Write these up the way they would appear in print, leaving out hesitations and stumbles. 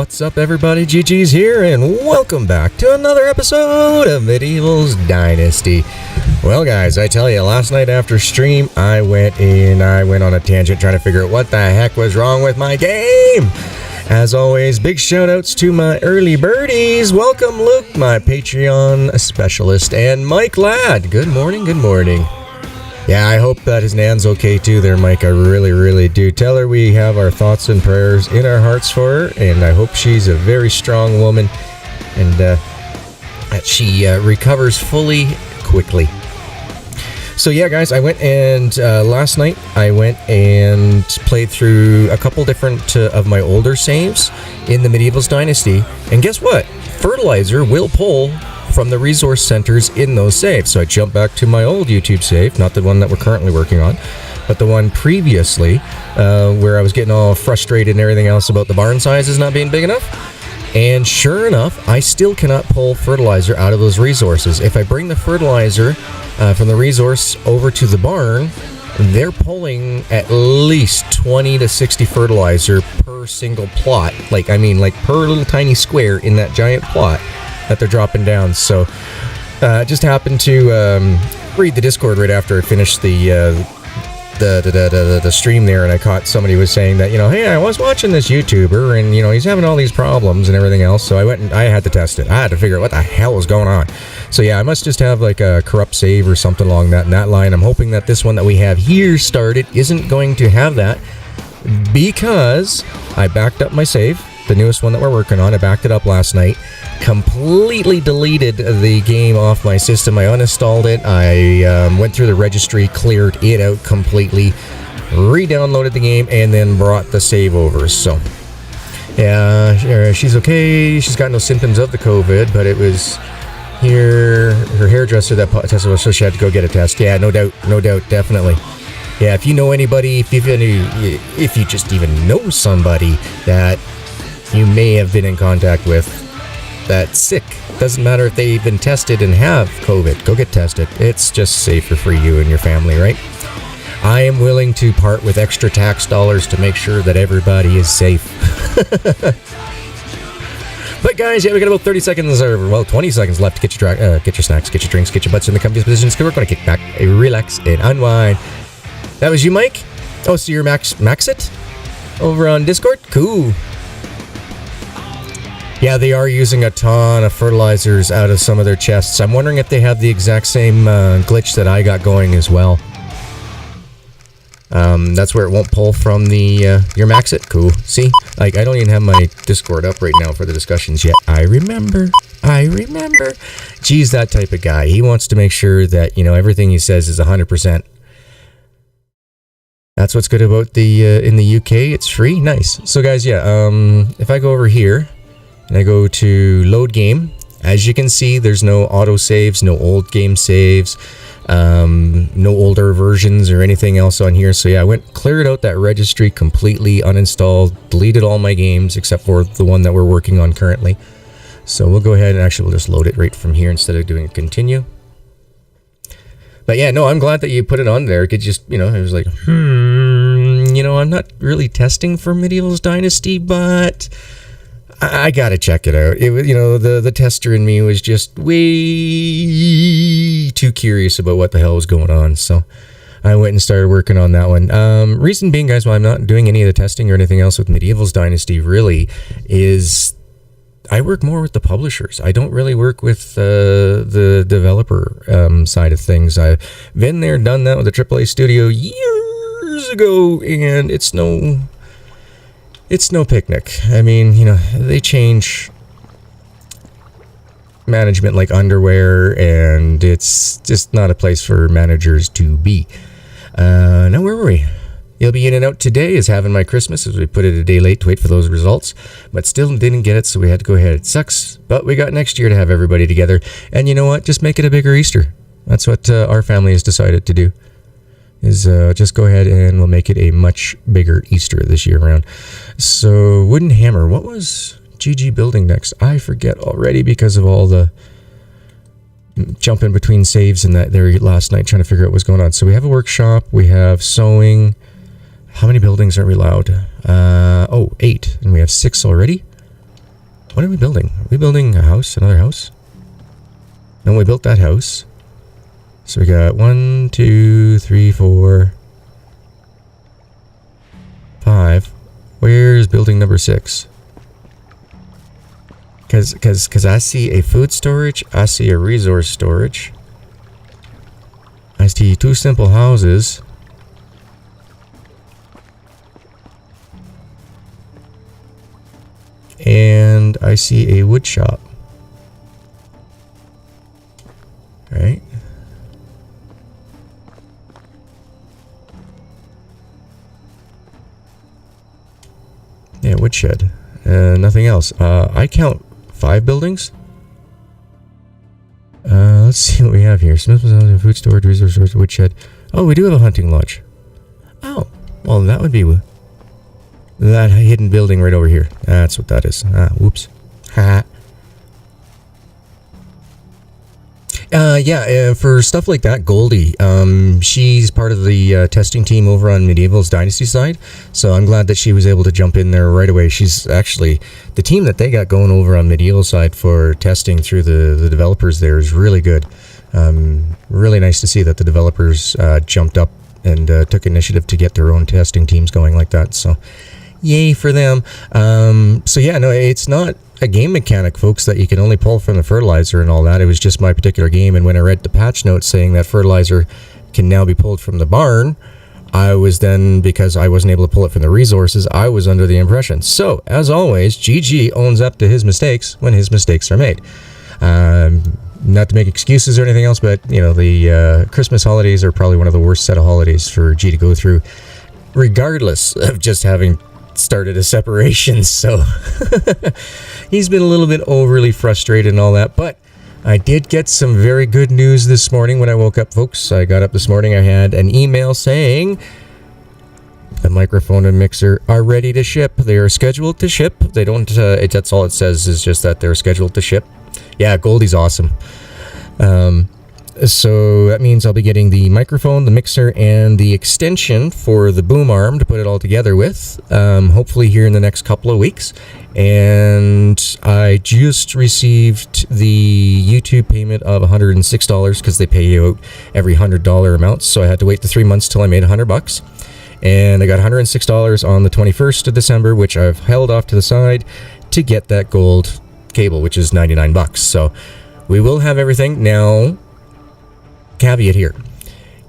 What's up, everybody? GG's here, and welcome back to another episode of Medieval Dynasty. Well, guys, I tell you, last night after stream, I went on a tangent trying to figure out what the heck was wrong with my game. As always, big shout-outs to my early birdies. Welcome, Luke, my Patreon specialist, and Mike Ladd. Good morning, good morning. Yeah, I hope that his nan's okay too there, Mike. I really, really do. Tell her we have our thoughts and prayers in our hearts for her, and I hope she's a very strong woman and that she recovers fully quickly. So yeah, guys, I went and last night I went and played through a couple different of my older saves in the Medieval Dynasty, and guess what? Fertilizer will pull from the resource centers in those saves. So I jumped back to my old YouTube save, not the one that we're currently working on, but the one previously where I was getting all frustrated and everything else about the barn sizes not being big enough. And sure enough, I still cannot pull fertilizer out of those resources. If I bring the fertilizer from the resource over to the barn, they're pulling at least 20 to 60 fertilizer per single plot. Like per little tiny square in that giant plot that they're dropping down. So just happened to read the Discord right after I finished the stream there, and I caught somebody was saying that, hey, I was watching this YouTuber and he's having all these problems and everything else. So I went and I had to test it. I had to figure out what the hell was going on. So yeah, I must just have like a corrupt save or something along that line. I'm hoping that this one that we have here started isn't going to have that, because I backed up my save, the newest one that we're working on. I backed it up last night, completely deleted the game off my system. I uninstalled it. I went through the registry, cleared it out completely, re-downloaded the game, and then brought the save over. So yeah, she's okay. She's got no symptoms of the COVID, but it was here her hairdresser that tested, so she had to go get a test. Yeah, no doubt, definitely. Yeah, if you know anybody, if you just even know somebody that you may have been in contact with that's sick, doesn't matter if they've been tested and have COVID, go get tested. It's just safer for you and your family, right? I am willing to part with extra tax dollars to make sure that everybody is safe. But guys, yeah, we got about 30 seconds, or 20 seconds left to get your snacks, get your drinks, get your butts in the comfiest positions, because we're going to kick back, relax, and unwind. That was you, Mike? Oh, so you're Max it over on Discord? Cool. Yeah, they are using a ton of fertilizers out of some of their chests. I'm wondering if they have the exact same glitch that I got going as well. That's where it won't pull from the your Maxit. Cool. See, like, I don't even have my Discord up right now for the discussions yet. I remember. Geez, that type of guy. He wants to make sure that everything he says is 100%. That's what's good about the in the UK. It's free. Nice. So guys, yeah. If I go over here and I go to load game, as you can see, there's no auto saves, no old game saves, no older versions or anything else on here. So yeah, I cleared out that registry completely, uninstalled, deleted all my games except for the one that we're working on currently. So we'll go ahead and actually we'll just load it right from here instead of doing a continue. But yeah, no, I'm glad that you put it on there. It could just, it was like, I'm not really testing for Medieval Dynasty, but I gotta check it out. It was, the tester in me was just way too curious about what the hell was going on. So I went and started working on that one. Reason being, guys, why I'm not doing any of the testing or anything else with Medieval Dynasty really is I work more with the publishers. I don't really work with the developer side of things. I've been there, done that with the AAA studio years ago, and it's no picnic. I mean, they change management like underwear, and it's just not a place for managers to be. Now, where were we? You'll be in and out today is having my Christmas, as we put it a day late to wait for those results, but still didn't get it, so we had to go ahead. It sucks, but we got next year to have everybody together. And you know what? Just make it a bigger Easter. That's what our family has decided to do, is just go ahead and we'll make it a much bigger Easter this year around. So, Wooden Hammer. What was GG building next? I forget already because of all the jumping between saves and that there last night trying to figure out what's going on. So we have a workshop, we have sewing. How many buildings are we allowed? 8, and we have 6 already. What are we building? Are we building a house? Another house? No, we built that house. So we got 1, 2, 3, 4, 5. Where's building number 6? Because I see a food storage, I see a resource storage, I see 2 simple houses, and I see a wood shop. Right? Yeah, woodshed. Nothing else. I count 5 buildings. Let's see what we have here. Smith's food storage, resource storage, woodshed. Oh, we do have a hunting lodge. Oh, well, that would be that hidden building right over here. That's what that is. Ah, whoops. Ha. For stuff like that, Goldie, she's part of the testing team over on Medieval's Dynasty side, so I'm glad that she was able to jump in there right away. She's actually, the team that they got going over on Medieval side for testing through the developers there is really good. Really nice to see that the developers jumped up and took initiative to get their own testing teams going like that, so yay for them. So yeah, no, it's not a game mechanic, folks, that you can only pull from the fertilizer and all that. It was just my particular game, and when I read the patch notes saying that fertilizer can now be pulled from the barn, I was then, because I wasn't able to pull it from the resources, I was under the impression. So, as always, GG owns up to his mistakes when his mistakes are made. Not to make excuses or anything else, but, you know, the Christmas holidays are probably one of the worst set of holidays for G to go through, regardless of just having started a separation. So he's been a little bit overly frustrated and all that, but I did get some very good news this morning when I woke up, folks. I got up this morning, I had an email saying the microphone and mixer are ready to ship. They are scheduled to ship. They don't that's all it says, is just that they're scheduled to ship. Yeah, Goldie's awesome. So that means I'll be getting the microphone, the mixer, and the extension for the boom arm to put it all together with, hopefully here in the next couple of weeks. And I just received the YouTube payment of $106 because they pay you out every $100 amount. So I had to wait the 3 months till I made $100. And I got $106 on the 21st of December, which I've held off to the side to get that gold cable, which is $99. So we will have everything now. Caveat here.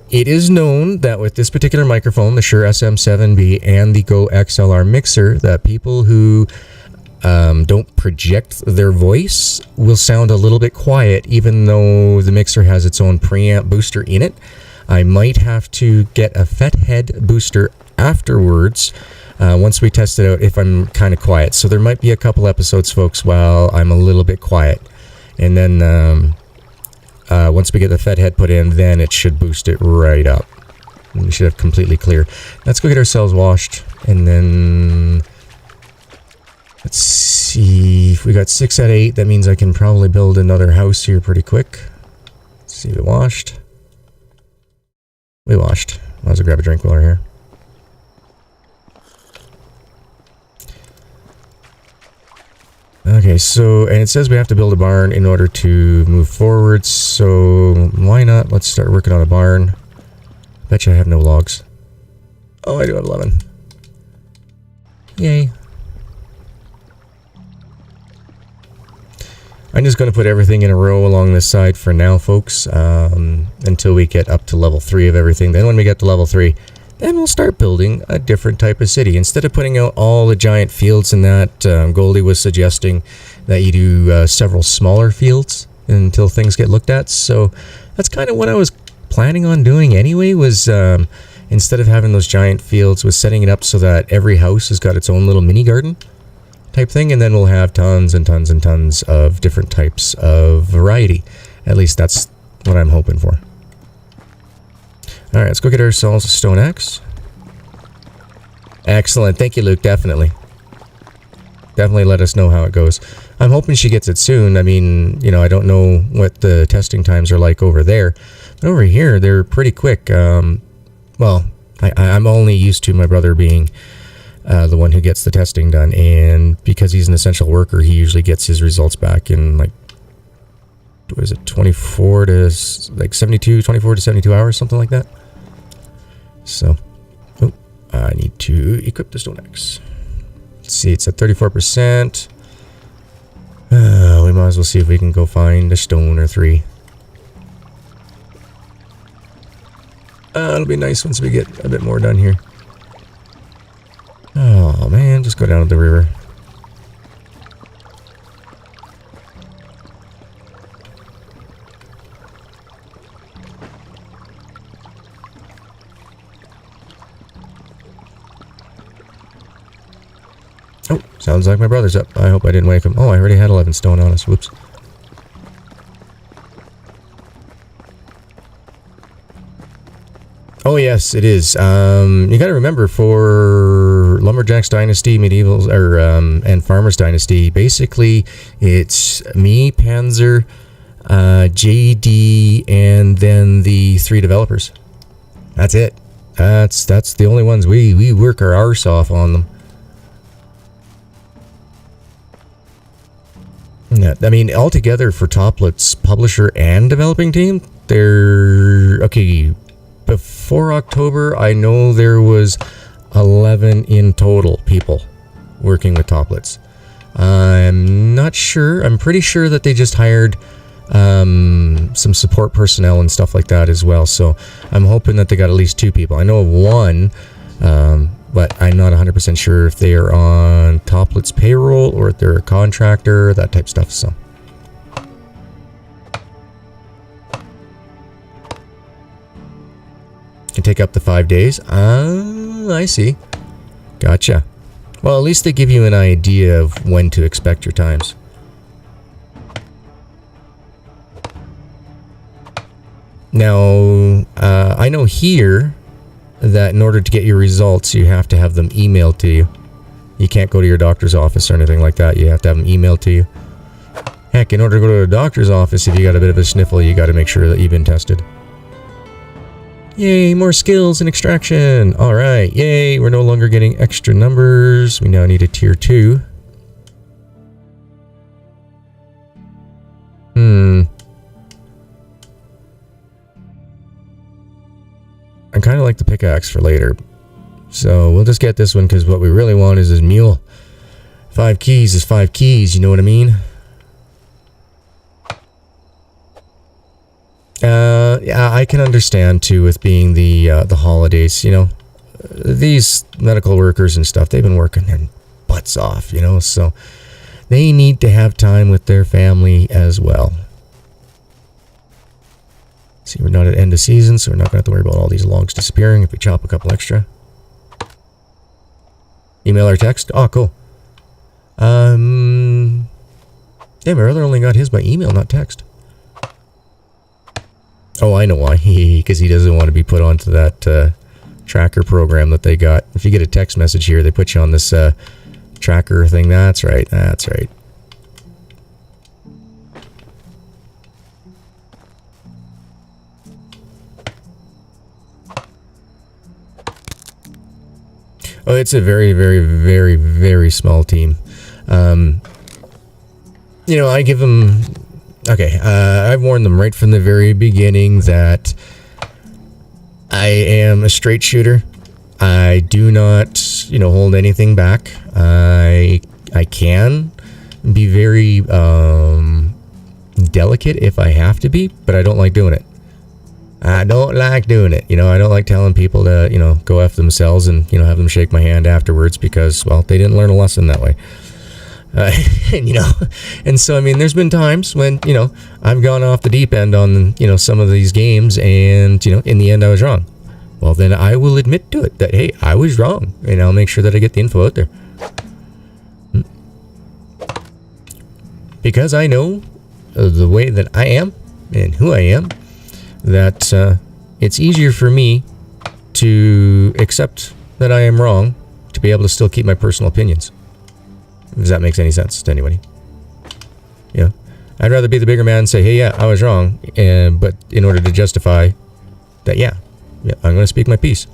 It is known that with this particular microphone, the Shure SM7B and the Go XLR mixer, that people who don't project their voice will sound a little bit quiet, even though the mixer has its own preamp booster in it. I might have to get a FET head booster afterwards once we test it out if I'm kind of quiet. So there might be a couple episodes, folks, while I'm a little bit quiet. And then once we get the FET head put in, then it should boost it right up. We should have completely clear. Let's go get ourselves washed, and then let's see. If we got 6 out of 8, that means I can probably build another house here pretty quick. Let's see, we washed. We washed. Might as well grab a drink while we're here. Okay, so, and it says we have to build a barn in order to move forward, so why not? Let's start working on a barn. Bet you I have no logs. Oh, I do have 11. Yay. I'm just going to put everything in a row along this side for now, folks, until we get up to level 3 of everything. Then when we get to level 3, then we'll start building a different type of city. Instead of putting out all the giant fields and that, Goldie was suggesting that you do several smaller fields until things get looked at. So that's kind of what I was planning on doing anyway, was instead of having those giant fields, was setting it up so that every house has got its own little mini garden type thing, and then we'll have tons and tons and tons of different types of variety. At least that's what I'm hoping for. Alright, let's go get ourselves a stone axe. Excellent. Thank you, Luke. Definitely. Definitely let us know how it goes. I'm hoping she gets it soon. I mean, you know, I don't know what the testing times are like over there. But over here, they're pretty quick. Well, I'm only used to my brother being the one who gets the testing done. And because he's an essential worker, he usually gets his results back in like, what is it, 24 to like 24 to 72 hours, something like that. So, oh, I need to equip the stone axe. Let's see, it's at 34%. We might as well see if we can go find a stone or 3. It'll be nice once we get a bit more done here. Oh man, just go down to the river. Oh, sounds like my brother's up. I hope I didn't wake him. Oh, I already had 11 stone on us. Whoops. Oh yes, it is. You got to remember, for Lumberjacks Dynasty, Medievals, or and Farmers Dynasty, basically it's me, Panzer, JD, and then the 3 developers. That's it. That's the only ones we work our arse off on them. Yeah, I mean, altogether for Toplet's publisher and developing team, they're okay. Before October, I know there was 11 in total people working with Toplets. I'm not sure. I'm pretty sure that they just hired some support personnel and stuff like that as well. So I'm hoping that they got at least 2 people. I know of 1, but I'm not 100% sure if they are on Toplet's payroll or if they're a contractor, that type of stuff. So. Can take up to 5 days. I see. Gotcha. Well, at least they give you an idea of when to expect your times. Now, I know here that in order to get your results, you have to have them emailed to you. You can't go to your doctor's office or anything like that. You have to have them emailed to you. Heck, in order to go to a doctor's office, if you got a bit of a sniffle, you got to make sure that you've been tested. Yay, more skills in extraction. Alright, yay, we're no longer getting extra numbers. We now need a tier 2. I kind of like the pickaxe for later. So we'll just get this one because what we really want is this mule. 5 keys is 5 keys, you know what I mean? Yeah, I can understand too with being the holidays, you know. These medical workers and stuff, they've been working their butts off, you know, so they need to have time with their family as well. See, we're not at end of season, so we're not going to have to worry about all these logs disappearing if we chop a couple extra. Email or text? Oh, cool. Yeah, my brother only got his by email, not text. Oh, I know why. Because he doesn't want to be put onto that tracker program that they got. If you get a text message here, they put you on this tracker thing. That's right. That's right. Oh, it's a very, very, very, very small team. You know, I give them... Okay, I've warned them right from the very beginning that I am a straight shooter. I do not, you know, hold anything back. I can be very delicate if I have to be, but I don't like doing it. I don't like doing it. You know, I don't like telling people to, you know, go F themselves and, you know, have them shake my hand afterwards because, well, they didn't learn a lesson that way. And, you know, and so, I mean, there's been times when, you know, I've gone off the deep end on, you know, some of these games and, you know, in the end I was wrong. Well, then I will admit to it that, hey, I was wrong. And I'll make sure that I get the info out there. Because I know the way that I am and who I am, that it's easier for me to accept that I am wrong to be able to still keep my personal opinions. If that makes any sense to anybody. Yeah. I'd rather be the bigger man and say, hey, yeah, I was wrong. But in order to justify that, yeah, I'm going to speak my piece.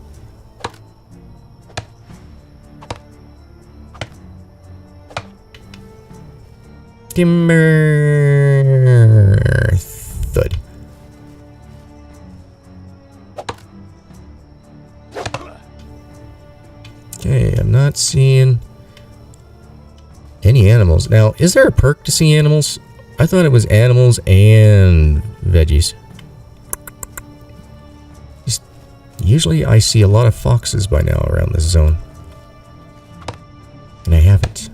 timber. Thud. Okay, I'm not seeing any animals. Now, is there a perk to see animals? I thought it was animals and veggies. Usually I see a lot of foxes by now around this zone. And I haven't.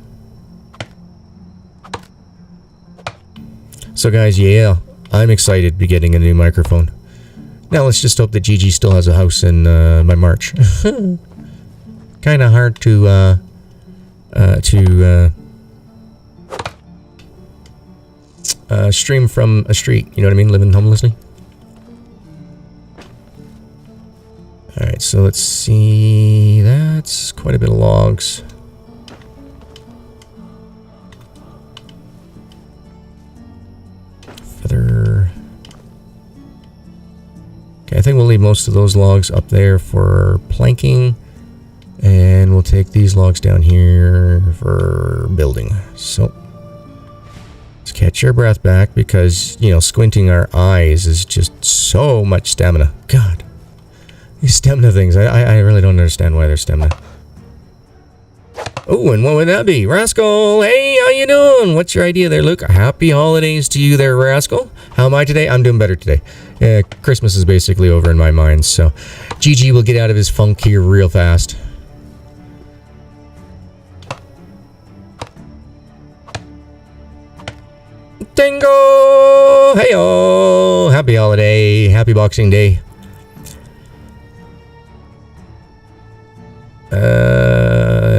So guys, yeah, I'm excited to be getting a new microphone. Now let's just hope that Gigi still has a house in by March. Kind of hard to stream from a street, you know what I mean, living homelessly. Alright, so let's see, that's quite a bit of logs. Feather. Okay, I think we'll leave most of those logs up there for planking. And we'll take these logs down here for building. So, let's catch your breath back because, you know, squinting our eyes is just so much stamina. God. These stamina things, I really don't understand why they're stamina. Oh, and what would that be? Rascal, hey, how you doing? What's your idea there, Luke? Happy holidays to you there, Rascal. How am I today? I'm doing better today. Christmas is basically over in my mind, so Gigi will get out of his funk here real fast. Dingo! Hey-oh! Happy holiday. Happy Boxing Day.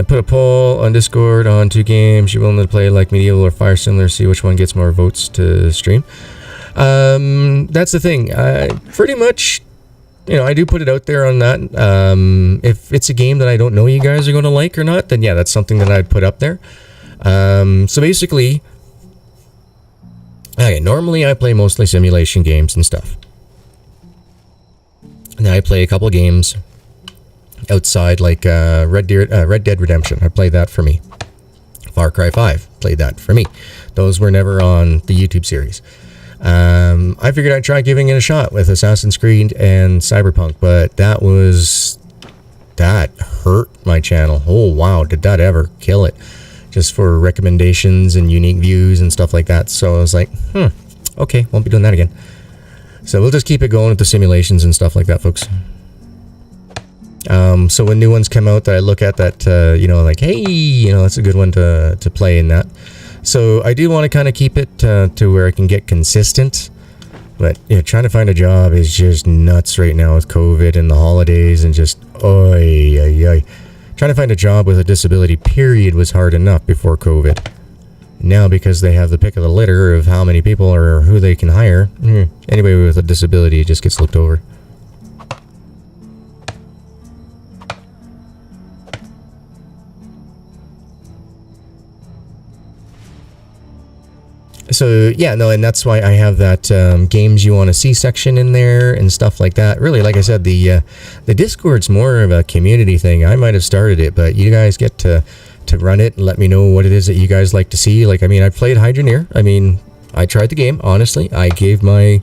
Put a poll on Discord on 2 games you're willing to play, like Medieval or Fire Similar, see which one gets more votes to stream. That's the thing. Pretty much, you know, I do put it out there on that. If it's a game that I don't know you guys are going to like or not, then yeah, that's something that I'd put up there. So basically, okay, normally I play mostly simulation games and stuff. Now I play a couple games outside, like Red Dead Redemption. I played that for me. Far Cry 5, played that for me. Those were never on the YouTube series. I figured I'd try giving it a shot with Assassin's Creed and Cyberpunk, but that hurt my channel. Oh wow, did that ever kill it? Just for recommendations and unique views and stuff like that. So I was like, okay, won't be doing that again. So we'll just keep it going with the simulations and stuff like that, folks. So when new ones come out that I look at that, you know, like, hey, you know, that's a good one to play in that. So I do want to kind of keep it to where I can get consistent. But, you know, trying to find a job is just nuts right now with COVID and the holidays and just, Trying to find a job with a disability, period, was hard enough before COVID. Now, because they have the pick of the litter of how many people or who they can hire, anybody with a disability just gets looked over. So, yeah, no, and that's why I have that games you want to see section in there and stuff like that. Really, like I said, the Discord's more of a community thing. I might have started it, but you guys get to run it and let me know what it is that you guys like to see. Like, I mean, I played Hydroneer. I mean, I tried the game, honestly. I gave my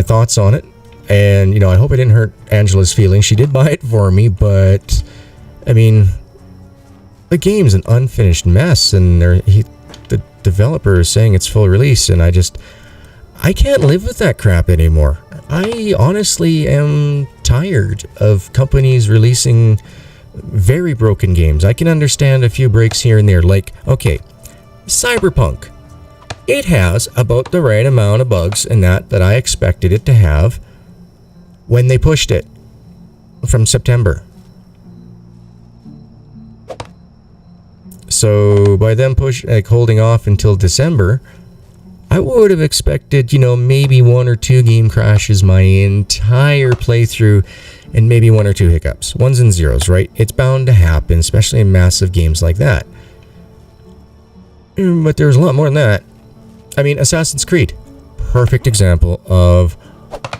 thoughts on it. And, you know, I hope I didn't hurt Angela's feelings. She did buy it for me, but, I mean, the game's an unfinished mess, and the developer is saying it's full release, and I can't live with that crap anymore. I honestly am tired of companies releasing very broken games. I can understand a few breaks here and there, like, okay, Cyberpunk. It has about the right amount of bugs in that I expected it to have when they pushed it from September. So by them holding off until December, I would have expected, you know, maybe 1 or 2 game crashes my entire playthrough, and maybe 1 or 2 hiccups. 1s and 0s, right? It's bound to happen, especially in massive games like that. But there's a lot more than that. I mean, Assassin's Creed, perfect example of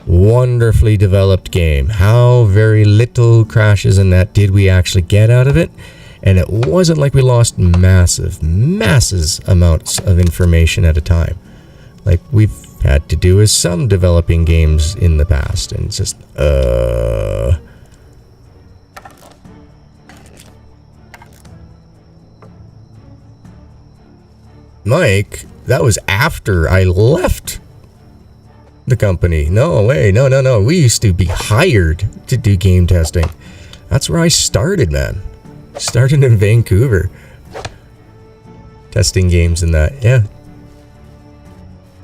wonderfully developed game. How very little crashes in that did we actually get out of it? And it wasn't like we lost masses amounts of information at a time. Like we've had to do with some developing games in the past. And it's just, Mike, that was after I left the company. No way, no. We used to be hired to do game testing. That's where I started, man. Started in Vancouver. Testing games and that, yeah.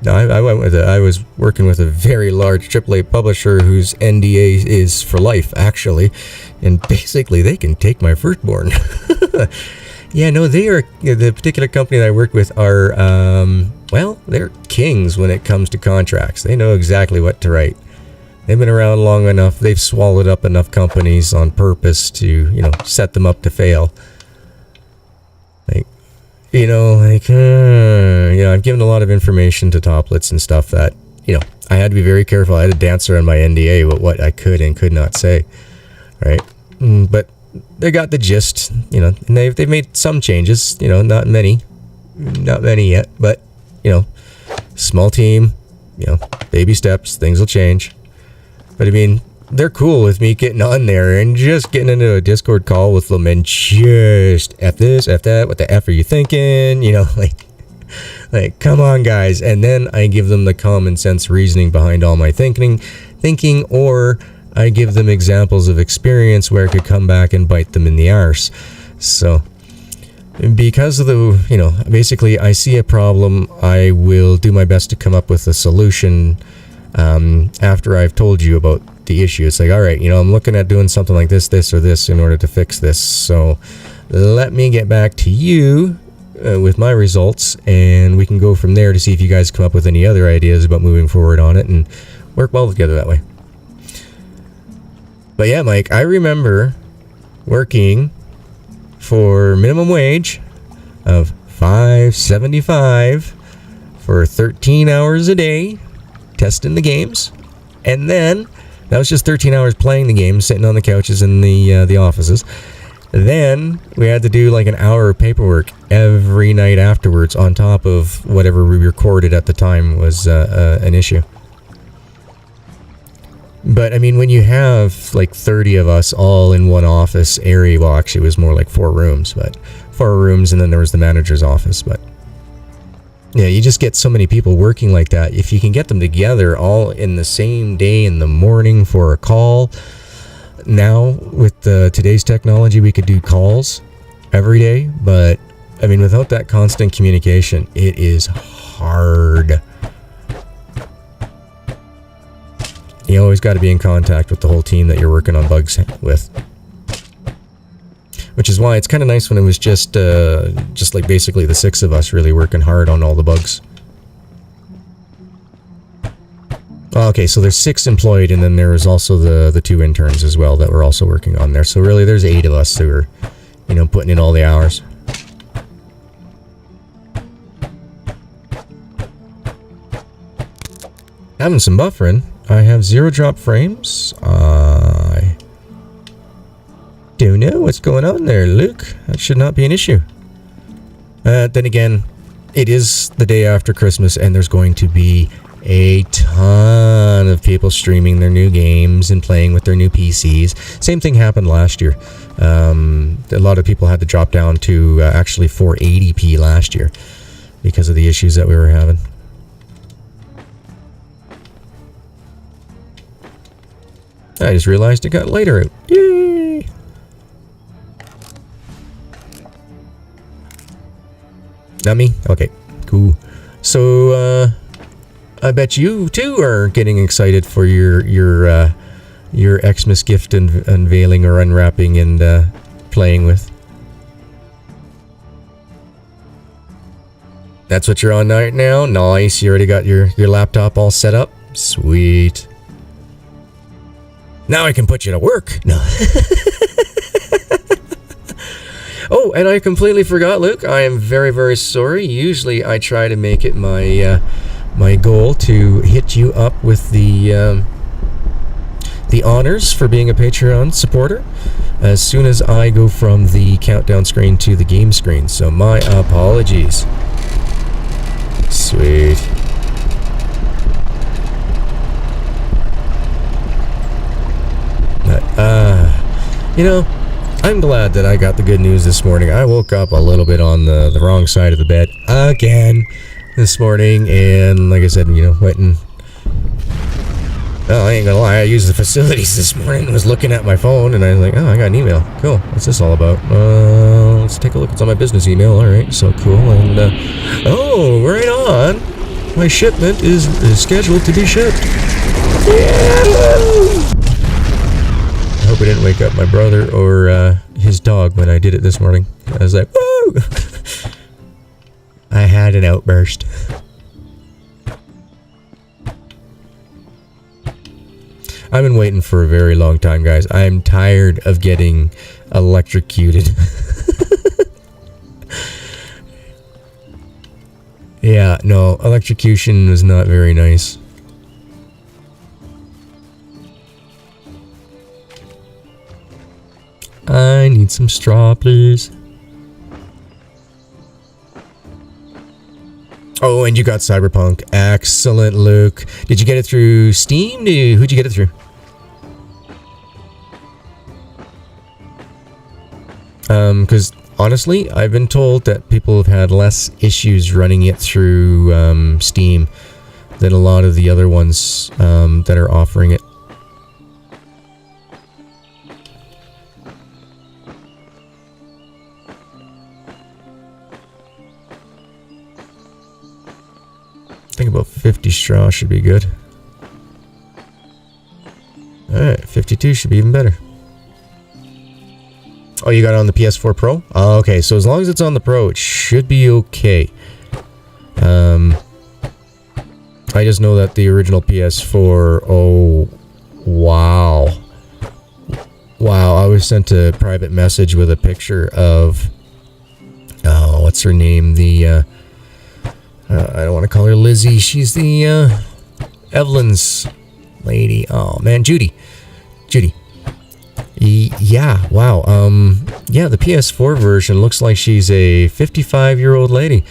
No, I was working with a very large AAA publisher whose NDA is for life, actually. And basically, they can take my firstborn. Yeah, no, they are, the particular company that I work with are, well, they're kings when it comes to contracts. They know exactly what to write. They've been around long enough. They've swallowed up enough companies on purpose to, you know, set them up to fail. Like, you know, I've given a lot of information to Toplets and stuff that, you know, I had to be very careful. I had to dance around my NDA with what I could and could not say, right? But they got the gist, you know, and they've made some changes, you know, not many yet, but, you know, small team, you know, baby steps, things will change. But I mean, they're cool with me getting on there and just getting into a Discord call with them and just F this, F that, what the F are you thinking? You know, like, come on, guys. And then I give them the common sense reasoning behind all my thinking, or I give them examples of experience where it could come back and bite them in the arse. So, because of the, you know, basically I see a problem, I will do my best to come up with a solution after I've told you about the issue. It's like, all right, you know, I'm looking at doing something like this, or this in order to fix this. So let me get back to you with my results, and we can go from there to see if you guys come up with any other ideas about moving forward on it and work well together that way. But yeah, Mike, I remember working for minimum wage of $5.75 for 13 hours a day testing the games, and then that was just 13 hours playing the game, sitting on the couches in the offices. Then we had to do like an hour of paperwork every night afterwards on top of whatever we recorded at the time was an issue. But I mean, when you have like 30 of us all in one office area, well, actually it was more like 4 rooms, and then there was the manager's office. But yeah, you just get so many people working like that. If you can get them together all in the same day in the morning for a call. Now with today's technology, we could do calls every day, but I mean, without that constant communication, it is hard. You always got to be in contact with the whole team that you're working on bugs with. Which is why it's kind of nice when it was just like basically the 6 of us really working hard on all the bugs. Okay, so there's 6 employed, and then there was also the 2 interns as well that were also working on there. So really, there's 8 of us who are, you know, putting in all the hours. Having some buffering. I have 0 drop frames. I don't know what's going on there, Luke. That should not be an issue. Then again, it is the day after Christmas, and there's going to be a ton of people streaming their new games and playing with their new PCs. Same thing happened last year. A lot of people had to drop down to actually 480p last year because of the issues that we were having. I just realized it got later out. Yay! Not me? Okay, cool. So, I bet you too are getting excited for your Xmas gift unveiling or unwrapping and playing with. That's what you're on right now? Nice, you already got your laptop all set up? Sweet. Now I can put you to work. No. Oh, and I completely forgot, Luke. I am very, very sorry. Usually I try to make it my my goal to hit you up with the the honors for being a Patreon supporter as soon as I go from the countdown screen to the game screen. So my apologies. Sweet. You know, I'm glad that I got the good news this morning. I woke up a little bit on the wrong side of the bed again this morning, and like I said, you know, went and... Oh, I ain't gonna lie, I used the facilities this morning, was looking at my phone, and I was like, oh, I got an email. Cool, what's this all about? Let's take a look. It's on my business email. Alright, so cool. And, oh, right on. My shipment is scheduled to be shipped. Yeah! I hope I didn't wake up my brother or his dog when I did it this morning. I was like, woo! I had an outburst. I've been waiting for a very long time, guys. I'm tired of getting electrocuted. Yeah, no, electrocution was not very nice. I need some straw, please. Oh, and you got Cyberpunk. Excellent, Luke. Did you get it through Steam? Who'd you get it through? Because honestly, I've been told that people have had less issues running it through Steam than a lot of the other ones that are offering it. I think about 50 straw should be good. Alright, 52 should be even better. Oh, you got it on the PS4 Pro? Oh, okay, so as long as it's on the Pro, it should be okay. I just know that the original PS4... Oh, wow. Wow, I was sent a private message with a picture of... Oh, what's her name? The... I don't want to call her Lizzie. She's the, Evelyn's lady. Oh, man. Judy. Yeah, wow. Yeah, the PS4 version looks like she's a 55-year-old lady.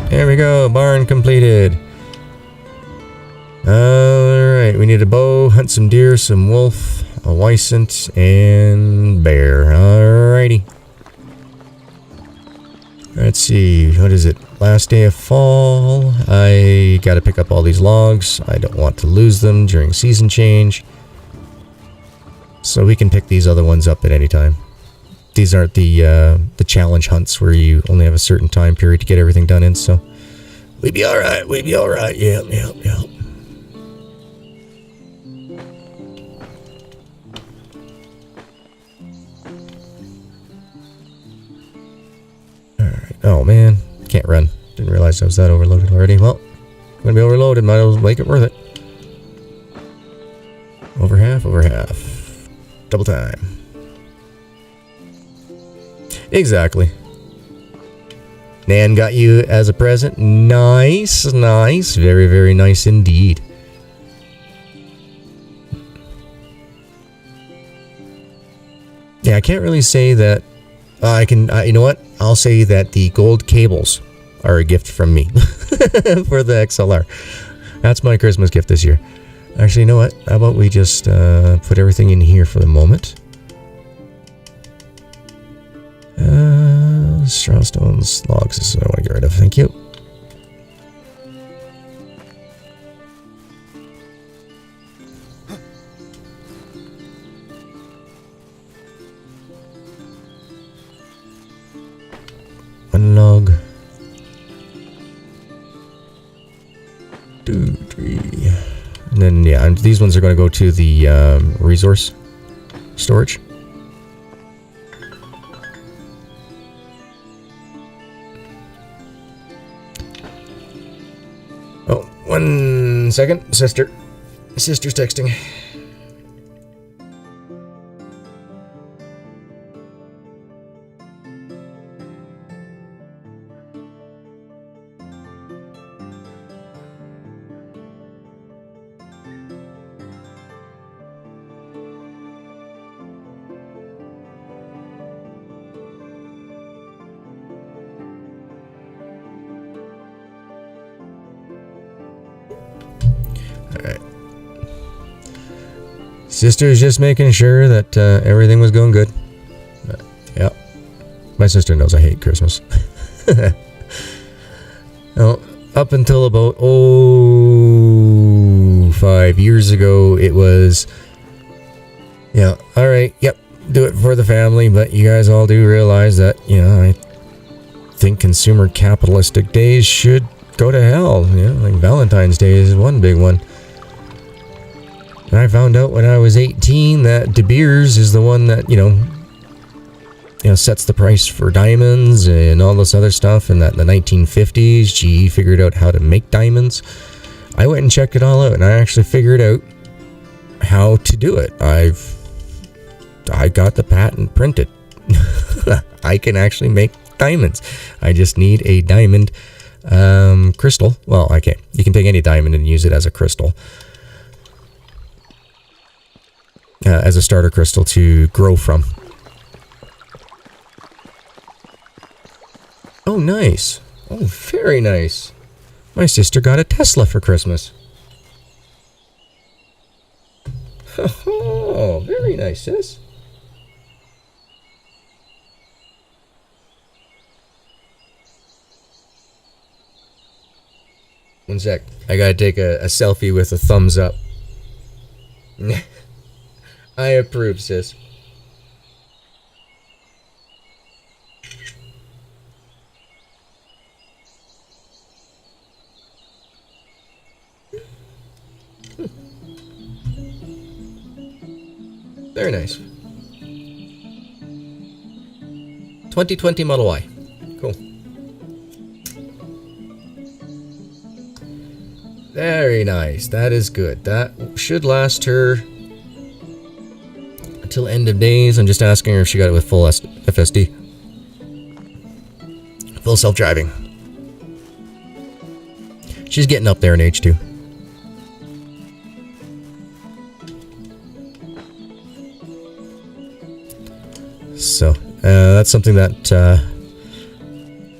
There we go. Barn completed. Alright, we need a bow, hunt some deer, some wolf, a wisent, and bear. Alrighty. Let's see, what is it? Last day of fall. I gotta pick up all these logs. I don't want to lose them during season change. So we can pick these other ones up at any time. These aren't the challenge hunts where you only have a certain time period to get everything done in, so... We'd be alright, yep. Oh man, can't run. Didn't realize I was that overloaded already. Well, I'm gonna be overloaded, might as well make it worth it. Over half. Double time. Exactly. Nan got you as a present. Nice. Very, very nice indeed. Yeah, I can't really say that you know what? I'll say that the gold cables are a gift from me for the XLR. That's my Christmas gift this year. Actually, you know what? How about we just put everything in here for the moment? Straw, stones, logs. This is what I want to get rid of. Thank you. One log. 2, 3. And then, yeah, these ones are going to go to the resource storage. Oh, 1 second. Sister's texting. Sister is just making sure that everything was going good. Yeah. My sister knows I hate Christmas. Well, up until about 5 years ago, it was, yeah, all right, yep, do it for the family, but you guys all do realize that, you know, I think consumer capitalistic days should go to hell. You know, like Valentine's Day is one big one. And I found out when I was 18 that De Beers is the one that, you know, sets the price for diamonds and all this other stuff, and that in the 1950s, GE figured out how to make diamonds. I went and checked it all out, and I actually figured out how to do it. I got the patent printed. I can actually make diamonds. I just need a diamond crystal. Well, I can't. You can take any diamond and use it as a crystal. As a starter crystal to grow from. Oh, nice. Oh, very nice. My sister got a Tesla for Christmas. Oh, very nice, sis. One sec. I gotta take a selfie with a thumbs up. I approve, sis. Very nice. 2020 Model Y. Cool. Very nice. That is good. That should last her until end of days. I'm just asking her if she got it with full FSD. Full self-driving. She's getting up there in age too. So, that's something that,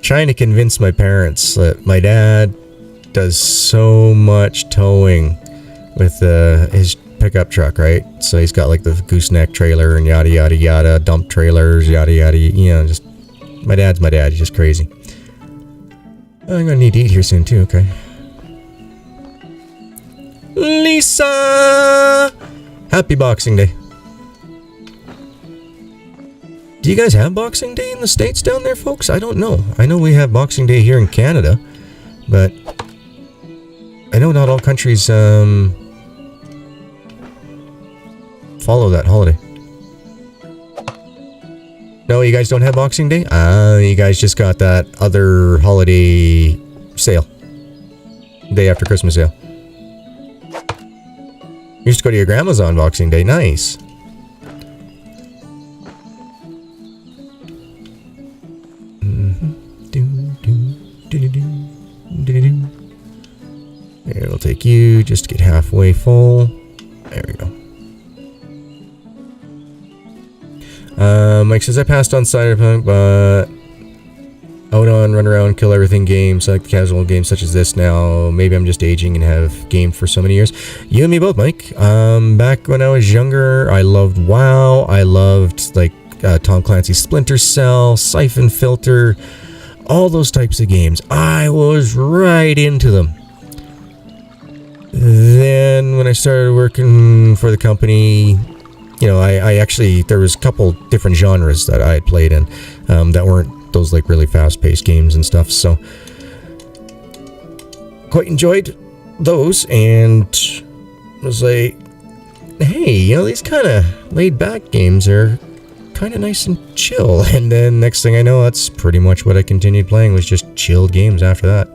trying to convince my parents that my dad does so much towing with, his pickup truck, right? So he's got like the gooseneck trailer and yada yada yada, dump trailers, yada yada, you know, just, my dad's my dad, he's just crazy. I'm gonna need to eat here soon too, okay. Lisa! Happy Boxing Day. Do you guys have Boxing Day in the States down there, folks? I don't know. I know we have Boxing Day here in Canada, but I know not all countries follow that holiday. No, you guys don't have Boxing Day? You guys just got that other holiday sale. Day after Christmas sale. You used to go to your grandma's on Boxing Day. Nice. It'll take you just to get halfway full. There we go. Mike says, I passed on Cyberpunk, but out on run around, kill everything games, like casual games such as this now. Maybe I'm just aging and have gamed for so many years. You and me both, Mike. Back when I was younger, I loved WoW. I loved like Tom Clancy's Splinter Cell, Siphon Filter, all those types of games. I was right into them. Then when I started working for the company, you know, I actually, there was a couple different genres that I had played in that weren't those like really fast-paced games and stuff, so quite enjoyed those and was like, hey, you know, these kind of laid-back games are kind of nice and chill. And then next thing I know, that's pretty much what I continued playing, was just chilled games after that.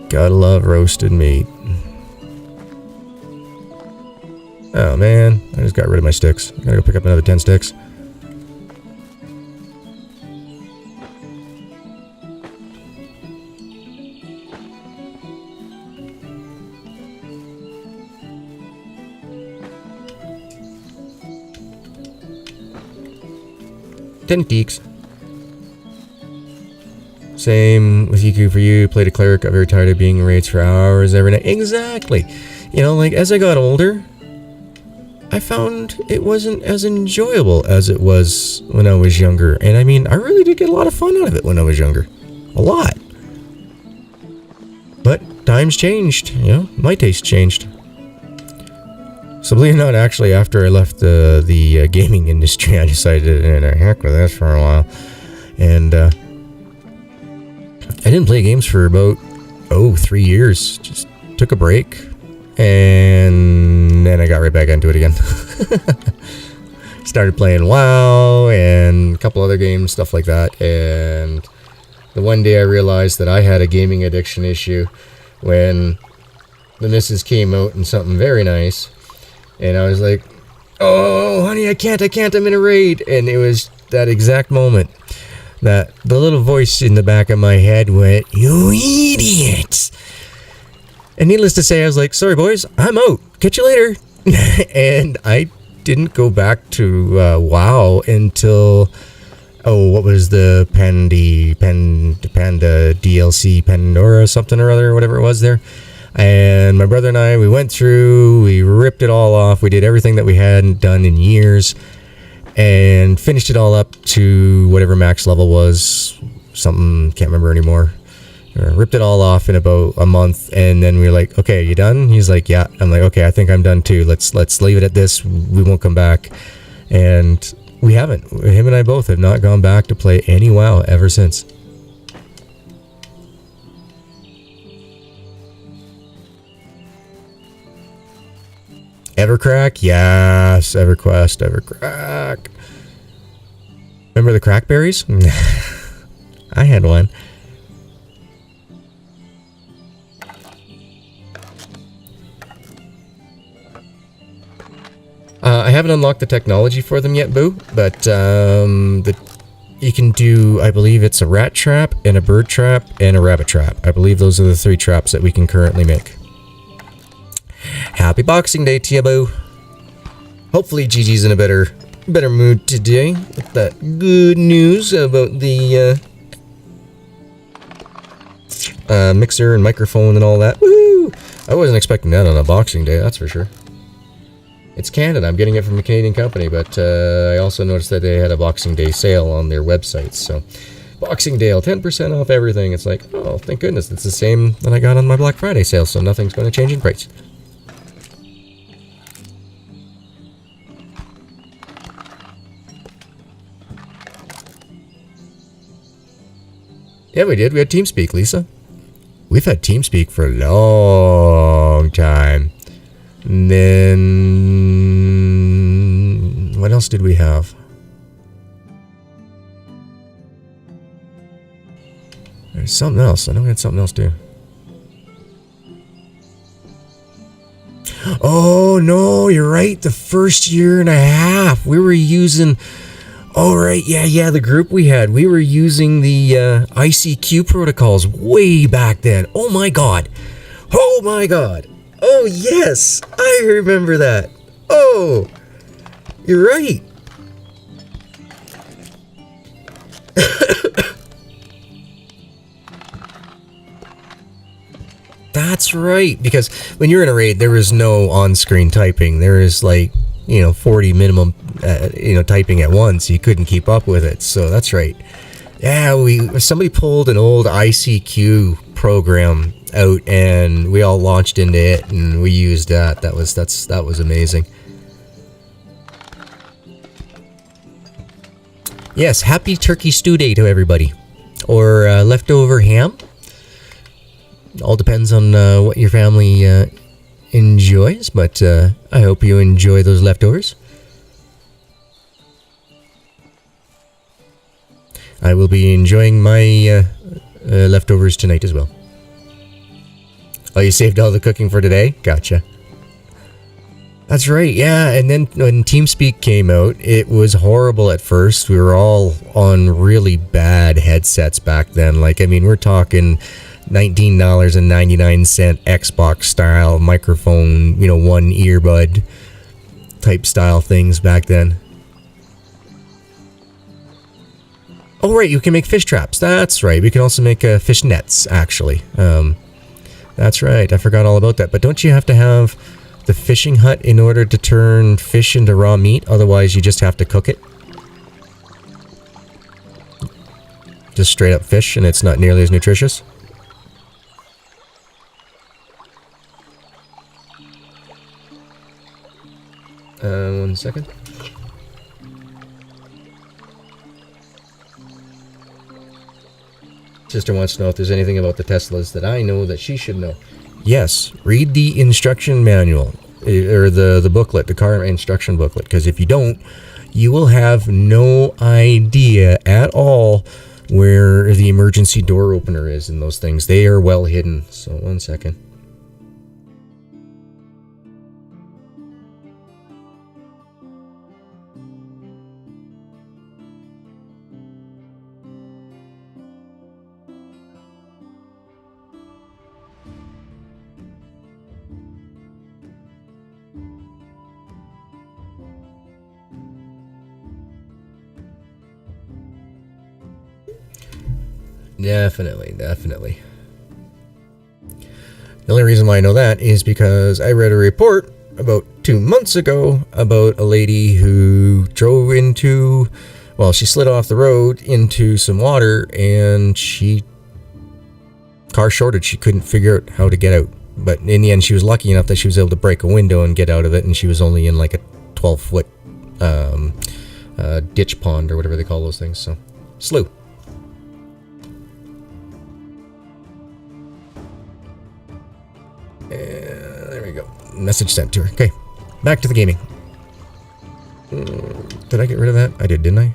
Gotta love roasted meat. Oh man, I just got rid of my sticks. I gotta go pick up another 10 sticks. Ten teaks. Same with EQ for you. Played a cleric, got very tired of being raids for hours every night. Exactly. You know, like, as I got older, I found it wasn't as enjoyable as it was when I was younger. And I mean, I really did get a lot of fun out of it when I was younger. A lot. But times changed, you know, my taste changed. So believe it or not, actually, after I left the gaming industry, I decided, heck with this for a while. And I didn't play games for about, 3 years. Just took a break. And then I got right back into it again. Started playing WoW and a couple other games, stuff like that. And the one day I realized that I had a gaming addiction issue when the missus came out in something very nice. And I was like, oh, honey, I can't, I'm in a raid. And it was that exact moment that the little voice in the back of my head went, you idiot. And needless to say, I was like, sorry, boys, I'm out. Catch you later. And I didn't go back to WoW until, what was the Panda DLC, Pandora something or other, whatever it was there. And my brother and I, we went through, we ripped it all off. We did everything that we hadn't done in years and finished it all up to whatever max level was. Something, can't remember anymore. Ripped it all off in about a month. And then we were like, okay, you done? He's like, yeah. I'm like, okay, I think I'm done too. Let's leave it at this. We won't come back. And we haven't. Him and I both have not gone back to play any WoW ever since. Evercrack? Yes, EverQuest, Evercrack. Remember the crackberries? I had one. I haven't unlocked the technology for them yet, Boo, but you can do, I believe it's a rat trap and a bird trap and a rabbit trap. I believe those are the 3 traps that we can currently make. Happy Boxing Day to you, Boo. Hopefully Gigi's in a better mood today with that good news about the mixer and microphone and all that. Woo! I wasn't expecting that on a Boxing Day, that's for sure. It's Canada. I'm getting it from a Canadian company, but I also noticed that they had a Boxing Day sale on their website. So, Boxing Day, 10% off everything. It's like, oh, thank goodness. It's the same that I got on my Black Friday sale, so nothing's going to change in price. Yeah, we did. We had TeamSpeak, Lisa. We've had TeamSpeak for a long time. And then what else did we have? There's something else. I know we had something else too. Oh no, you're right. The first year and a half we were using. Oh right, yeah. The group we were using the ICQ protocols way back then. Oh my god. Oh, yes! I remember that! Oh! You're right! That's right, because when you're in a raid, there is no on-screen typing. There is, like, 40 minimum, typing at once. You couldn't keep up with it, so that's right. Yeah, somebody pulled an old ICQ program out and we all launched into it and we used that. That was amazing. Yes, happy Turkey Stew Day to everybody. Or leftover ham. All depends on what your family enjoys, but I hope you enjoy those leftovers. I will be enjoying my leftovers tonight as well. Oh, you saved all the cooking for today? Gotcha. That's right, yeah. And then when TeamSpeak came out, it was horrible at first. We were all on really bad headsets back then. Like, I mean, we're talking $19.99 Xbox style microphone, one earbud type style things back then. Oh, right, you can make fish traps. That's right. We can also make fish nets, actually. That's right. I forgot all about that. But don't you have to have the fishing hut in order to turn fish into raw meat? Otherwise, you just have to cook it. Just straight up fish, and it's not nearly as nutritious. 1 second. Sister wants to know if there's anything about the Teslas that I know that she should know. Yes, read the instruction manual, or the booklet, the car instruction booklet, because if you don't, you will have no idea at all where the emergency door opener is in those things. They are well hidden. So 1 second. Definitely, definitely. The only reason why I know that is because I read a report about 2 months ago about a lady who drove into, well, she slid off the road into some water and car shorted. She couldn't figure out how to get out. But in the end, she was lucky enough that she was able to break a window and get out of it, and she was only in like a 12-foot ditch pond or whatever they call those things. So, slough. There we go. Message sent to her. Okay, back to the gaming. Did I get rid of that? I did, didn't I?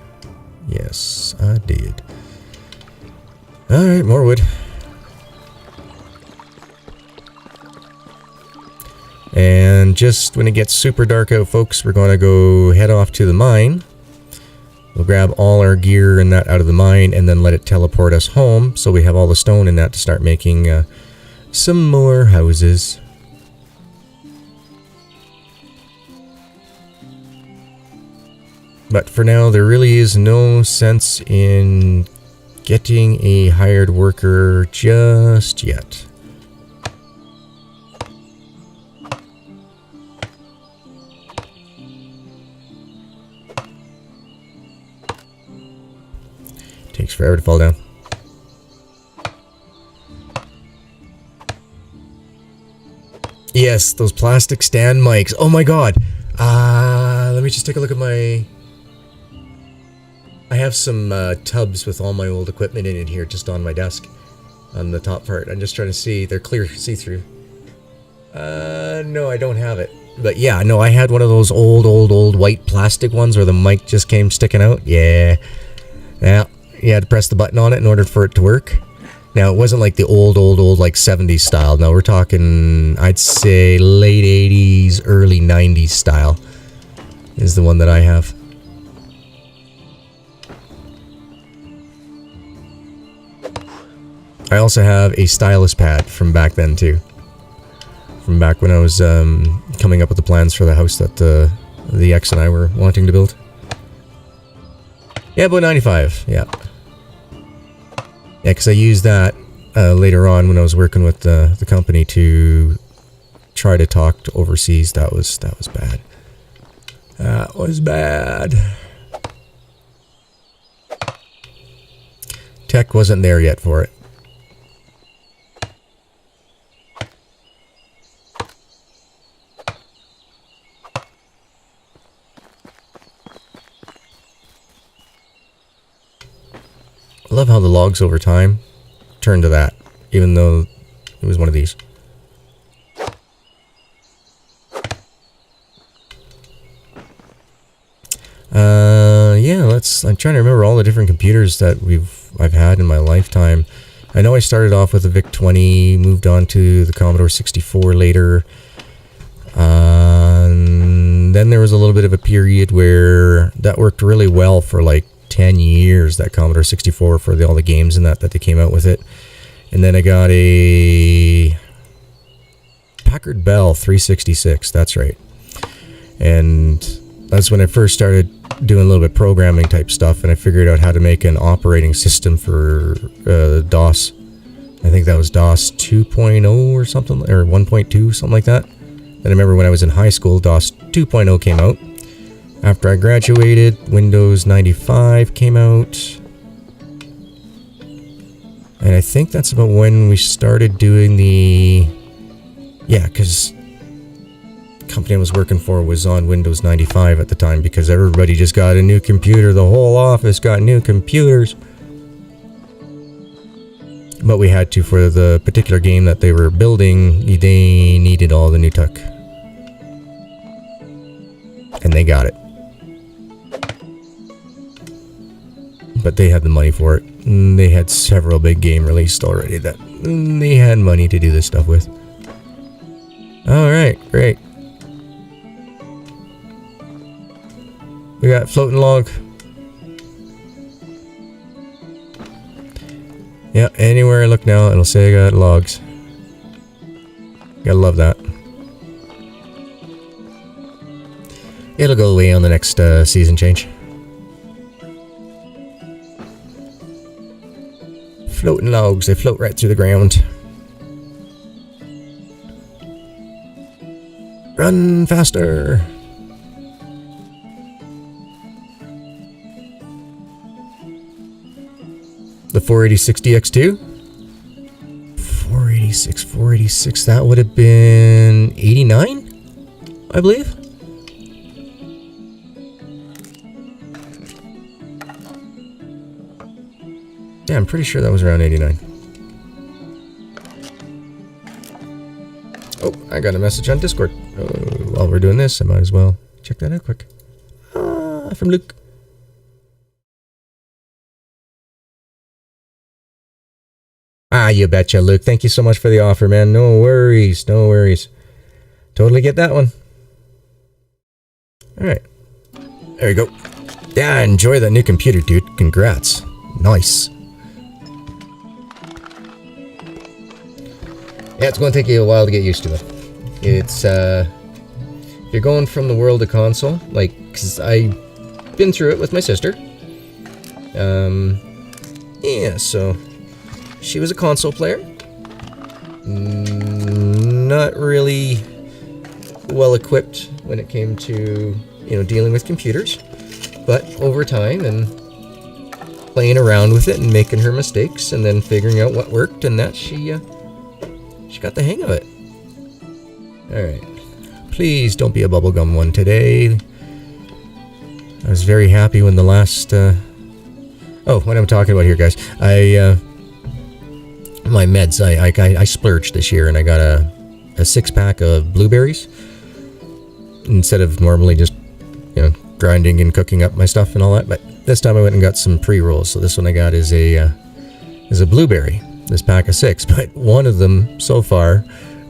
Yes, I did. Alright, more wood. And just when it gets super dark out, folks, we're going to go head off to the mine. We'll grab all our gear and that out of the mine and then let it teleport us home, so we have all the stone in that to start making some more houses. But for now, there really is no sense in getting a hired worker just yet. Takes forever to fall down. Yes, those plastic stand mics. Oh my god. Let me just take a look at my... I have some tubs with all my old equipment in it here, just on my desk. On the top part. I'm just trying to see. They're clear, see-through. No, I don't have it. But yeah, no, I had one of those old white plastic ones where the mic just came sticking out. Yeah. Now, you had to press the button on it in order for it to work. Now, it wasn't like the old, like 70s style. No, we're talking, I'd say, late 80s, early 90s style is the one that I have. I also have a stylus pad from back then, too. From back when I was coming up with the plans for the house that the ex and I were wanting to build. Yeah, about 95, yeah. Yeah, because I used that later on when I was working with the company to try to talk to overseas. That was bad. That was bad. Tech wasn't there yet for it. I love how the logs over time turn to that, even though it was one of these. Yeah, I'm trying to remember all the different computers that I've had in my lifetime. I know I started off with a VIC-20, moved on to the Commodore 64 later. And then there was a little bit of a period where that worked really well for like 10 years, that Commodore 64, for all the games and that they came out with it. And then I got a Packard Bell 366, that's right. And That's when I first started doing a little bit of programming type stuff, and I figured out how to make an operating system for DOS. I think that was DOS 2.0 or something, or 1.2, something like that. Then I remember when I was in high school, DOS 2.0 came out. After I graduated, Windows 95 came out. And I think that's about when we started doing the... Yeah, because the company I was working for was on Windows 95 at the time, because everybody just got a new computer. The whole office got new computers. But we had to, for the particular game that they were building, they needed all the new tech. And they got it. But they had the money for it. And they had several big game released already that they had money to do this stuff with. Alright, great. We got floating log. Yeah, anywhere I look now, it'll say I got logs. Gotta love that. It'll go away on the next season change. Floating logs, they float right through the ground. Run faster! The 486 DX2? 486, that would have been 89, I believe. Yeah, I'm pretty sure that was around 89. Oh, I got a message on Discord. While we're doing this, I might as well check that out quick. From Luke. You betcha, Luke. Thank you so much for the offer, man. No worries, no worries. Totally get that one. Alright. There you go. Yeah, enjoy that new computer, dude. Congrats. Nice. Yeah, it's going to take you a while to get used to it. It's, you're going from the world of console, like, because I've been through it with my sister. Yeah, so, she was a console player. Not really well equipped when it came to, you know, dealing with computers. But over time and playing around with it and making her mistakes and then figuring out what worked and that, she got the hang of it. Alright. Please don't be a bubblegum one today. I was very happy when the last... Oh, what I'm talking about here, guys. My meds, I splurged this year and I got a 6-pack of blueberries. Instead of normally just, you know, grinding and cooking up my stuff and all that. But this time I went and got some pre-rolls. So this one I got is a blueberry. This pack of 6, but one of them so far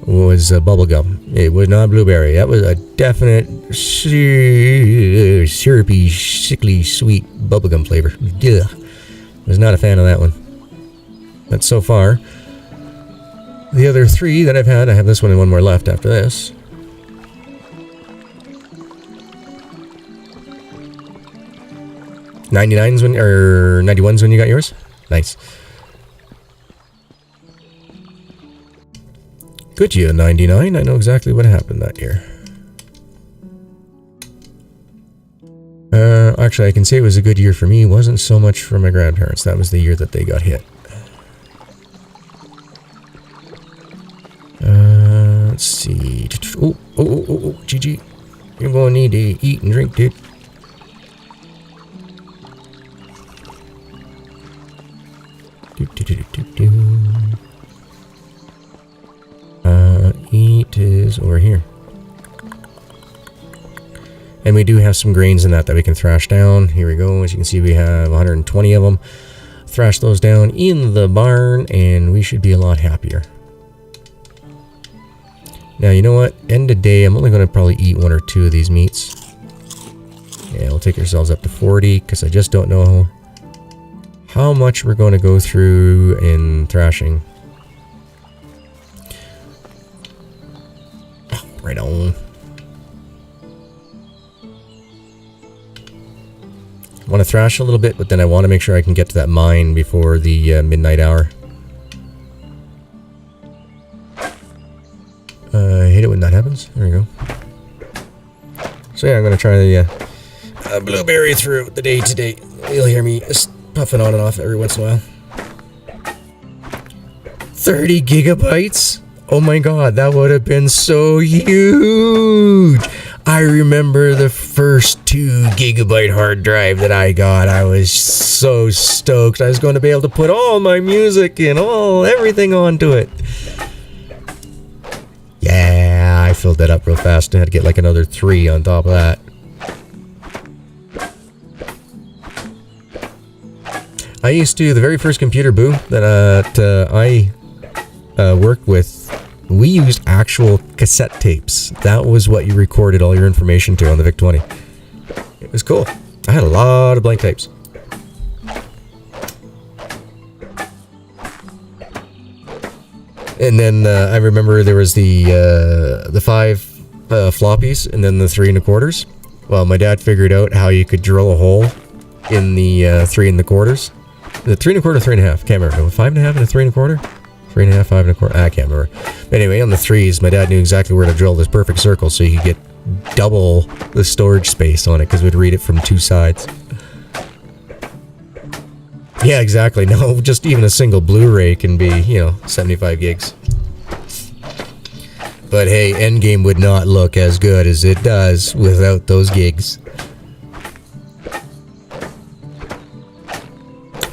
was bubblegum. It was not blueberry. That was a definite syrupy, sickly, sweet bubblegum flavor. Ugh. Was not a fan of that one. But so far, the other 3 that I've had, I have this one and one more left after this. '99s when, or '91s when you got yours? Nice. Good year, 99. I know exactly what happened that year. Actually, I can say it was a good year for me. It wasn't so much for my grandparents. That was the year that they got hit. Let's see. Oh, GG. You're going to need to eat and drink, dude. Eat is over here. And we do have some grains in that we can thrash down. Here we go. As you can see, we have 120 of them. Thrash those down in the barn, and we should be a lot happier. Now, you know what? End of day, I'm only going to probably eat 1 or 2 of these meats. Yeah, we'll take ourselves up to 40, because I just don't know how much we're going to go through in thrashing. Oh, right on. I want to thrash a little bit, but then I want to make sure I can get to that mine before the midnight hour. I hate it when that happens. There we go. So yeah, I'm going to try the blueberry through the day today. You'll hear me just puffing on and off every once in a while. 30 gigabytes? Oh my god, that would have been so huge! I remember the first 2 gigabyte hard drive that I got. I was so stoked. I was going to be able to put all my music and everything onto it. Yeah, I filled that up real fast. I had to get like another 3 on top of that. I used to, the very first computer boo that I worked with, we used actual cassette tapes. That was what you recorded all your information to on the VIC-20. It was cool. I had a lot of blank tapes. And then I remember there was the 5 floppies and then the 3 1/4. Well, my dad figured out how you could drill a hole in the 3 1/4. The 3 1/4, 3 1/2. Can't remember. 5 1/2 and a 3 1/4. 3 1/2, 5 1/4. I can't remember. But anyway, on the 3s, my dad knew exactly where to drill this perfect circle so you could get double the storage space on it because we'd read it from 2 sides. Yeah, exactly. No, just even a single Blu-ray can be, 75 gigs. But hey, Endgame would not look as good as it does without those gigs.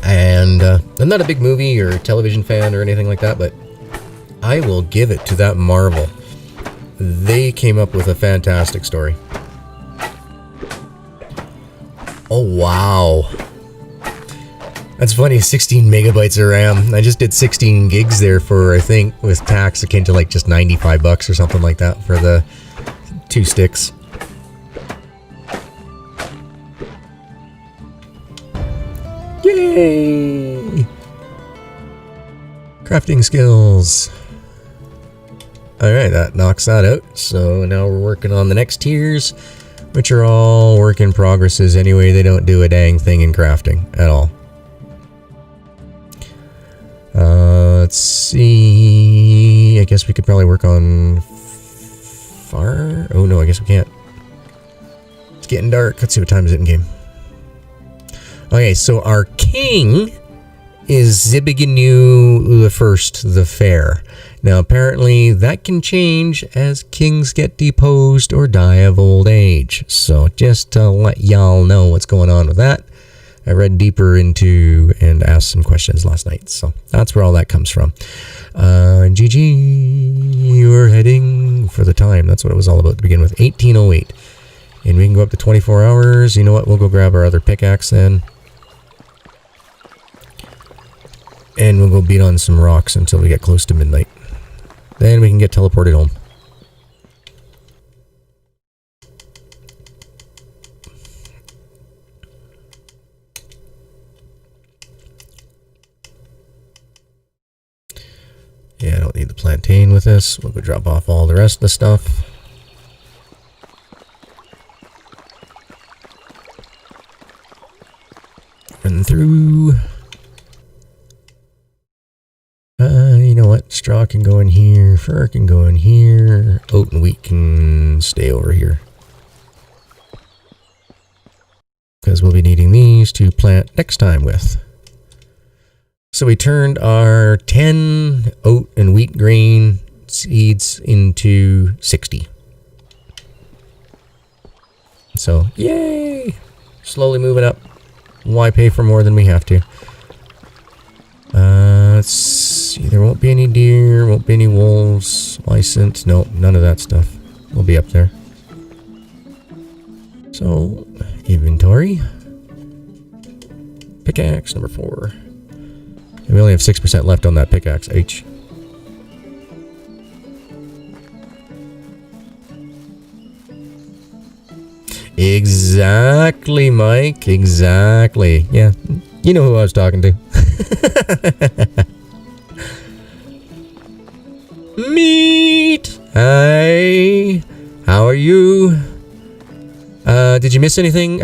And I'm not a big movie or television fan or anything like that, but I will give it to that Marvel. They came up with a fantastic story. Oh, wow. That's funny, 16 megabytes of RAM. I just did 16 gigs there for, I think, with tax, it came to like just 95 bucks or something like that for the 2 sticks. Yay! Crafting skills. Alright, that knocks that out. So now we're working on the next tiers, which are all work in progresses anyway. They don't do a dang thing in crafting at all. Let's see. I guess we could probably work on far. Oh no, I guess we can't. It's getting dark. Let's see what time is it in game. Okay, so our king is Zibiganu the First, the Fair. Now apparently that can change as kings get deposed or die of old age. So just to let y'all know what's going on with that. I read deeper into and asked some questions last night, so that's where all that comes from. GG, we're heading for the time. That's what it was all about to begin with. 1808. And we can go up to 24 hours. You know what? We'll go grab our other pickaxe then. And we'll go beat on some rocks until we get close to midnight. Then we can get teleported home. Yeah, I don't need the plantain with this. We'll go drop off all the rest of the stuff. Run through. You know what? Straw can go in here. Fur can go in here. Oat and wheat can stay over here. Because we'll be needing these to plant next time with. So we turned our 10 oat and wheat grain seeds into 60. So, yay! Slowly moving up. Why pay for more than we have to? Let's see. There won't be any deer, won't be any wolves. Licensed. Nope, none of that stuff. We'll be up there. So, inventory. Pickaxe number 4. And we only have 6% left on that pickaxe. H. Exactly, Mike. Exactly. Yeah. You know who I was talking to. Meat! Hi. How are you? Did you miss anything?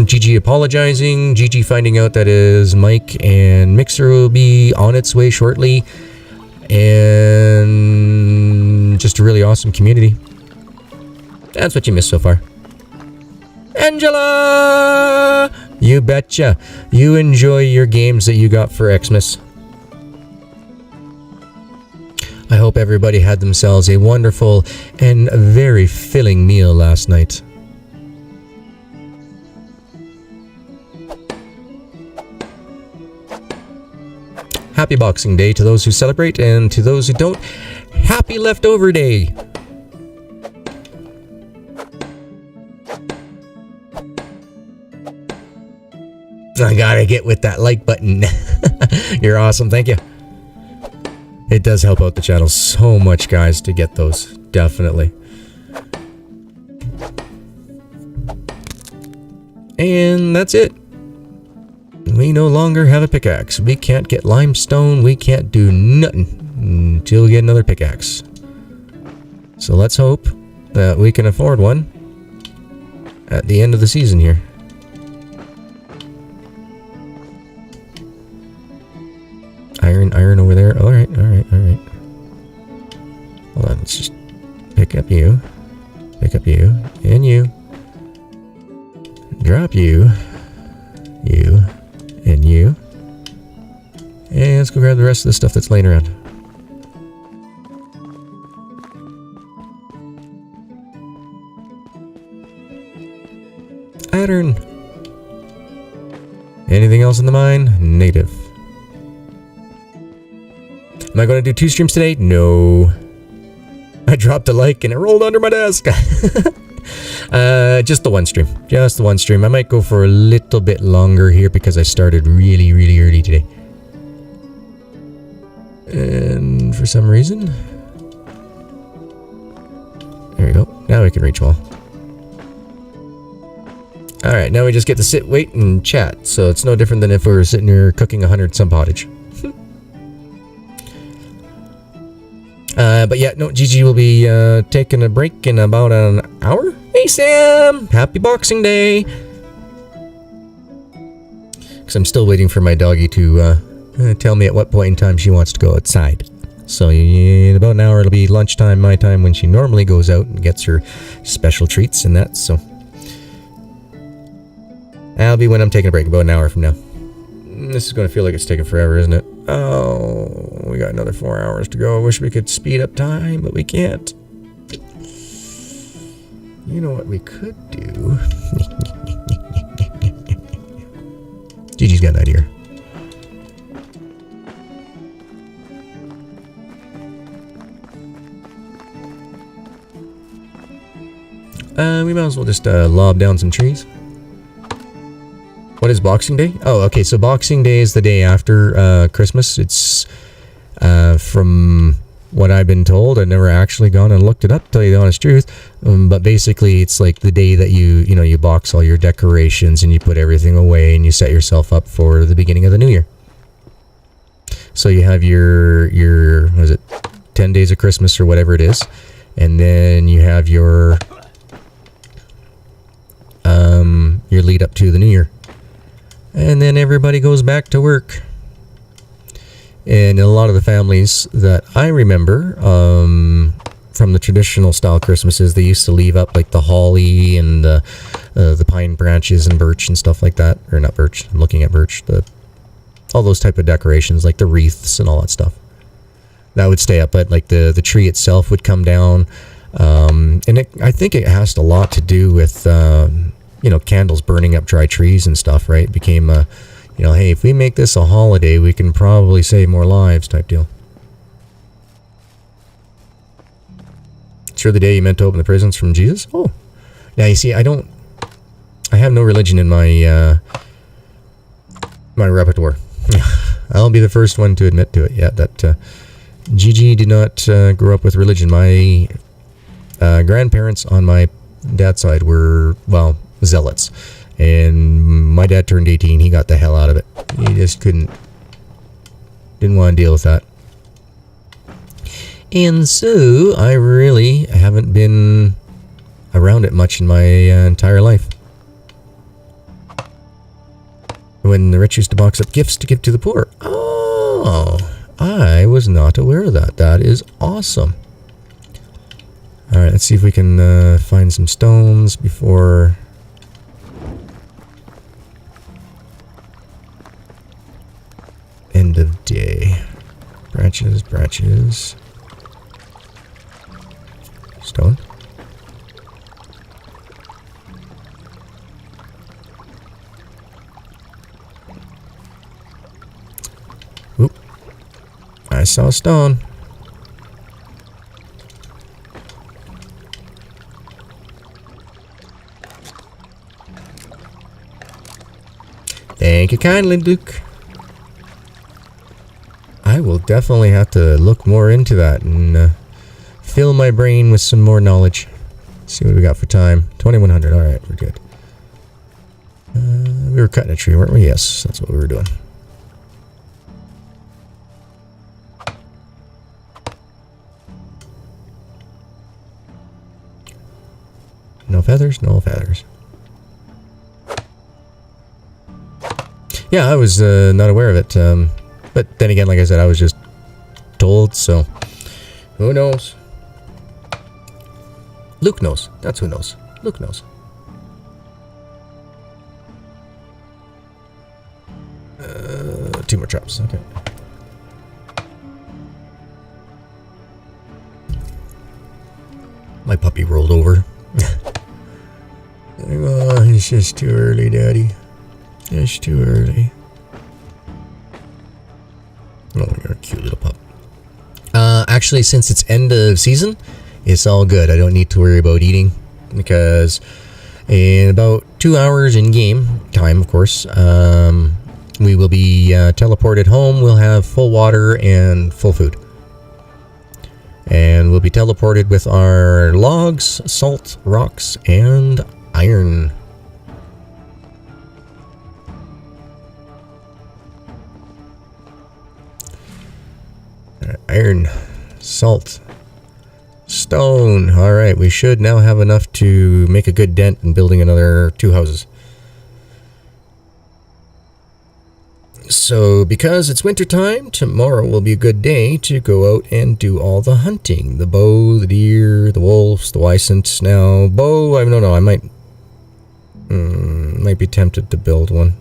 Gigi apologizing. Gigi finding out that his mic and mixer will be on its way shortly. And just a really awesome community. That's what you missed so far. Angela! You betcha. You enjoy your games that you got for Xmas. I hope everybody had themselves a wonderful and very filling meal last night. Happy Boxing Day to those who celebrate, and to those who don't, happy Leftover Day. I gotta get with that like button. You're awesome, thank you. It does help out the channel so much, guys, to get those. Definitely. And that's it. We no longer have a pickaxe. We can't get limestone. We can't do nothing until we get another pickaxe. So let's hope that we can afford one at the end of the season here. Iron over there. Alright. Hold on, let's just pick up you, and you. Drop you, and you. And let's go grab the rest of the stuff that's laying around. Iron. Anything else in the mine? Native. Am I going to do 2 streams today? No. I dropped a like and it rolled under my desk. Just the one stream. Just the one stream. I might go for a little bit longer here because I started really, really early today. And for some reason... There we go. Now we can reach wall. Alright, now we just get to sit, wait, and chat. So it's no different than if we were sitting here cooking 100 some pottage. But yeah, no, Gigi will be taking a break in about an hour. Hey Sam! Happy Boxing Day! Because I'm still waiting for my doggy to tell me at what point in time she wants to go outside. So in about an hour it'll be lunchtime, my time, when she normally goes out and gets her special treats and that, so... That'll be when I'm taking a break, about an hour from now. This is going to feel like it's taking forever, isn't it? Oh, we got another 4 hours to go. I wish we could speed up time, but we can't. You know what we could do? Gigi's got an idea. We might as well just lob down some trees. What is Boxing Day? Oh, okay, so Boxing Day is the day after Christmas. It's, from what I've been told, I've never actually gone and looked it up, to tell you the honest truth, but basically it's like the day that you box all your decorations and you put everything away and you set yourself up for the beginning of the new year. So you have your what is it, 10 days of Christmas or whatever it is, and then you have your lead up to the new year. And then everybody goes back to work. And in a lot of the families that I remember, from the traditional style Christmases, they used to leave up like the holly and the pine branches and birch and stuff like that. Or not birch, I'm looking at birch. All those type of decorations, like the wreaths and all that stuff. That would stay up, but like the tree itself would come down. And I think it has a lot to do with... candles burning up dry trees and stuff, right? It became a, hey, if we make this a holiday, we can probably save more lives type deal. Sure, the day you meant to open the presents from Jesus? Oh. Now, you see, I have no religion in my, my repertoire. I'll be the first one to admit to it. Yeah, that, Gigi did not grow up with religion. My grandparents on my dad's side were, well, zealots, and my dad turned 18. He got the hell out of it. He just didn't want to deal with that, and so I really haven't been around it much in my entire life. When the rich used to box up gifts to give to the poor. Oh, I was not aware of that. That is awesome. Alright, let's see if we can find some stones before... end of day. Branches, branches. Stone. Oop. I saw a stone. Thank you kindly, Duke. I will definitely have to look more into that and fill my brain with some more knowledge. Let's see what we got for time. 2100. Alright, we're good. We were cutting a tree, weren't we? Yes, that's what we were doing. No feathers? No feathers. Yeah, I was not aware of it. But then again, like I said, I was just told, so who knows? Luke knows. That's who knows. Luke knows. Two more traps. Okay. My puppy rolled over. Oh, it's just too early, Daddy. It's too early. Oh, you're a cute little pup. Actually, since it's end of season, it's all good. I don't need to worry about eating because in about 2 hours in game time, of course, we will be teleported home. We'll have full water and full food. And we'll be teleported with our logs, salt, rocks, and iron. Iron, salt, stone. Alright, we should now have enough to make a good dent in building another 2 houses. So, because it's winter time, tomorrow will be a good day to go out and do all the hunting. The bow, the deer, the wolves, the wisent. Now, bow, I don't know, I might be tempted to build one.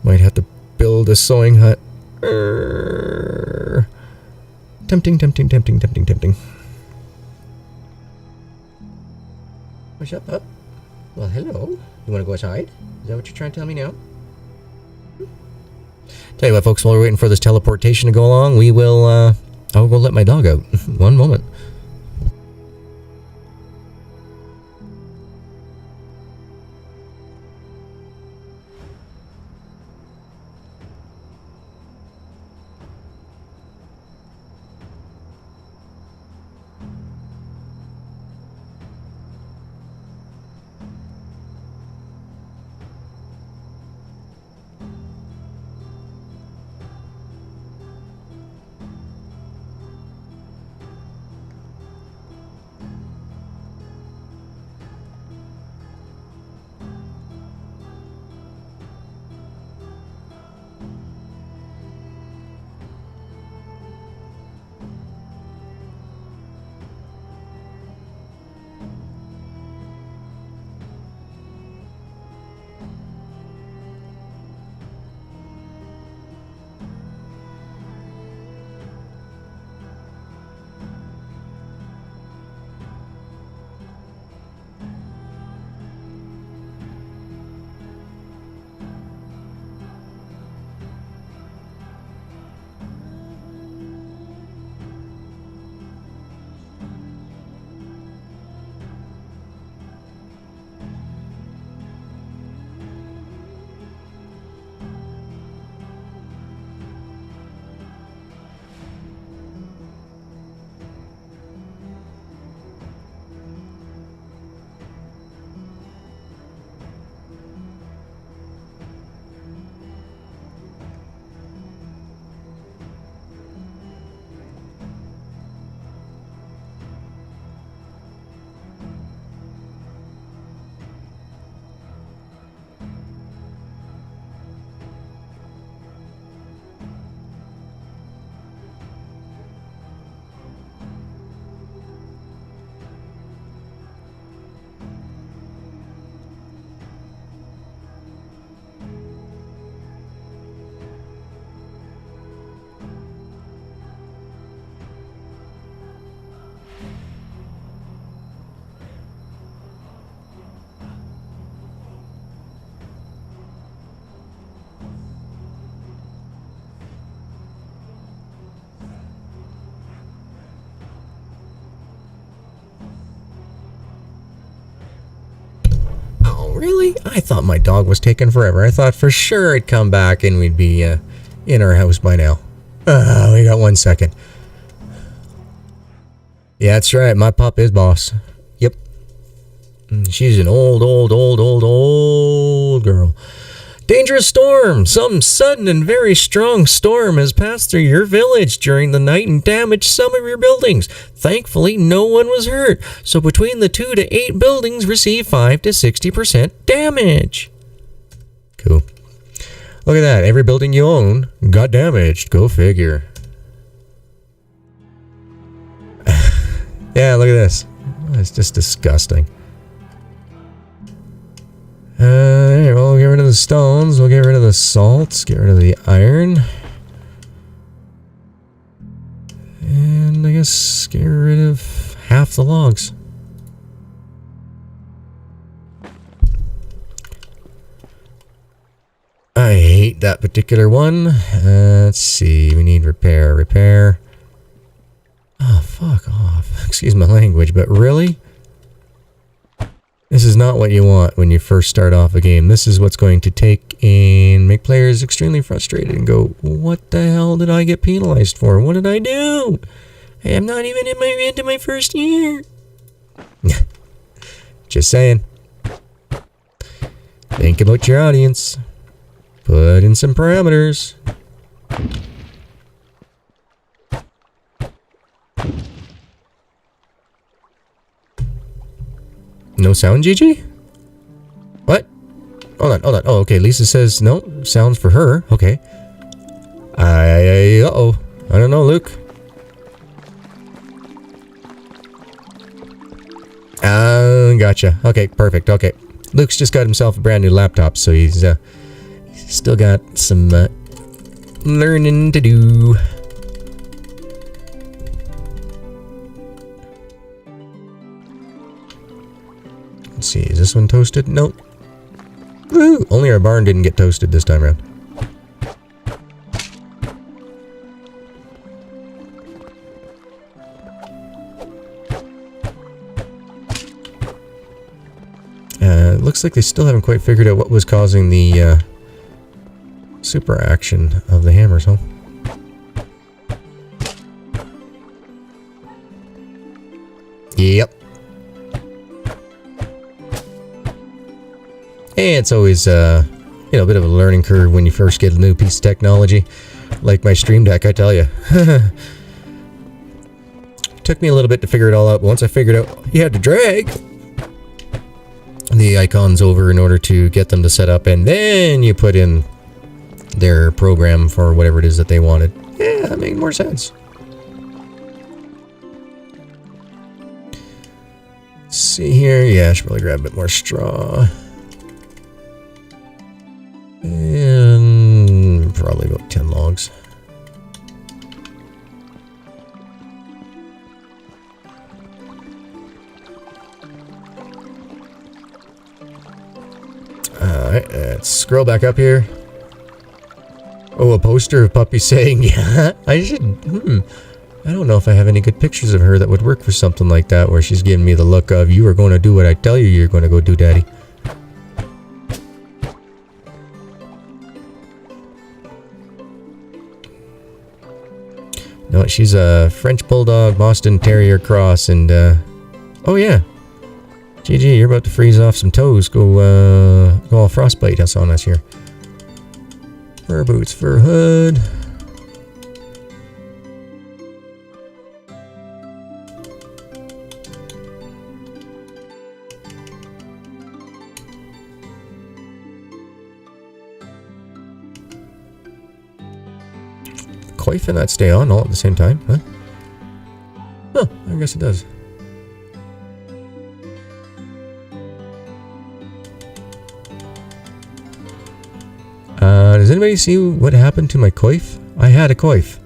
Might have to build a sewing hut. Tempting, tempting, tempting, tempting, tempting. What's up, pup? Well, hello. You want to go outside? Is that what you're trying to tell me now? Tell you what, folks, while we're waiting for this teleportation to go along, we will, I'll go let my dog out. One moment. really? I thought my dog was taking forever. I thought for sure it'd come back and we'd be in our house by now. We got 1 second. Yeah, that's right. My pup is boss. Yep. She's an old girl. Dangerous storm! Some sudden and very strong storm has passed through your village during the night and damaged some of your buildings. Thankfully, no one was hurt, so between the 2 to 8 buildings receive 5 to 60% damage. Cool. Look at that. Every building you own got damaged. Go figure. Yeah, look at this. It's just disgusting. We'll get rid of the stones, we'll get rid of the salts, get rid of the iron. And I guess get rid of half the logs. I hate that particular one. Let's see, we need repair. Oh, fuck off. Excuse my language, but really? This is not what you want when you first start off a game. This is what's going to take and make players extremely frustrated and go, what the hell did I get penalized for? What did I do? Hey, I'm not even into my first year. Just saying. Think about your audience. Put in some parameters. No sound, GG? What? Hold on. Oh, okay. Lisa says no sounds for her. Okay. Uh-oh. I don't know, Luke. Gotcha. Okay, perfect. Okay. Luke's just got himself a brand new laptop, so he's still got some learning to do. Let's see, is this one toasted? Nope. Woo! Only our barn didn't get toasted this time around. Looks like they still haven't quite figured out what was causing the super action of the hammers, huh? Yep. And it's always, a bit of a learning curve when you first get a new piece of technology. Like my Stream Deck, I tell you. Took me a little bit to figure it all out, but once I figured out you had to drag the icons over in order to get them to set up, and then you put in their program for whatever it is that they wanted. Yeah, that made more sense. Let's see here. Yeah, I should probably grab a bit more straw. And probably about 10 logs. Alright, let's scroll back up here. Oh, a poster of Puppy saying, yeah, I should, I don't know if I have any good pictures of her that would work for something like that, where she's giving me the look of, you are going to do what I tell you you're going to go do, Daddy. No, she's a French Bulldog, Boston Terrier cross, and, oh yeah. GG, you're about to freeze off some toes. Go all frostbite us on us here. Fur boots, fur hood. Coif and that stay on all at the same time, huh? Huh, I guess it does. Does anybody see what happened to my coif? I had a coif.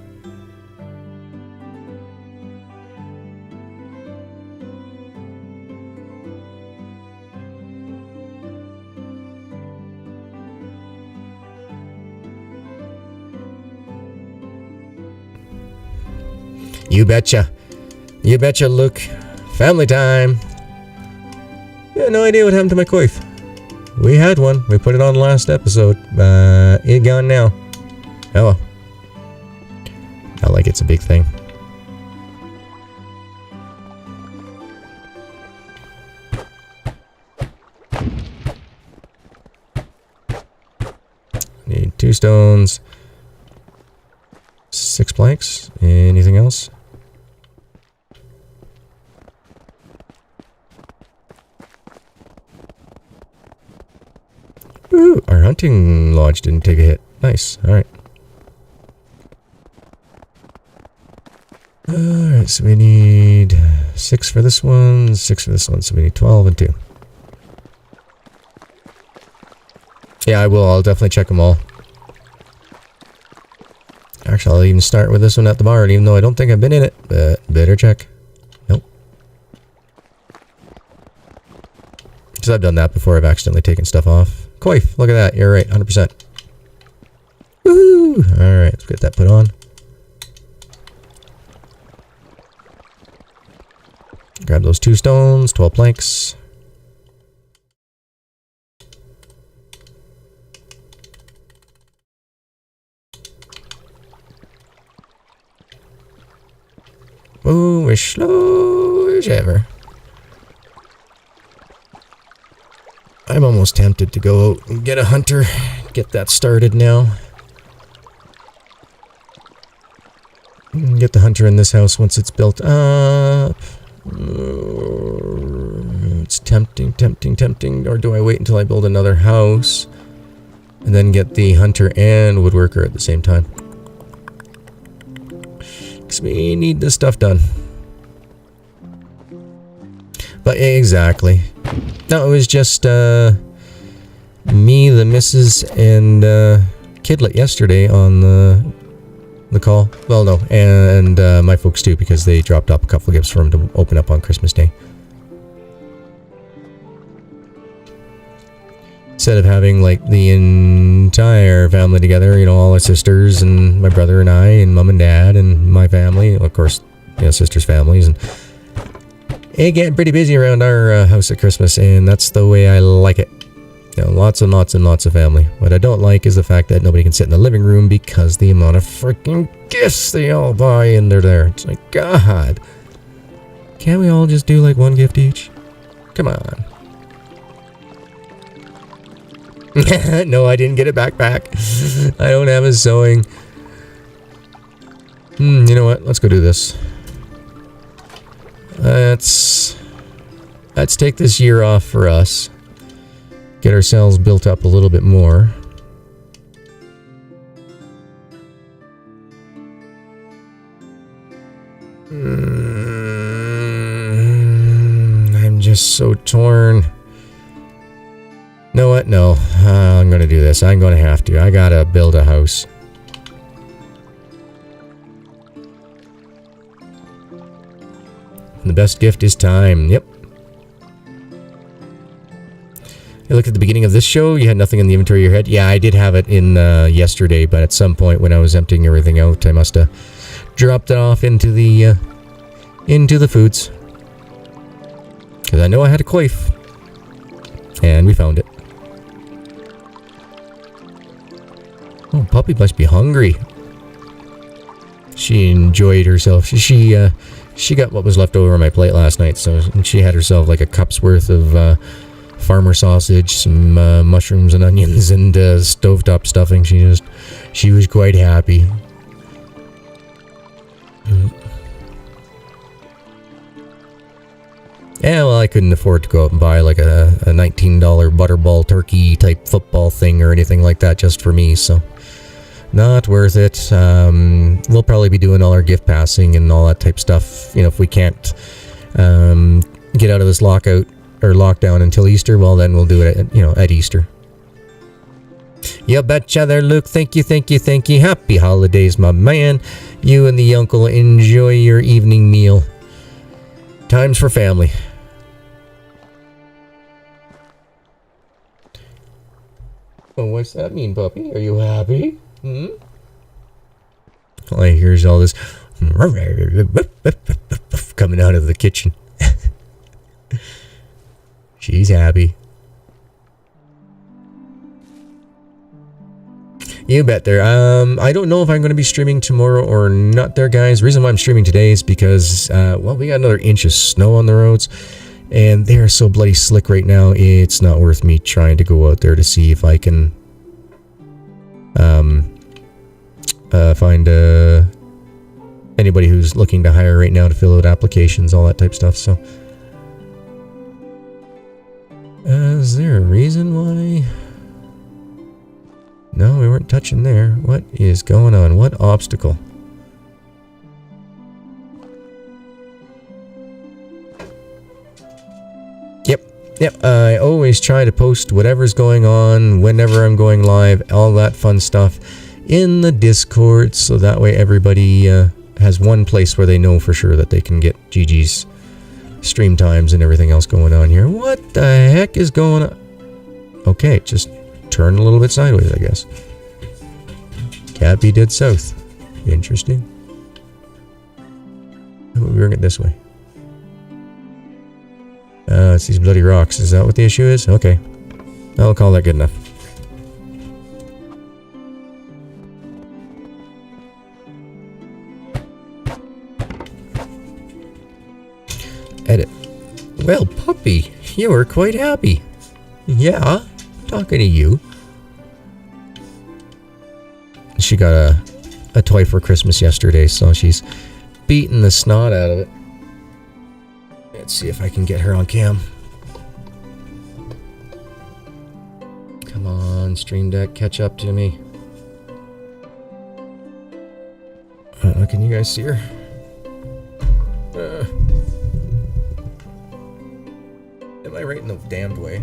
You betcha. You betcha, Luke. Family time. Yeah, no idea what happened to my coif. We had one. We put it on last episode. It gone now. Oh well. Not like it's a big thing. Need 2 stones. 6 planks. Anything else? Ooh, our hunting lodge didn't take a hit. Nice. Alright. Alright, so we need 6 for this one, 6 for this one, so we need 12 and 2. Yeah, I will. I'll definitely check them all. Actually, I'll even start with this one at the barn, even though I don't think I've been in it. But better check. Nope. Because I've done that before. I've accidentally taken stuff off. Coif, look at that. You're right, 100%. Woo! Alright, let's get that put on. Grab those 2 stones, 12 planks. Move as slow as ever. I'm almost tempted to go out and get a hunter. Get that started now. Get the hunter in this house once it's built up. It's tempting. Or do I wait until I build another house and then get the hunter and woodworker at the same time? Because we need this stuff done. But exactly. No, it was just me, the missus, and Kidlet yesterday on the call. Well, no, and my folks too, because they dropped off a couple of gifts for him to open up on Christmas Day. Instead of having like the entire family together, you know, all our sisters and my brother and I and mom and dad and my family, of course, you know, sisters' families, and it getting pretty busy around our house at Christmas, and that's the way I like it. You know, lots and lots and lots of family. What I don't like is the fact that nobody can sit in the living room because the amount of freaking gifts they all buy and they're there. It's like, God. Can't we all just do like 1 gift each? Come on. No, I didn't get a backpack. I don't have a sewing. You know what? Let's go do this. Let's take this year off for us. Get ourselves built up a little bit more. I'm just so torn. Know what? No. I'm gonna do this. I'm gonna have to. I gotta build a house. And the best gift is time. Yep. You look at the beginning of this show, you had nothing in the inventory of your head. Yeah, I did have it in yesterday, but at some point when I was emptying everything out, I must have dropped it off into the foods. Because I know I had a coif. And we found it. Oh, puppy must be hungry. She enjoyed herself. She got what was left over on my plate last night, so she had herself like a cup's worth of farmer sausage, some mushrooms and onions, and stovetop stuffing. She was quite happy. Yeah, well, I couldn't afford to go out and buy like a $19 butterball turkey type football thing or anything like that just for me, so not worth it. We'll probably be doing all our gift passing and all that type stuff. You know, if we can't get out of this lockout or lockdown until Easter, well, then we'll do it at Easter. You betcha there, Luke. Thank you. Happy holidays, my man. You and the uncle enjoy your evening meal. Times for family. Well, what's that mean, puppy? Are you happy? All I hear is all this coming out of the kitchen. She's happy. You bet there. I don't know if I'm going to be streaming tomorrow or not there, guys. The reason why I'm streaming today is because, well, we got another inch of snow on the roads. And they are so bloody slick right now, it's not worth me trying to go out there to see if I can find anybody who's looking to hire right now to fill out applications, all that type stuff. So, is there a reason why? No, we weren't touching there. What is going on? What obstacle? Yep, I always try to post whatever's going on, whenever I'm going live, all that fun stuff in the Discord, so that way everybody has one place where they know for sure that they can get GG's stream times and everything else going on here. What the heck is going on? Okay, just turn a little bit sideways, I guess. Can't be dead south. Interesting. We'll bring it this way. It's these bloody rocks. Is that what the issue is? Okay. I'll call that good enough. Edit. Well, puppy, you were quite happy. Yeah, talking to you. She got a toy for Christmas yesterday, so she's beating the snot out of it. Let's see if I can get her on cam. Come on, Stream Deck, catch up to me. Can you guys see her? Am I right in the damned way?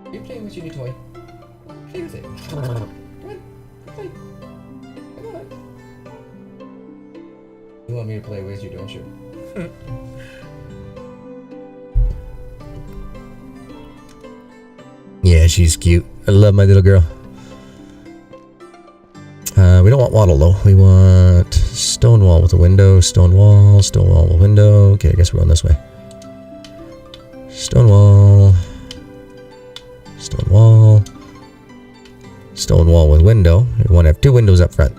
Are you playing with your new toy? Play with it. Come on. Play. Come on. You want me to play with you, don't you? Yeah, she's cute. I love my little girl. We don't want wattle though. We want stone wall with a window. Stone wall with a window. Okay, I guess we're going this way. Stone wall with window. We want to have two windows up front.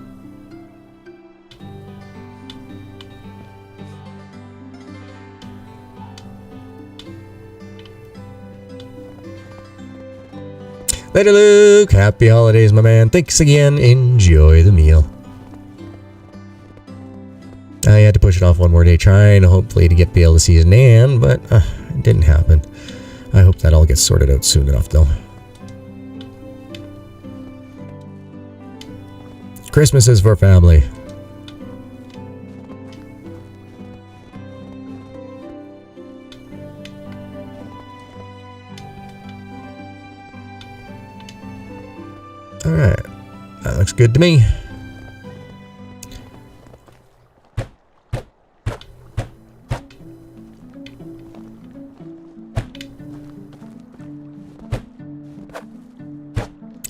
Later, Luke. Happy holidays, my man. Thanks again. Enjoy the meal. I had to push it off one more day, trying hopefully to be able to see his Nan, but it didn't happen. I hope that all gets sorted out soon enough, though. Christmas is for family. Alright, that looks good to me.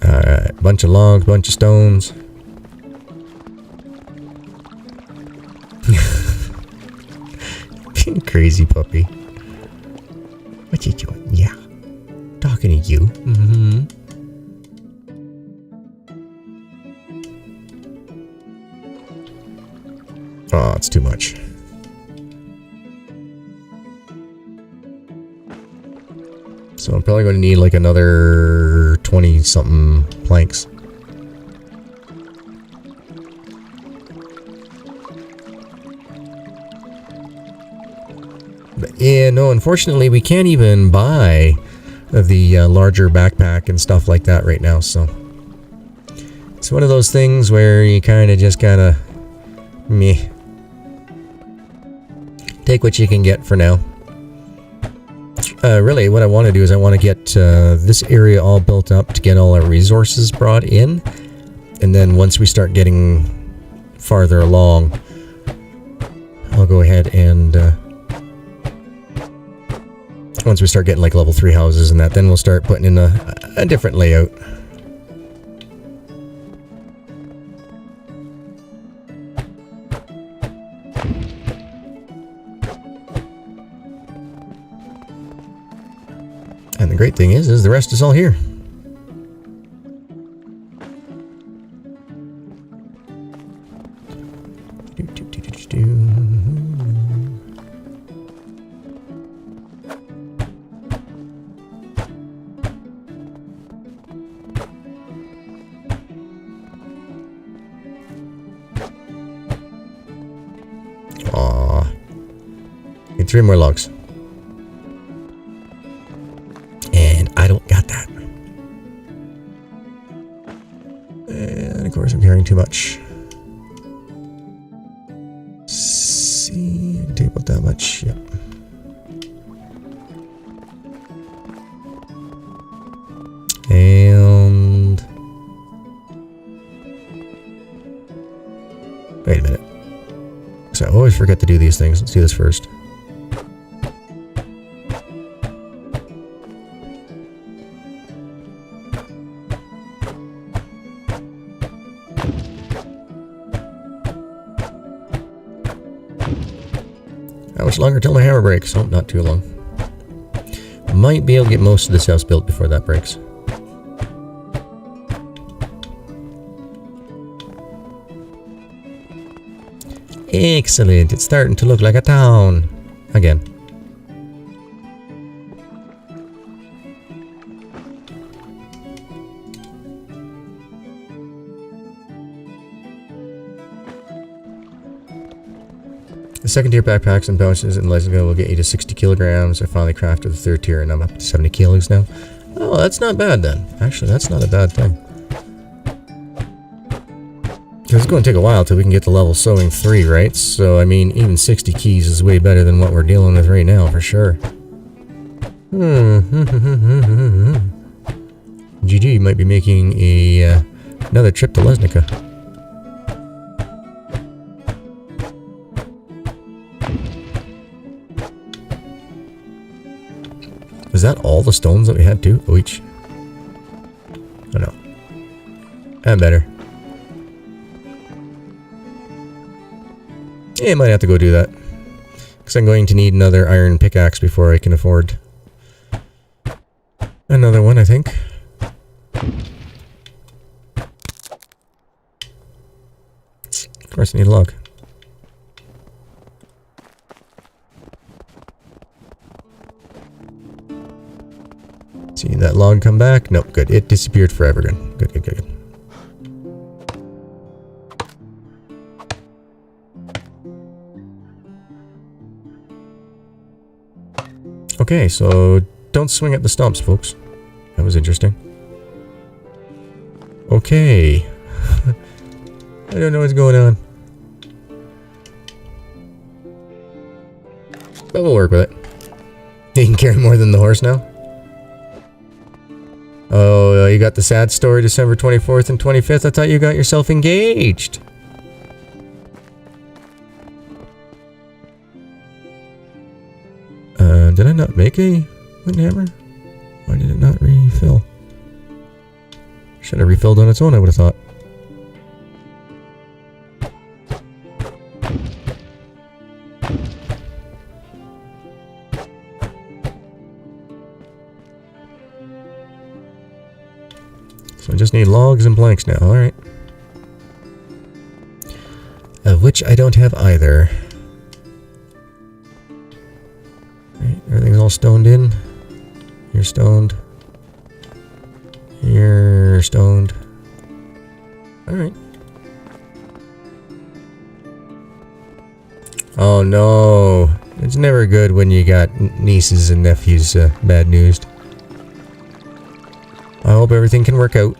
Alright, bunch of logs, bunch of stones. Crazy puppy. What you doing? Yeah. Talking to you. Mm-hmm. Oh, it's too much. So I'm probably going to need like another 20-something planks. But yeah, no, unfortunately we can't even buy the larger backpack and stuff like that right now, so it's one of those things where you kind of just gotta meh. Take what you can get for now. Really, what I want to do is I want to get this area all built up to get all our resources brought in. And then once we start getting farther along, I'll go ahead and... once we start getting like level 3 houses and that, then we'll start putting in a different layout. And the great thing is the rest is all here. Aw. Need 3 more logs. And I don't got that. And of course I'm carrying too much. See, I can take about that much. Yep. And wait a minute. So I always forget to do these things. Let's do this first. How much longer till my hammer breaks? Oh, not too long. Might be able to get most of this house built before that breaks. Excellent. It's starting to look like a town. Again. The second tier backpacks and pouches and Lesgo will get you to 60 kilograms. I finally crafted the third tier and I'm up to 70 kilos now. Oh, that's not bad then. Actually, that's not a bad thing. It's going to take a while till we can get to level sewing 3, right? So, I mean, even 60 keys is way better than what we're dealing with right now, for sure. GG might be making a another trip to Lesnica. Was that all the stones that we had too? Oh, each. Oh no. And better. Yeah, I might have to go do that. Because I'm going to need another iron pickaxe before I can afford another one, I think. Of course I need a log. See that log come back? Nope, good. It disappeared forever. Good, good, good, good. Okay, so don't swing at the stumps, folks. That was interesting. Okay. I don't know what's going on. But we'll work with it. You can carry more than the horse now? Oh, you got the sad story December 24th and 25th. I thought you got yourself engaged. Did I not make a wooden hammer? Why did it not refill? Should have refilled on its own, I would have thought. So I just need logs and planks now, alright. Of which I don't have either. Everything's all stoned in. You're stoned. You're stoned. Alright. Oh no. It's never good when you got nieces and nephews bad news. I hope everything can work out.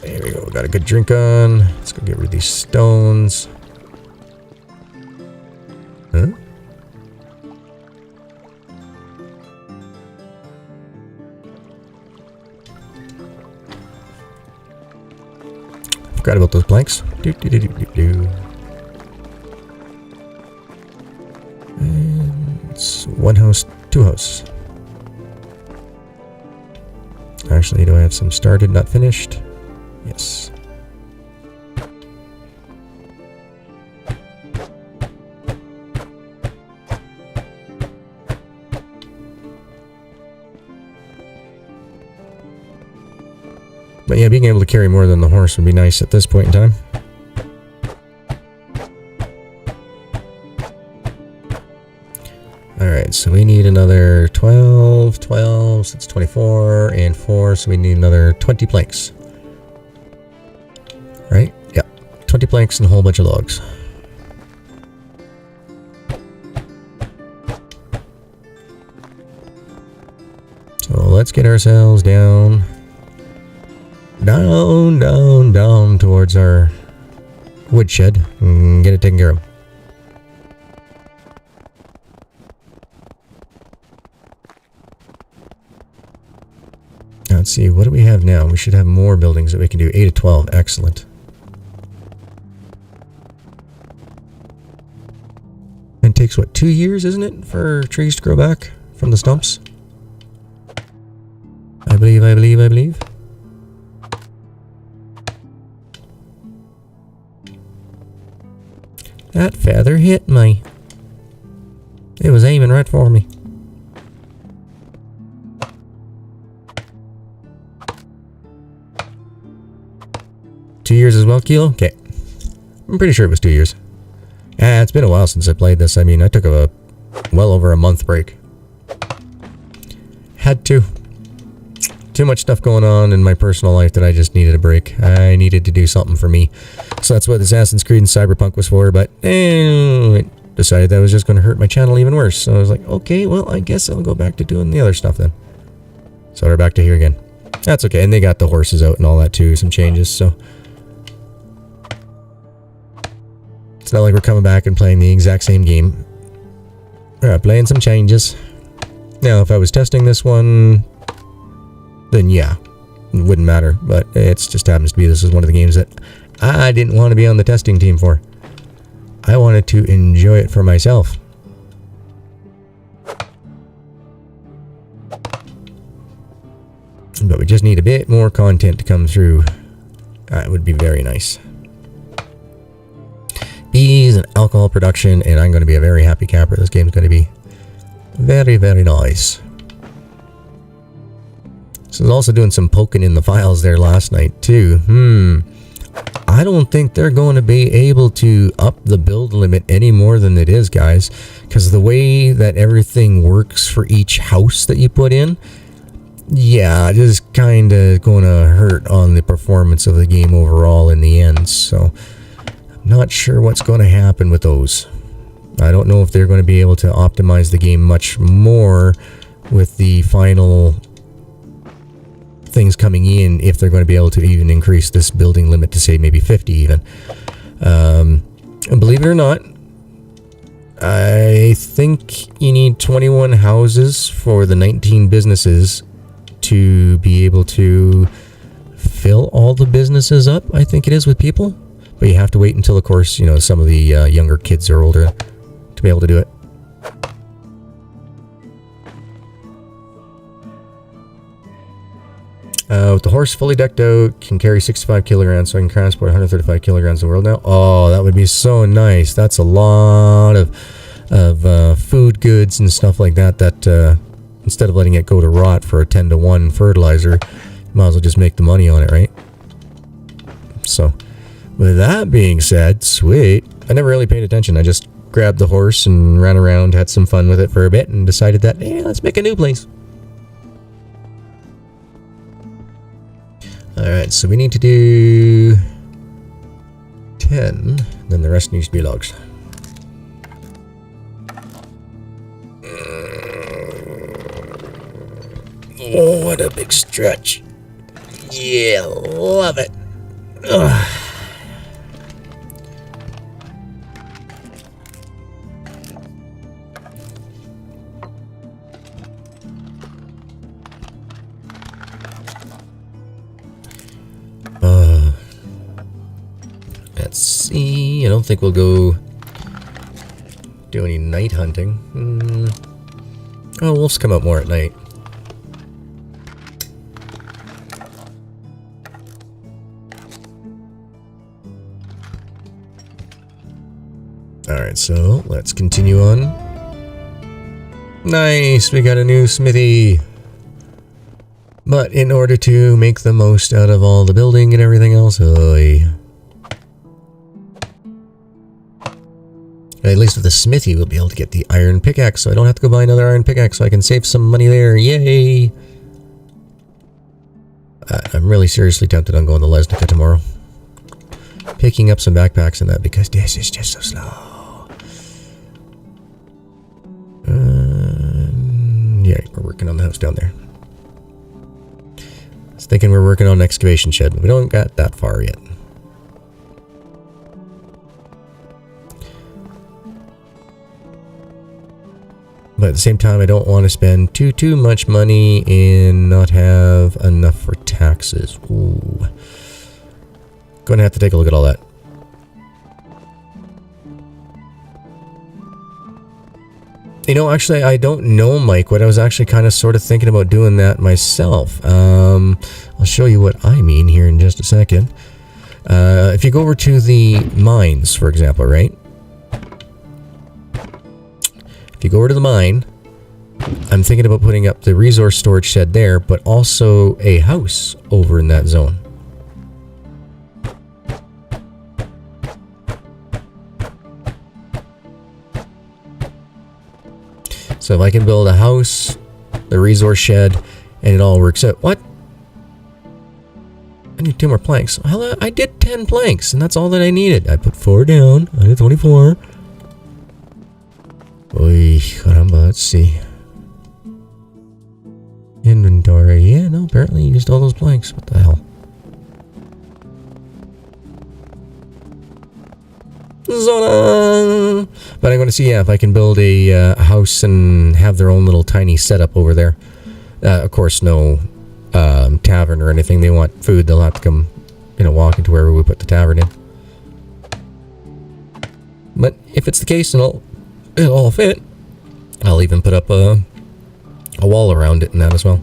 There we go. Got a good drink on. Let's go get rid of these stones. Huh? Forgot about those planks. And it's one house, two house. Actually, do I have some started, not finished? Yes. But yeah, being able to carry more than the horse would be nice at this point in time. so we need another 12, so it's 24, and 4, so we need another 20 planks. Right? Yep. 20 planks and a whole bunch of logs. So let's get ourselves down towards our woodshed and get it taken care of. Let's see, what do we have now? We should have more buildings that we can do. 8 of 12, excellent. And it takes, what, 2 years, isn't it, for trees to grow back from the stumps? I believe. That feather hit me. It was aiming right for me. Two years as well, Kilo? Okay. I'm pretty sure it was 2 years. It's been a while since I played this. I mean, I took a well over a month break. Had to. Too much stuff going on in my personal life that I just needed a break. I needed to do something for me. So that's what Assassin's Creed and Cyberpunk was for, but I decided that was just going to hurt my channel even worse. So I was like, okay, well, I guess I'll go back to doing the other stuff then. So we're back to here again. That's okay, and they got the horses out and all that too, some changes, so... It's not like we're coming back and playing the exact same game. We're playing some changes. Now, if I was testing this one, then yeah, it wouldn't matter. But it just happens to be this is one of the games that I didn't want to be on the testing team for. I wanted to enjoy it for myself. But we just need a bit more content to come through. It would be very nice. Bees and alcohol production, and I'm going to be a very happy camper. This game's going to be very, very nice. So I was also doing some poking in the files there last night too. I don't think they're going to be able to up the build limit any more than it is, guys, because the way that everything works for each house that you put in, yeah, it is kind of going to hurt on the performance of the game overall in the end. So not sure what's going to happen with those. I don't know if they're going to be able to optimize the game much more with the final things coming in, if they're going to be able to even increase this building limit to say maybe 50 even. And believe it or not, I think you need 21 houses for the 19 businesses to be able to fill all the businesses up, I think it is, with people. But you have to wait until, of course, you know, some of the younger kids are older to be able to do it. With the horse fully decked out, can carry 65 kilograms, so I can transport 135 kilograms in the world now. Oh, that would be so nice. That's a lot of food goods and stuff like that, that instead of letting it go to rot for a 10-to-1 fertilizer, you might as well just make the money on it, right? So, with that being said, sweet. I never really paid attention. I just grabbed the horse and ran around, had some fun with it for a bit, and decided that, hey, let's make a new place. Alright, so we need to do 10, then the rest needs to be logs. Oh, what a big stretch. Yeah, love it. Ugh. Let's see. I don't think we'll go do any night hunting. Oh, wolves come out more at night. Alright, so let's continue on. Nice, we got a new smithy. But in order to make the most out of all the building and everything else, At least with the smithy, we'll be able to get the iron pickaxe, so I don't have to go buy another iron pickaxe, so I can save some money there. Yay! I'm really seriously tempted on going to Lesnica tomorrow. Picking up some backpacks and that, because this is just so slow. Yeah, we're working on the house down there. I was thinking we're working on an excavation shed, but we don't got that far yet. But at the same time, I don't want to spend too much money and not have enough for taxes. Ooh. Going to have to take a look at all that. You know, actually, I don't know, Mike, what I was actually kind of sort of thinking about doing that myself. I'll show you what I mean here in just a second. If you go over to the mines, for example, right? If you go over to the mine, I'm thinking about putting up the resource storage shed there, but also a house over in that zone. So if I can build a house, the resource shed, and it all works out. What? I need 2 more planks. Hell, I did 10 planks, and that's all that I needed. I put 4 down. I did 24. Oy, caramba, let's see. Inventory. Yeah, no, apparently you used all those planks. What the hell? Zona! But I'm going to see, yeah, if I can build a house and have their own little tiny setup over there. Of course, no tavern or anything. They want food, they'll have to come, you know, walk into wherever we put the tavern in. But if it's the case and it'll all fit, I'll even put up a wall around it and that as well.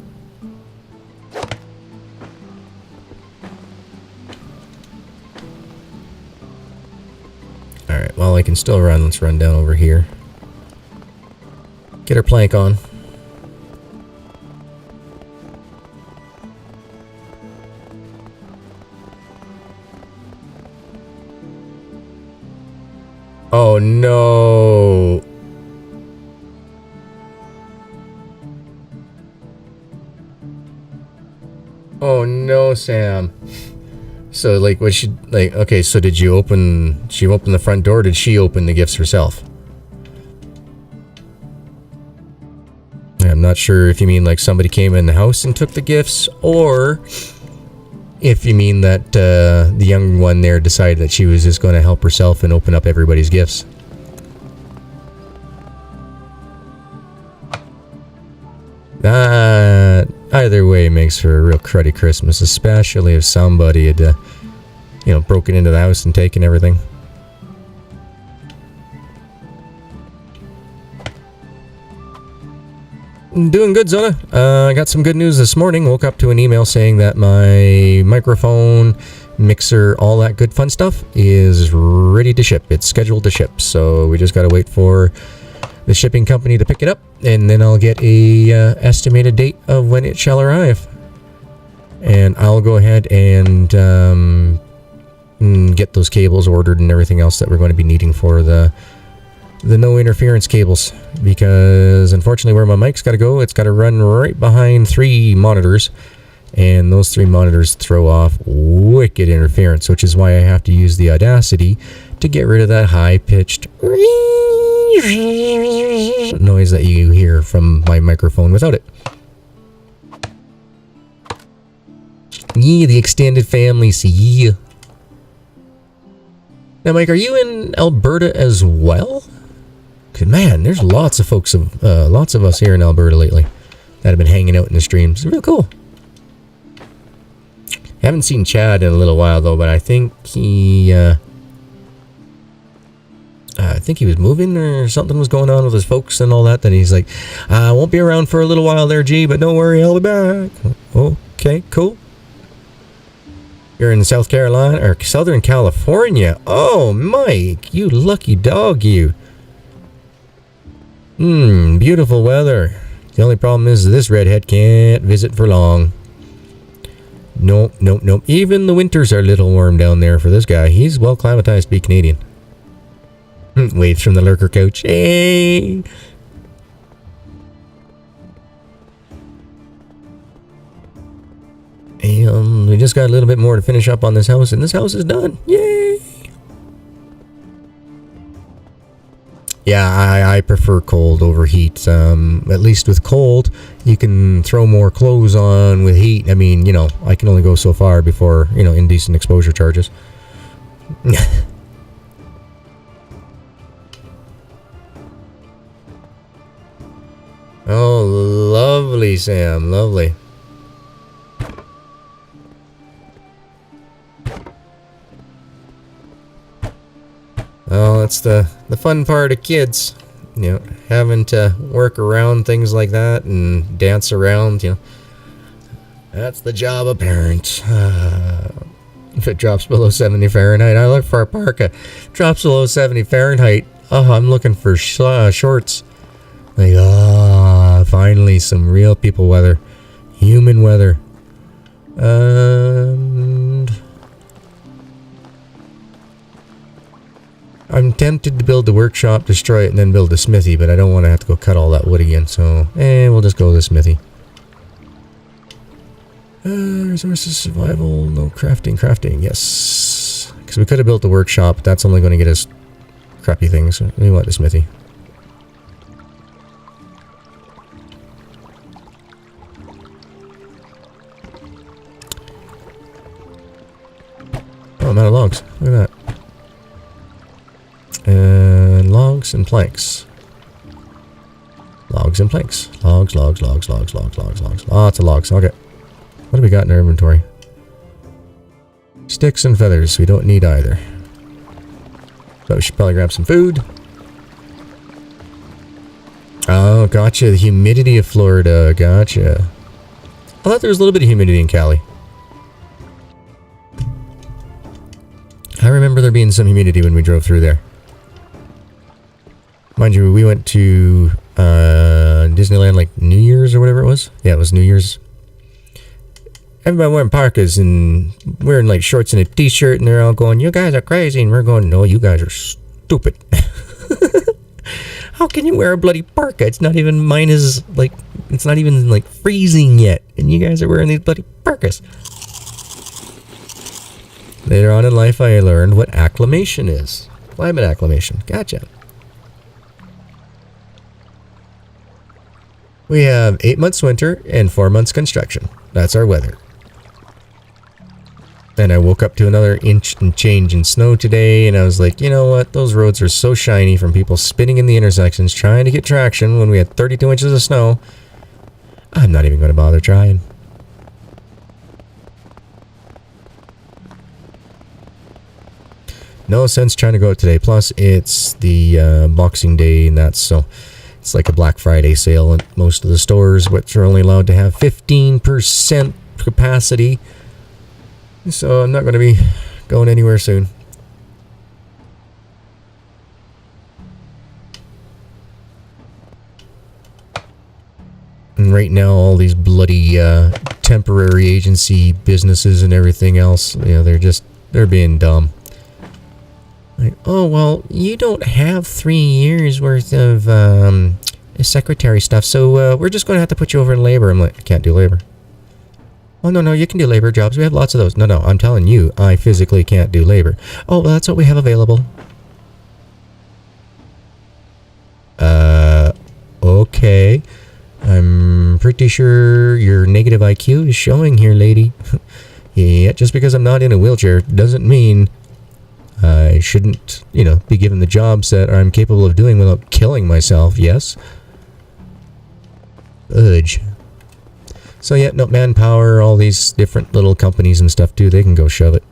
Alright, while I can still run, let's run down over here. Get our plank on. Oh no! Oh no, Sam. So like, was she like? Okay, so did you open? She opened the front door. Or did she open the gifts herself? I'm not sure if you mean like somebody came in the house and took the gifts, or if you mean that the young one there decided that she was just going to help herself and open up everybody's gifts. Either way makes for a real cruddy Christmas, especially if somebody had, you know, broken into the house and taken everything. Doing good, Zona. I got some good news this morning. Woke up to an email saying that my microphone, mixer, all that good fun stuff is ready to ship. It's scheduled to ship, so we just got to wait for the shipping company to pick it up, and then I'll get a estimated date of when it shall arrive. And I'll go ahead and get those cables ordered and everything else that we're going to be needing for the no interference cables, because unfortunately where my mic's got to go, it's got to run right behind 3 monitors, and those 3 monitors throw off wicked interference, which is why I have to use the Audacity to get rid of that high-pitched noise that you hear from my microphone without it. Yeah, the extended family, see ya. Now, Mike, are you in Alberta as well? Cause man, there's lots of folks, lots of us here in Alberta lately that have been hanging out in the streams. It's real cool. Haven't seen Chad in a little while though, but I think he was moving or something was going on with his folks and all that. Then he's like, I won't be around for a little while there, G, but don't worry, I'll be back. Okay, cool. You're in South Carolina or Southern California. Oh, Mike, you lucky dog, you. Beautiful weather. The only problem is this redhead can't visit for long. Nope. Even the winters are a little warm down there for this guy. He's well climatized to be Canadian. Waves from the lurker couch. Hey! And we just got a little bit more to finish up on this house, and this house is done. Yay! Yeah, I prefer cold over heat. At least with cold, you can throw more clothes on. With heat, I mean, you know, I can only go so far before, you know, indecent exposure charges. Oh, lovely, Sam, lovely. Oh, that's the fun part of kids, you know, having to work around things like that and dance around, you know. That's the job of parent. If it drops below 70 Fahrenheit, I look for a parka. Drops below 70 Fahrenheit, oh, I'm looking for shorts. Like, finally some real people weather. Human weather. And I'm tempted to build the workshop, destroy it, and then build a smithy, but I don't want to have to go cut all that wood again, so we'll just go with the smithy. Resources, survival, no crafting, yes. Because we could have built the workshop, but that's only going to get us crappy things. So we want the smithy. Oh, I'm out of logs. Look at that. And logs and planks. Logs and planks. Logs. Lots of logs. Okay. What do we got in our inventory? Sticks and feathers. We don't need either. But we should probably grab some food. Oh, gotcha. The humidity of Florida. Gotcha. I thought there was a little bit of humidity in Cali. I remember there being some humidity when we drove through there. Mind you, we went to Disneyland like New Year's or whatever it was. Yeah, it was New Year's. Everybody wearing parkas and wearing like shorts and a t-shirt, and they're all going, "You guys are crazy," and we're going, "No, you guys are stupid." How can you wear a bloody parka? It's not even it's not even like freezing yet, and you guys are wearing these bloody parkas. Later on in life, I learned what acclimation is. Climate acclimation. Gotcha. We have 8 months winter and 4 months construction. That's our weather. And I woke up to another inch and change in snow today, and I was like, you know what? Those roads are so shiny from people spinning in the intersections trying to get traction when we had 32 inches of snow. I'm not even going to bother trying. No sense trying to go out today. Plus, it's the Boxing Day, and that's so... It's like a Black Friday sale at most of the stores, which are only allowed to have 15% capacity. So I'm not going to be going anywhere soon. And right now, all these bloody temporary agency businesses and everything else, you know, they're being dumb. Like, oh, well, you don't have 3 years worth of secretary stuff, so we're just going to have to put you over in labor. I'm like, I can't do labor. Oh, no, you can do labor jobs. We have lots of those. No, I'm telling you, I physically can't do labor. Oh, well, that's what we have available. Okay. I'm pretty sure your negative IQ is showing here, lady. Yeah, just because I'm not in a wheelchair doesn't mean I shouldn't, you know, be given the jobs that I'm capable of doing without killing myself, yes? Urge. So yeah, no, Manpower, all these different little companies and stuff too, they can go shove it.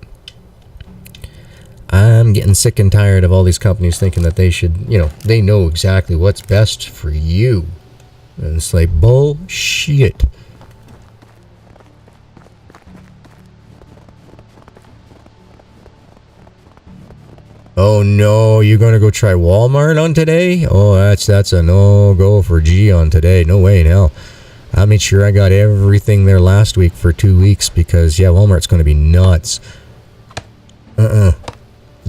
I'm getting sick and tired of all these companies thinking that they should, you know, they know exactly what's best for you. And it's like, bullshit. Oh no, you're gonna go try Walmart on today? Oh, that's a no-go for G on today. No way in hell. I made sure I got everything there last week for 2 weeks because, yeah, Walmart's gonna be nuts.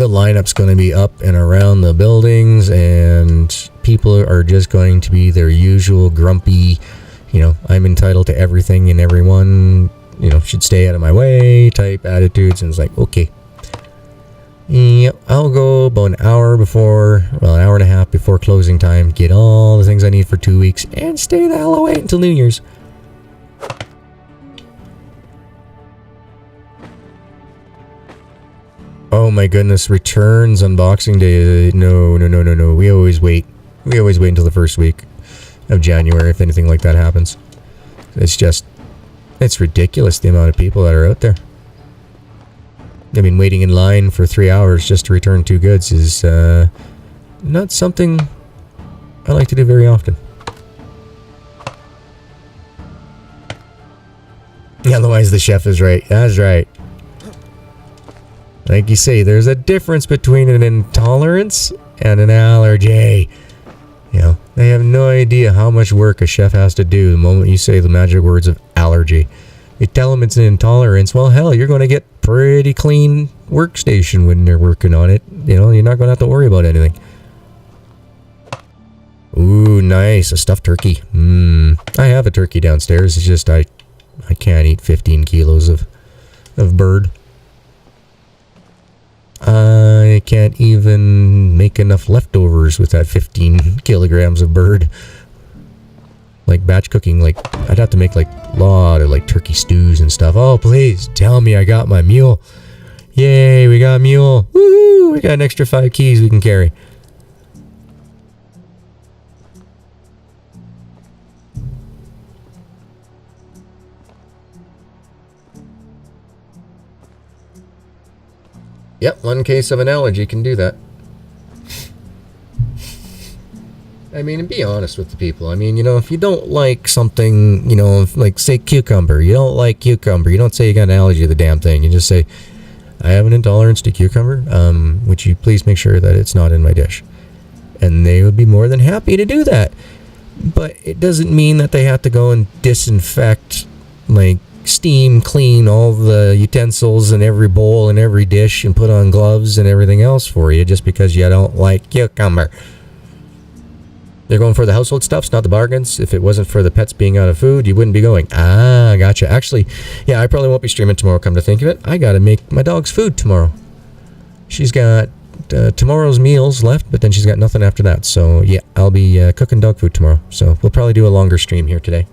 the lineup's going to be up and around the buildings, and people are just going to be their usual grumpy, I'm entitled to everything and everyone, should stay out of my way type attitudes. And it's like, okay, yep, I'll go about an hour and a half before closing time, get all the things I need for 2 weeks, and stay the hell away until New Year's. Oh my goodness, returns on Boxing Day. No. We always wait. We always wait until the first week of January if anything like that happens. It's ridiculous the amount of people that are out there. I mean, waiting in line for 3 hours just to return 2 goods is not something I like to do very often. Otherwise, the chef is right. That's right. Like you say, there's a difference between an intolerance and an allergy. They have no idea how much work a chef has to do the moment you say the magic words of allergy. You tell them it's an intolerance, well, hell, you're going to get pretty clean workstation when they're working on it. You're not going to have to worry about anything. Ooh, nice. A stuffed turkey. I have a turkey downstairs. It's just I can't eat 15 kilos of bird. I can't even make enough leftovers with that 15 kilograms of bird. Like batch cooking, I'd have to make a lot of turkey stews and stuff. Oh, please tell me I got my mule. Yay, we got a mule. Woo! We got an extra 5 keys we can carry. Yep, one case of an allergy can do that. I mean, and be honest with the people. I mean, if you don't like something, say cucumber. You don't like cucumber. You don't say you got an allergy to the damn thing. You just say, I have an intolerance to cucumber. Would you please make sure that it's not in my dish? And they would be more than happy to do that. But it doesn't mean that they have to go and disinfect, steam clean all the utensils in every bowl and every dish and put on gloves and everything else for you just because you don't like cucumber. They're going for the household stuffs, not the bargains. If it wasn't for the pets being out of food, you wouldn't be going. Ah, gotcha. Actually, yeah, I probably won't be streaming tomorrow, come to think of it. I gotta make my dog's food tomorrow. She's got tomorrow's meals left, but then she's got nothing after that. So yeah, I'll be cooking dog food tomorrow. So we'll probably do a longer stream here today.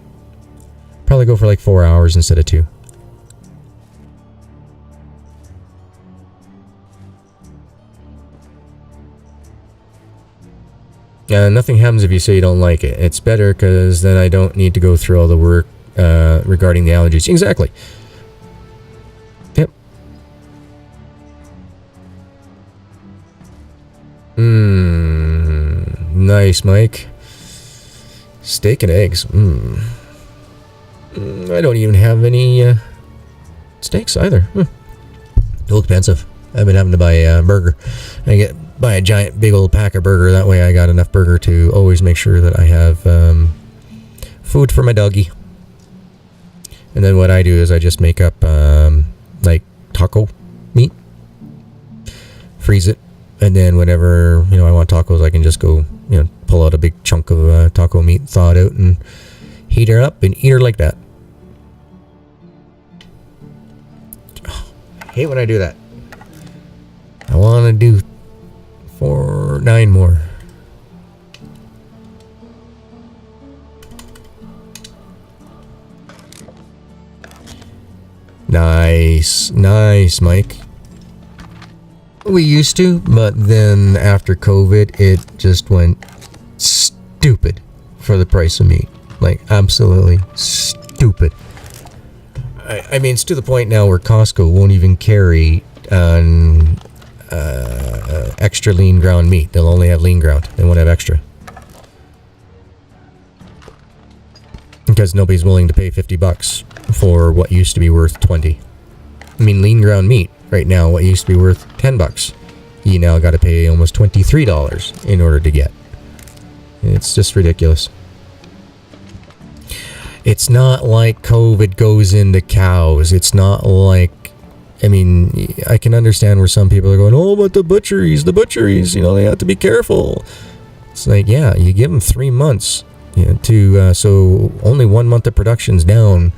Probably go for 4 hours instead of 2. Nothing happens if you say you don't like it. It's better because then I don't need to go through all the work regarding the allergies. Exactly. Yep. Nice, Mike. Steak and eggs. I don't even have any steaks either. Too expensive. I've been having to buy a burger. Buy a giant big old pack of burger. That way I got enough burger to always make sure that I have food for my doggy. And then what I do is I just make up taco meat, freeze it, and then whenever I want tacos, I can just go pull out a big chunk of taco meat, thaw it out, and heat her up and eat her like that. I hate when I do that. I want to do 9 more. Nice, Mike. We used to, but then after COVID, it just went stupid for the price of meat. Absolutely stupid. I mean, it's to the point now where Costco won't even carry extra lean ground meat. They'll only have lean ground. They won't have extra. Because nobody's willing to pay $50 for what used to be worth $20. I mean, lean ground meat right now, what used to be worth $10, you now got to pay almost $23 in order to get. It's just ridiculous. It's not like COVID goes into cows. It's not like I mean, I can understand where some people are going, oh, but the butcheries, they have to be careful. It's like, yeah, you give them 3 months so only 1 month of production's down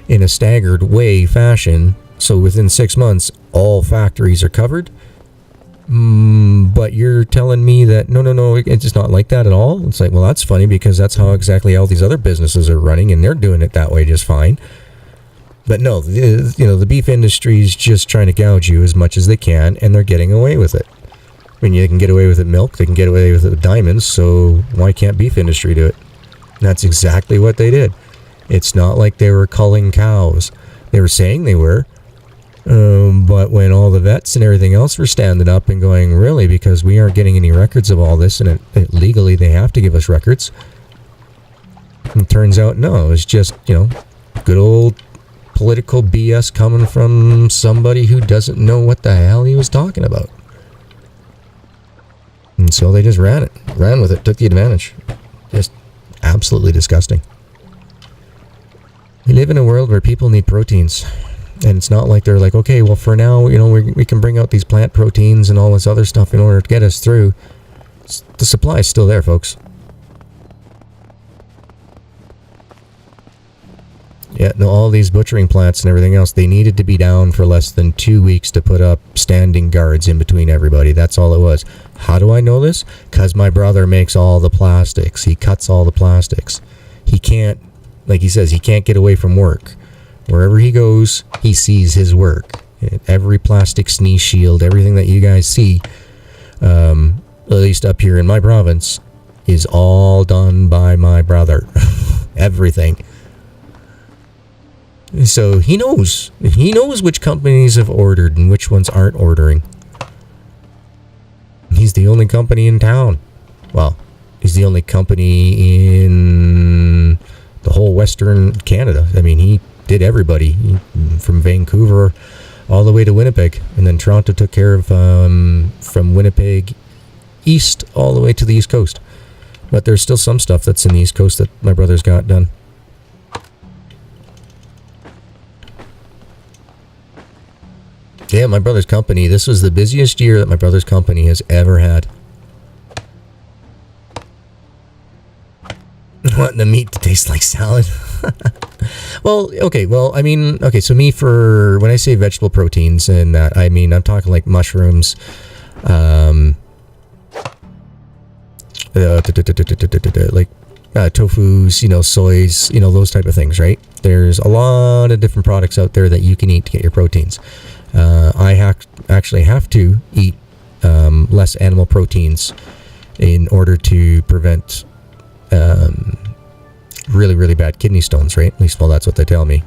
in a staggered way fashion. So within 6 months, all factories are covered. But you're telling me that, no, it's just not like that at all? It's like, well, that's funny because that's how exactly all these other businesses are running, and they're doing it that way just fine. But no, the beef industry is just trying to gouge you as much as they can, and they're getting away with it. I mean, they can get away with it milk, they can get away with it with diamonds, so why can't beef industry do it? And that's exactly what they did. It's not like they were culling cows. They were saying they were, but when all the vets and everything else were standing up and going, really, because we aren't getting any records of all this, and legally they have to give us records. And it turns out, no, it was just, good old political BS coming from somebody who doesn't know what the hell he was talking about. And so they just ran with it, took the advantage. Just absolutely disgusting. We live in a world where people need proteins. And it's not like they're like, okay, well, for now, we can bring out these plant proteins and all this other stuff in order to get us through. The supply is still there, folks. Yeah, no, all these butchering plants and everything else, they needed to be down for less than 2 weeks to put up standing guards in between everybody. That's all it was. How do I know this? Because my brother makes all the plastics. He cuts all the plastics. He can't, like he says, he can't get away from work. Wherever he goes, he sees his work. Every plastic sneeze shield, everything that you guys see, at least up here in my province, is all done by my brother. Everything. So he knows which companies have ordered and which ones aren't ordering. He's the only company in town. Well, he's the only company in the whole Western Canada. I mean, he did everybody from Vancouver all the way to Winnipeg, and then Toronto took care of from Winnipeg east all the way to the East Coast. But there's still some stuff that's in the East Coast that my brother's got done. Yeah, my brother's company, this was the busiest year that my brother's company has ever had. Wanting the meat to taste like salad. So me, for when I say vegetable proteins and that, I mean, I'm talking like mushrooms, like tofus, soys, those type of things, right? There's a lot of different products out there that you can eat to get your proteins. I actually have to eat less animal proteins in order to prevent really, really bad kidney stones, right? At least, well, that's what they tell me.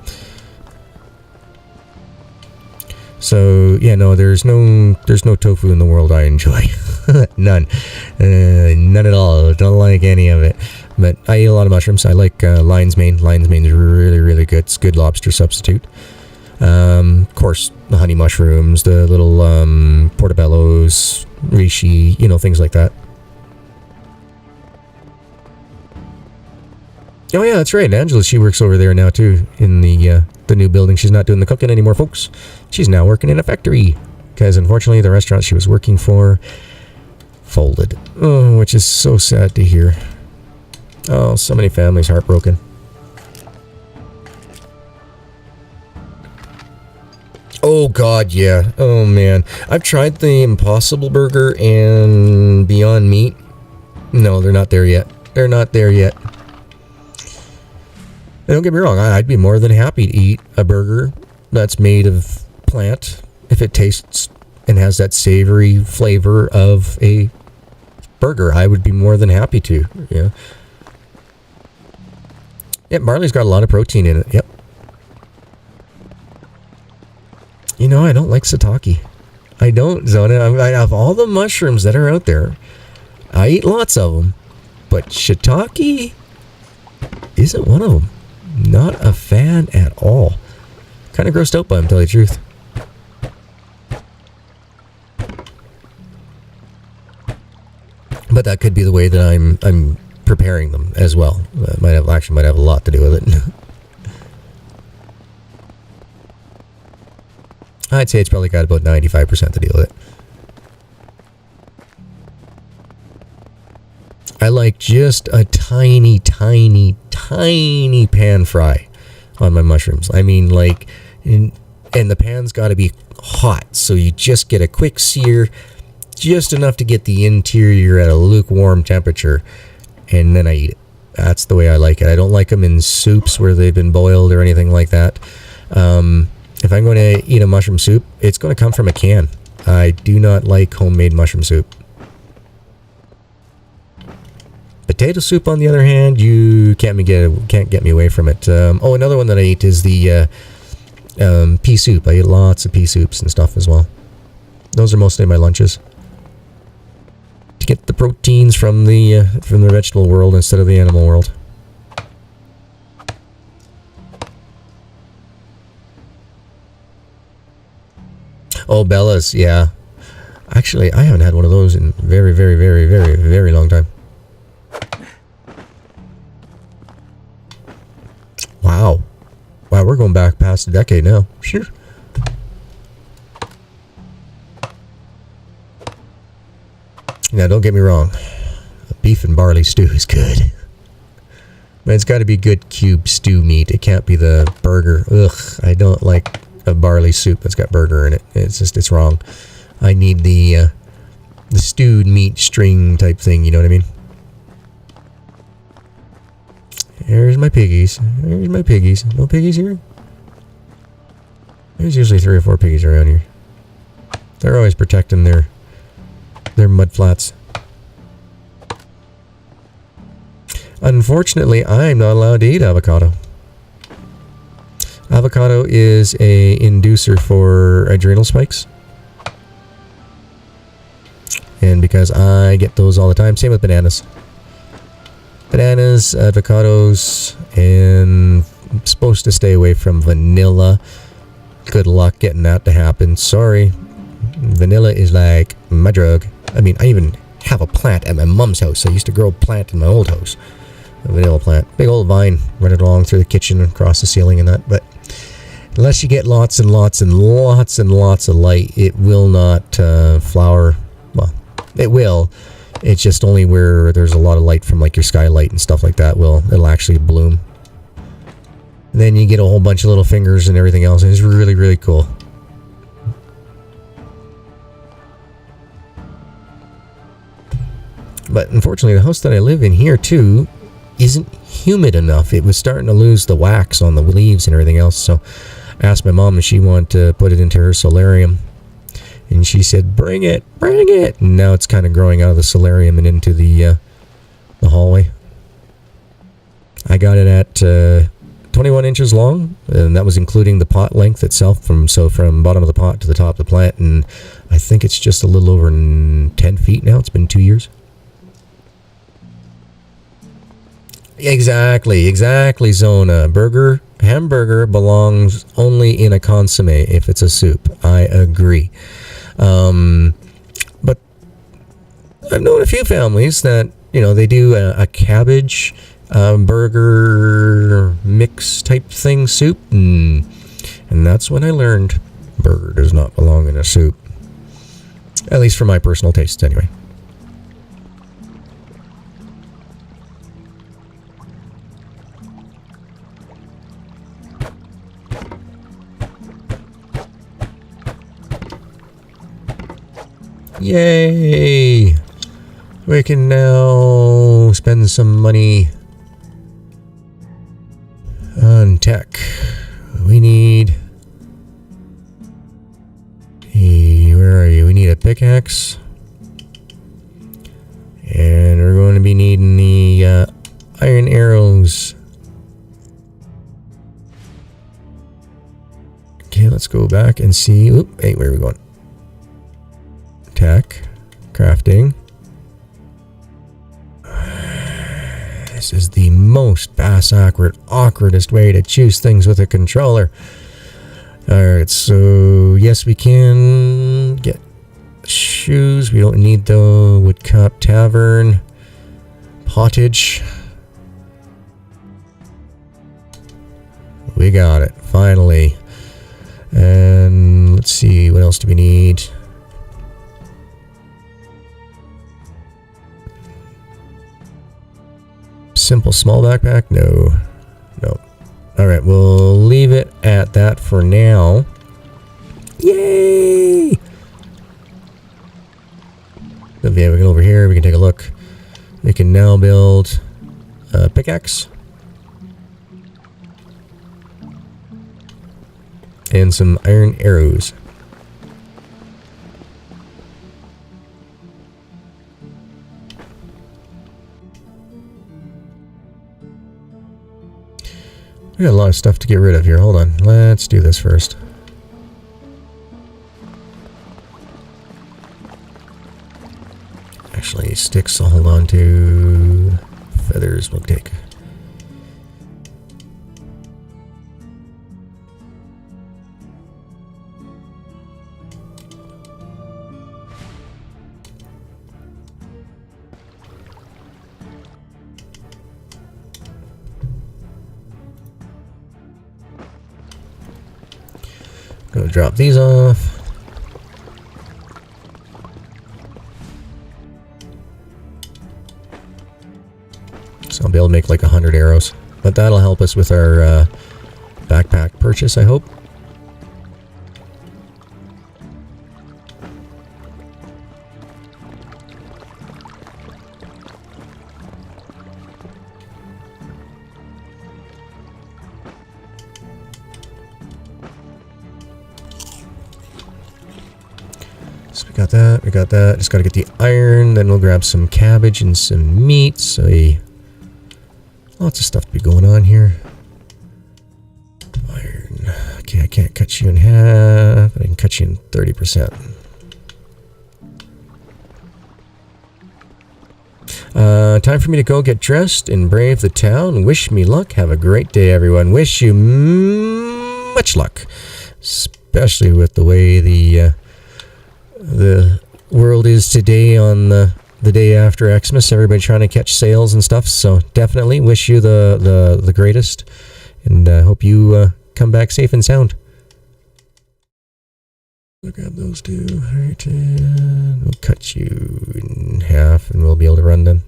So, yeah, no, there's no tofu in the world I enjoy. None. None at all. Don't like any of it. But I eat a lot of mushrooms. I like lion's mane. Lion's mane is really, really good. It's a good lobster substitute. Of course, the honey mushrooms, the little portobellos, reishi, things like that. Oh yeah, that's right. Angela, she works over there now too in the new building. She's not doing the cooking anymore, folks. She's now working in a factory because unfortunately the restaurant she was working for folded. Oh, which is so sad to hear. Oh, so many families heartbroken. Oh God, yeah. Oh man, I've tried the Impossible Burger and Beyond Meat. No, they're not there yet. They're not there yet. Don't get me wrong, I'd be more than happy to eat a burger that's made of plant if it tastes and has that savory flavor of a burger. I would be more than happy to. Yeah. Yeah, barley's got a lot of protein in it. Yep. I don't like shiitake. I don't, Zona. I have all the mushrooms that are out there. I eat lots of them, but shiitake isn't one of them. Not a fan at all. Kind of grossed out by them, to tell you the truth. But that could be the way that I'm preparing them as well. Might have a lot to do with it. Hi I'd say it's probably got about 95% to deal with it. I like just a tiny, tiny, tiny pan fry on my mushrooms. I mean, like, and the pan's got to be hot, so you just get a quick sear, just enough to get the interior at a lukewarm temperature, and then I eat it. That's the way I like it. I don't like them in soups where they've been boiled or anything like that. If I'm going to eat a mushroom soup, it's going to come from a can. I do not like homemade mushroom soup. Potato soup, on the other hand, you can't get me away from it. Oh, another one that I eat is the pea soup. I eat lots of pea soups and stuff as well. Those are mostly my lunches. To get the proteins from the vegetable world instead of the animal world. Oh, Bella's, yeah. Actually, I haven't had one of those in very, very, very, very, very long time. Wow. Wow, we're going back past a decade now. Sure. Now, don't get me wrong. A beef and barley stew is good. But it's got to be good cube stew meat. It can't be the burger. Ugh, I don't like a barley soup that's got burger in it. It's wrong. I need the stewed meat string type thing, you know what I mean? There's my piggies. There's my piggies. No piggies here? There's usually 3 or 4 piggies around here. They're always protecting their mud flats. Unfortunately, I'm not allowed to eat avocado. Avocado is a inducer for adrenal spikes. And because I get those all the time, same with bananas. Bananas, avocados, and I'm supposed to stay away from vanilla. Good luck getting that to happen. Sorry. Vanilla is like my drug. I mean, I even have a plant at my mom's house. I used to grow a plant in my old house. A vanilla plant. Big old vine running along through the kitchen and across the ceiling and that. But unless you get lots and lots and lots and lots of light, it will not flower. Well, it will. It's just only where there's a lot of light from like your skylight and stuff like that it'll actually bloom. And then you get a whole bunch of little fingers and everything else. And it's really, really cool. But unfortunately, the house that I live in here too isn't humid enough. It was starting to lose the wax on the leaves and everything else. So I asked my mom if she wanted to put it into her solarium. And she said, bring it. And now it's kind of growing out of the solarium and into the hallway. I got it at 21 inches long, and that was including the pot length itself, from bottom of the pot to the top of the plant. And I think it's just a little over 10 feet now. It's been 2 years. Exactly, Zona. Hamburger belongs only in a consomme if it's a soup. I agree. But I've known a few families that, they do a cabbage burger mix type thing soup, and that's when I learned burger does not belong in a soup. At least for my personal tastes, anyway. Yay! We can now spend some money on tech. We need where are you? We need a pickaxe. And we're going to be needing the iron arrows. Okay, let's go back and see. Oop, hey, where are we going? Tech, crafting. This is the most awkwardest way to choose things with a controller. Alright, so yes, we can get shoes. We don't need the Woodcut Tavern. Pottage. We got it, finally. And let's see, what else do we need? Simple small backpack? No. No. Alright, we'll leave it at that for now. Yay! So yeah, we can over here, we can take a look. We can now build a pickaxe. And some iron arrows. We got a lot of stuff to get rid of here. Hold on. Let's do this first. Actually, sticks I'll hold on to. Feathers we'll take. Go drop these off. So I'll be able to make like 100 arrows. But that'll help us with our backpack purchase, I hope. So we got that, we got that. Just gotta get the iron, then we'll grab some cabbage and some meat. So lots of stuff to be going on here. Iron. Okay, I can't cut you in half, but I can cut you in 30%. Time for me to go get dressed and brave the town. Wish me luck. Have a great day, everyone. Wish you much luck. Especially with the way the world is today on the day after Xmas. Everybody trying to catch sales and stuff. So definitely wish you the greatest. And hope you come back safe and sound. We'll grab those two. Alright, and we'll cut you in half and we'll be able to run them.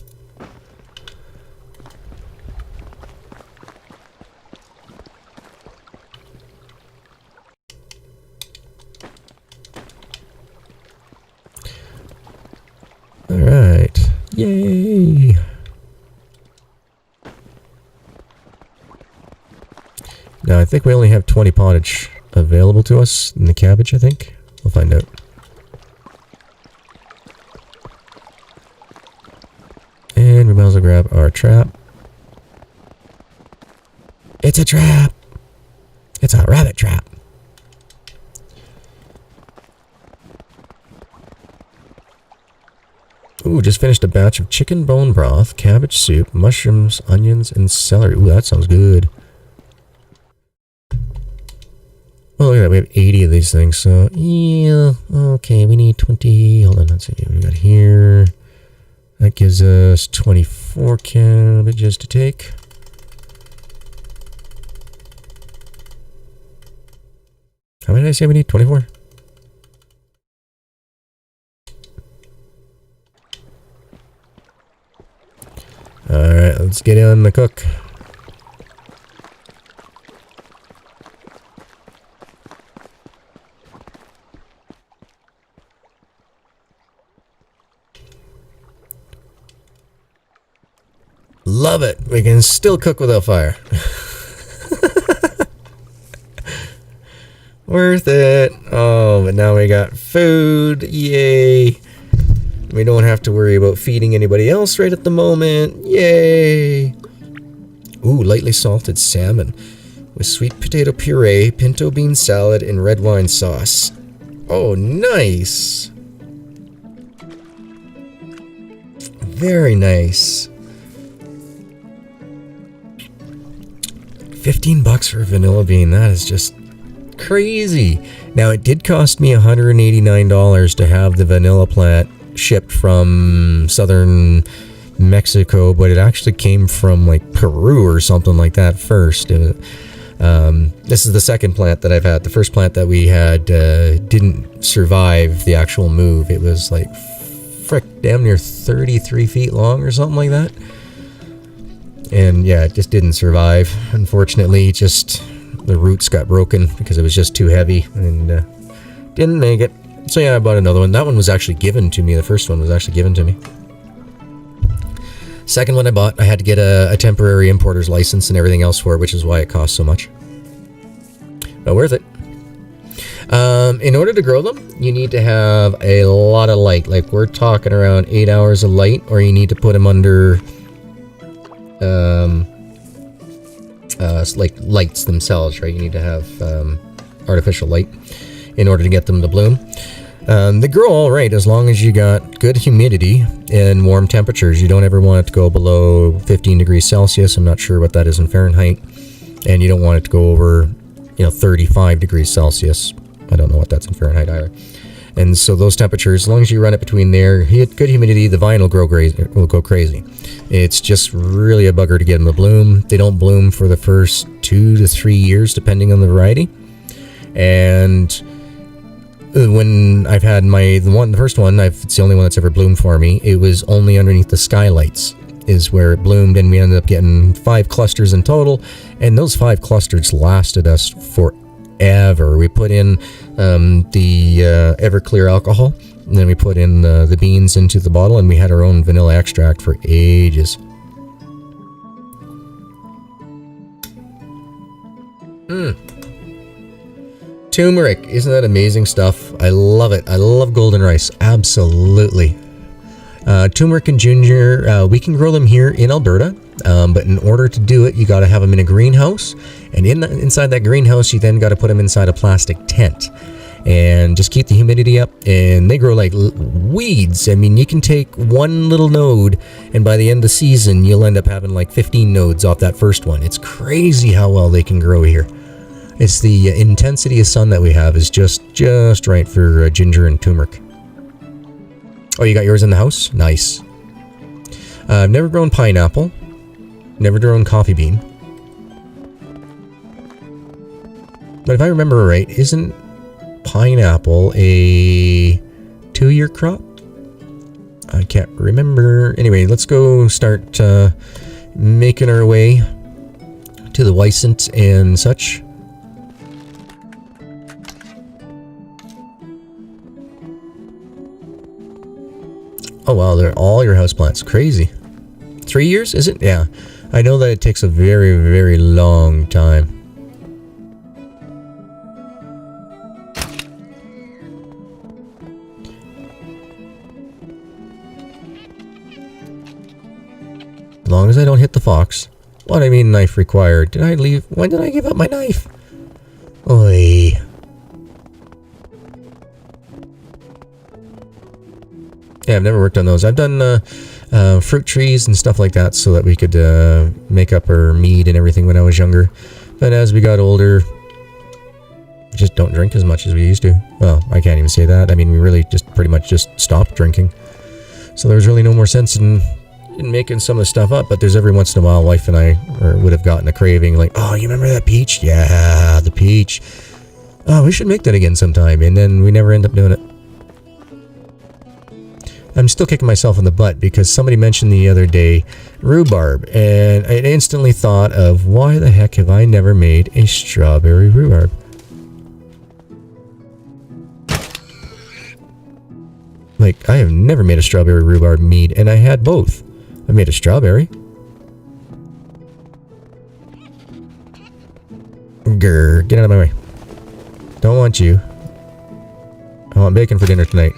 Alright. Yay! Now I think we only have 20 pottage available to us in the cabbage, I think. We'll find out. And we might as well grab our trap. It's a trap! It's a rabbit trap! Ooh, just finished a batch of chicken bone broth, cabbage soup, mushrooms, onions, and celery. Ooh, that sounds good. Oh, look at that. We have 80 of these things, so yeah. Okay, we need 20. Hold on, let's see what we got here. That gives us 24 cabbages to take. How many did I say we need? 24? Alright, let's get on the cook. Love it! We can still cook without fire. Worth it! Oh, but now we got food! Yay! We don't have to worry about feeding anybody else right at the moment. Yay! Ooh, lightly salted salmon with sweet potato puree, pinto bean salad, and red wine sauce. Oh, nice! Very nice. 15 bucks for a vanilla bean. That is just crazy. Now, it did cost me $189 to have the vanilla plant shipped from southern Mexico, but it actually came from like Peru or something like that first. This is the second plant that I've had. The first plant that we had didn't survive the actual move. It was like, frick, damn near 33 feet long or something like that. And yeah, it just didn't survive. Unfortunately, just the roots got broken because it was just too heavy and didn't make it. So yeah, I bought another one. That one was actually given to me. The first one was actually given to me. Second one I bought, I had to get a temporary importer's license and everything else for it, which is why it cost so much. But worth it. In order to grow them, you need to have a lot of light. Like, we're talking around 8 hours of light, or you need to put them under like lights themselves, right? You need to have artificial light in order to get them to bloom. They grow all right as long as you got good humidity and warm temperatures. You don't ever want it to go below 15 degrees Celsius. I'm not sure what that is in Fahrenheit. And you don't want it to go over, 35 degrees Celsius. I don't know what that's in Fahrenheit either. And so those temperatures, as long as you run it between there, good humidity, the vine will go crazy. It's just really a bugger to get them to bloom. They don't bloom for the first 2 to 3 years, depending on the variety. And when I've had the first one, it's the only one that's ever bloomed for me. It was only underneath the skylights is where it bloomed, and we ended up getting 5 clusters in total. And those 5 clusters lasted us forever. We put in the Everclear alcohol, and then we put in the beans into the bottle, and we had our own vanilla extract for ages. Turmeric, isn't that amazing stuff? I love it. I love golden rice, absolutely. Turmeric and ginger, we can grow them here in Alberta, but in order to do it, you got to have them in a greenhouse, and inside that greenhouse, you then got to put them inside a plastic tent, and just keep the humidity up, and they grow like weeds. I mean, you can take one little node, and by the end of the season, you'll end up having like 15 nodes off that first one. It's crazy how well they can grow here. It's the intensity of sun that we have is just right for ginger and turmeric. Oh, you got yours in the house? Nice. I've never grown pineapple. Never grown coffee bean. But if I remember right, isn't pineapple a 2-year crop? I can't remember. Anyway, let's go start making our way to the Weissant and such. Oh wow, they're all your houseplants. Crazy. 3 years, is it? Yeah. I know that it takes a very, very long time. As long as I don't hit the fox. What I mean, knife required. Did I leave? When did I give up my knife? Oy. Yeah, I've never worked on those. I've done fruit trees and stuff like that so that we could make up our mead and everything when I was younger. But as we got older, we just don't drink as much as we used to. Well, I can't even say that. I mean, we really just pretty much just stopped drinking. So there's really no more sense in making some of the stuff up. But there's every once in a while, wife and I would have gotten a craving like, oh, you remember that peach? Yeah, the peach. Oh, we should make that again sometime. And then we never end up doing it. I'm still kicking myself in the butt because somebody mentioned the other day rhubarb, and I instantly thought of why the heck have I never made a strawberry rhubarb? Like, I have never made a strawberry rhubarb mead, and I had both. I made a strawberry. Grr, get out of my way. Don't want you. I want bacon for dinner tonight.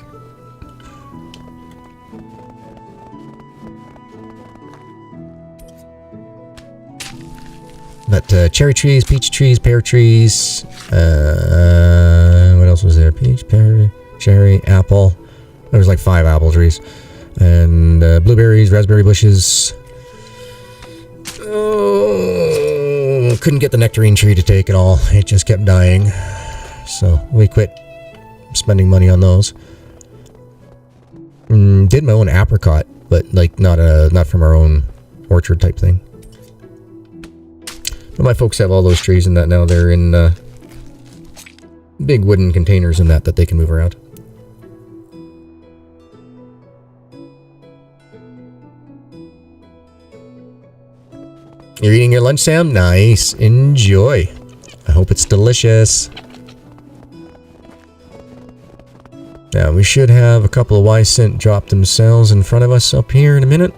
But cherry trees, peach trees, pear trees, what else was there? Peach, pear, cherry, apple. There was like 5 apple trees. And blueberries, raspberry bushes. Oh, couldn't get the nectarine tree to take it all. It just kept dying. So we quit spending money on those. Did my own apricot, but like not from our own orchard type thing. But my folks have all those trees and that now. They're in big wooden containers and that they can move around. You're eating your lunch, Sam? Nice. Enjoy. I hope it's delicious. Now, we should have a couple of Ysint drop themselves in front of us up here in a minute.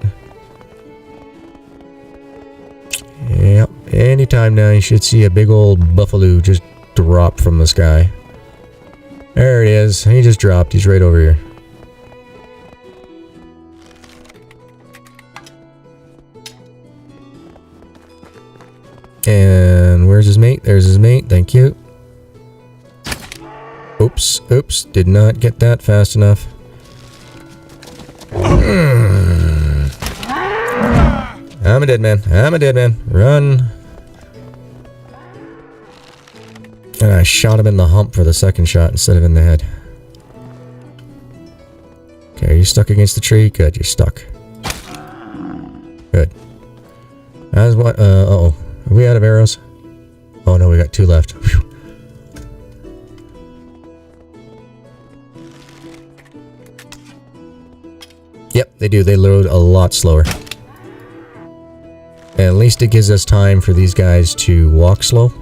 Yep. Anytime now, you should see a big old buffalo just drop from the sky. There it is. He just dropped. He's right over here. And where's his mate? There's his mate. Thank you. Oops. Oops. Did not get that fast enough. I'm a dead man. I'm a dead man. Run. And I shot him in the hump for the second shot instead of in the head. Okay, are you stuck against the tree? Good, you're stuck. Good. As what? Uh-oh. Are we out of arrows? Oh no, we got 2 left. Whew. Yep, they do. They load a lot slower. And at least it gives us time for these guys to walk slow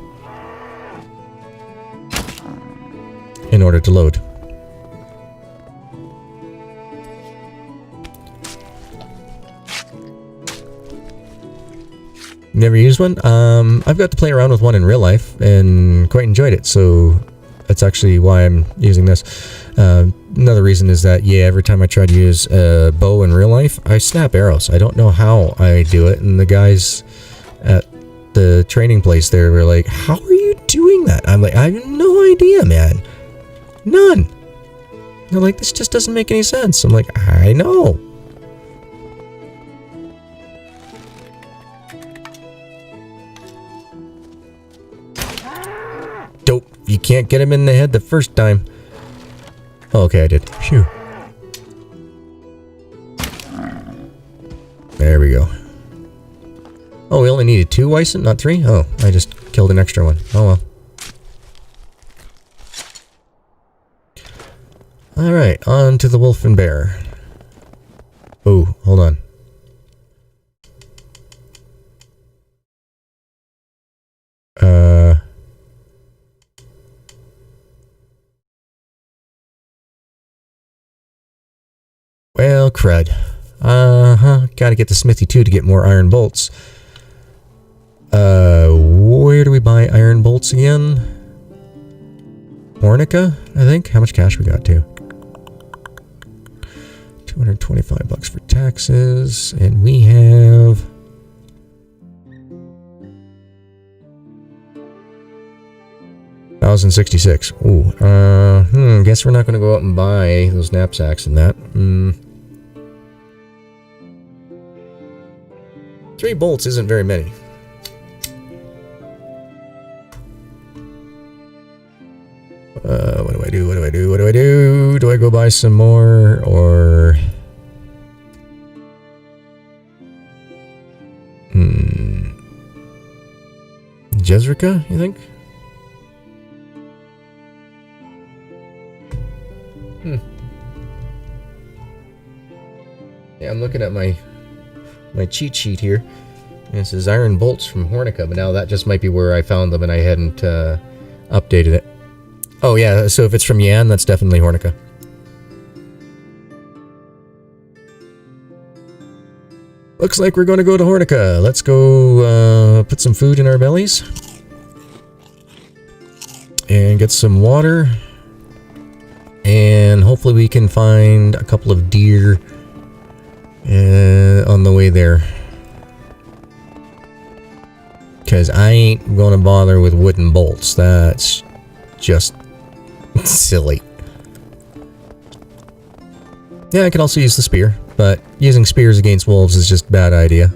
in order to load. Never used one? I've got to play around with one in real life and quite enjoyed it, so that's actually why I'm using this. Another reason is that, yeah, every time I try to use a bow in real life, I snap arrows. I don't know how I do it, and the guys at the training place there were like, how are you doing that? I'm like, I have no idea, man. None. They're like, this just doesn't make any sense. I'm like, I know. Dope. You can't get him in the head the first time. Oh, okay, I did. Phew. There we go. Oh, we only needed 2 Ysint, not 3? Oh, I just killed an extra one. Oh well. Alright, on to the wolf and bear. Oh, hold on. Well, crud. Gotta get the smithy too to get more iron bolts. Where do we buy iron bolts again? Hornica, I think. How much cash we got too? 225 bucks for taxes, and we have 1,066. Ooh, guess we're not gonna go out and buy those knapsacks and that. 3 bolts isn't very many. What do I do? What do I do? What do I do? Do I go buy some more, or... Jezrika, you think? Yeah, I'm looking at my cheat sheet here. And it says iron bolts from Hornica, but now that just might be where I found them and I hadn't updated it. Oh yeah, so if it's from Yan, that's definitely Hornica. Looks like we're going to go to Hornica. Let's go put some food in our bellies. And get some water. And hopefully we can find a couple of deer on the way there. Because I ain't going to bother with wooden bolts. That's just silly. Yeah, I could also use the spear, but using spears against wolves is just a bad idea.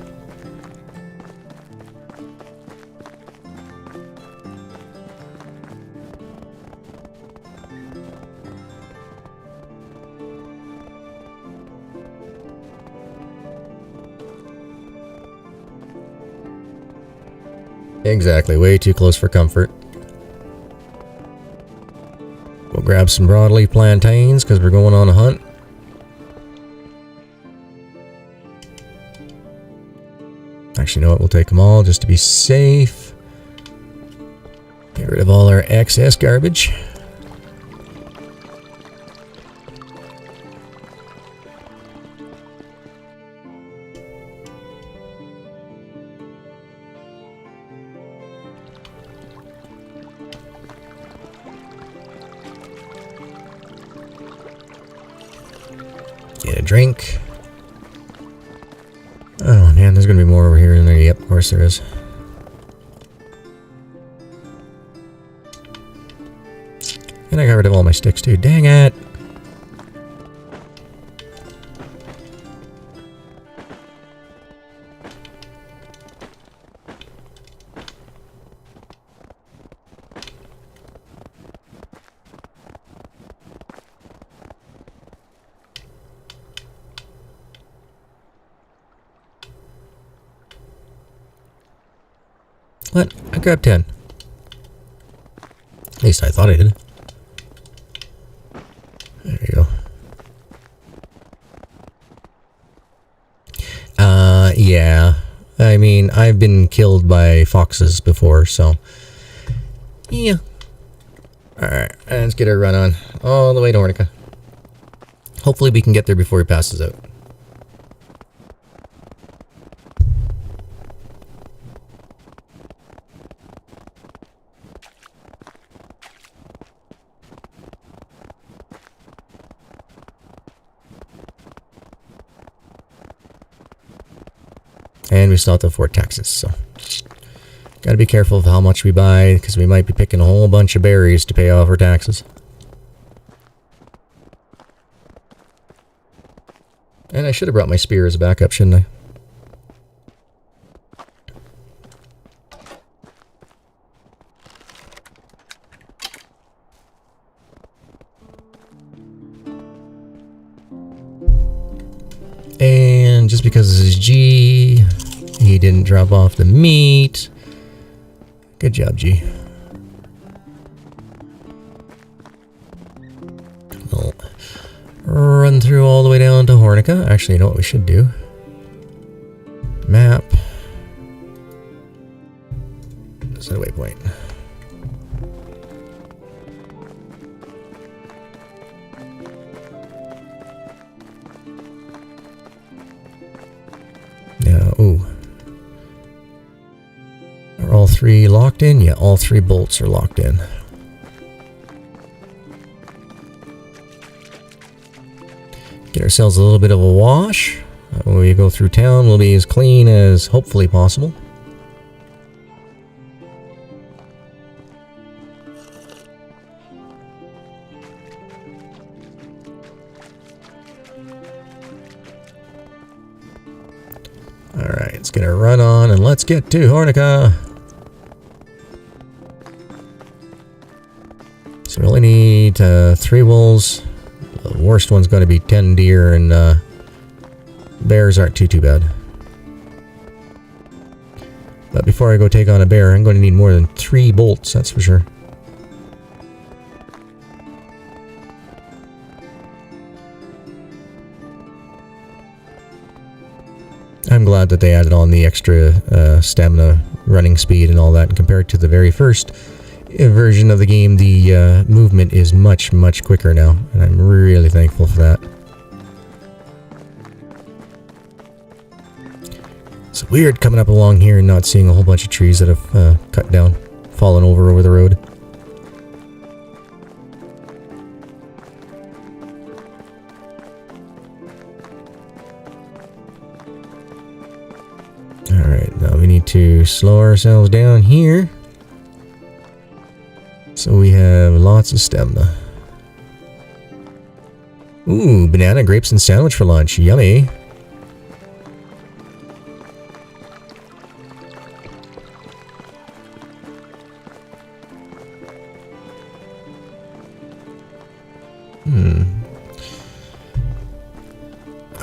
Exactly, way too close for comfort. We'll grab some broadleaf plantains because we're going on a hunt. Actually, you know what? We'll take them all just to be safe. Get rid of all our excess garbage. Get a drink. Oh man, there's gonna be more over here than there. Yep, of course there is. And I got rid of all my sticks too. Dang it! What? I grabbed 10. At least I thought I did. There you go. Yeah. I mean, I've been killed by foxes before, so... yeah. Alright, let's get our run on. All the way to Hornica. Hopefully we can get there before he passes out. And we still have to afford taxes, so... gotta be careful of how much we buy, because we might be picking a whole bunch of berries to pay off our taxes. And I should have brought my spear as a backup, shouldn't I? And just because this is G, he didn't drop off the meat. Good job, G. We'll run through all the way down to Hornica. Actually, you know what we should do? Map. Set a waypoint. Now, ooh. Are all three locked in? Yeah, all three bolts are locked in. Get ourselves a little bit of a wash. When we go through town, we'll be as clean as hopefully possible. Alright, let's get our run on and let's get to Hornica. So we only need 3 wolves. The worst one's going to be 10 deer, and bears aren't too bad. But before I go take on a bear, I'm going to need more than 3 bolts, that's for sure. I'm glad that they added on the extra stamina, running speed, and all that. Compared to the very first version of the game, the movement is much, much quicker now, and I'm really thankful for that. It's weird coming up along here and not seeing a whole bunch of trees that have cut down, fallen over the road. Alright, now we need to slow ourselves down here. So we have lots of stamina. Ooh, banana, grapes, and sandwich for lunch. Yummy.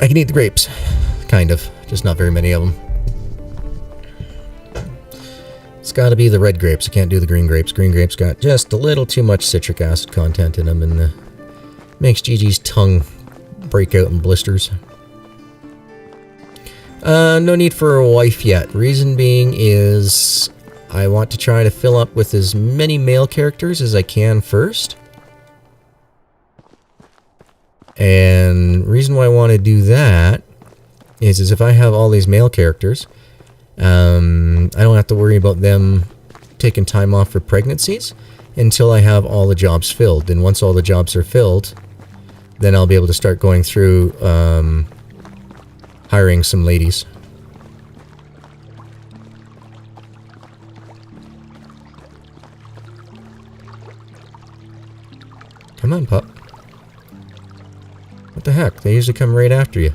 I can eat the grapes. Kind of. Just not very many of them. It's got to be the red grapes. I can't do the green grapes. Green grapes got just a little too much citric acid content in them, and makes Gigi's tongue break out in blisters. No need for a wife yet. Reason being is I want to try to fill up with as many male characters as I can first. And reason why I want to do that is if I have all these male characters, I don't have to worry about them taking time off for pregnancies until I have all the jobs filled. And once all the jobs are filled, then I'll be able to start going through hiring some ladies. Come on, pup. What the heck? They usually come right after you.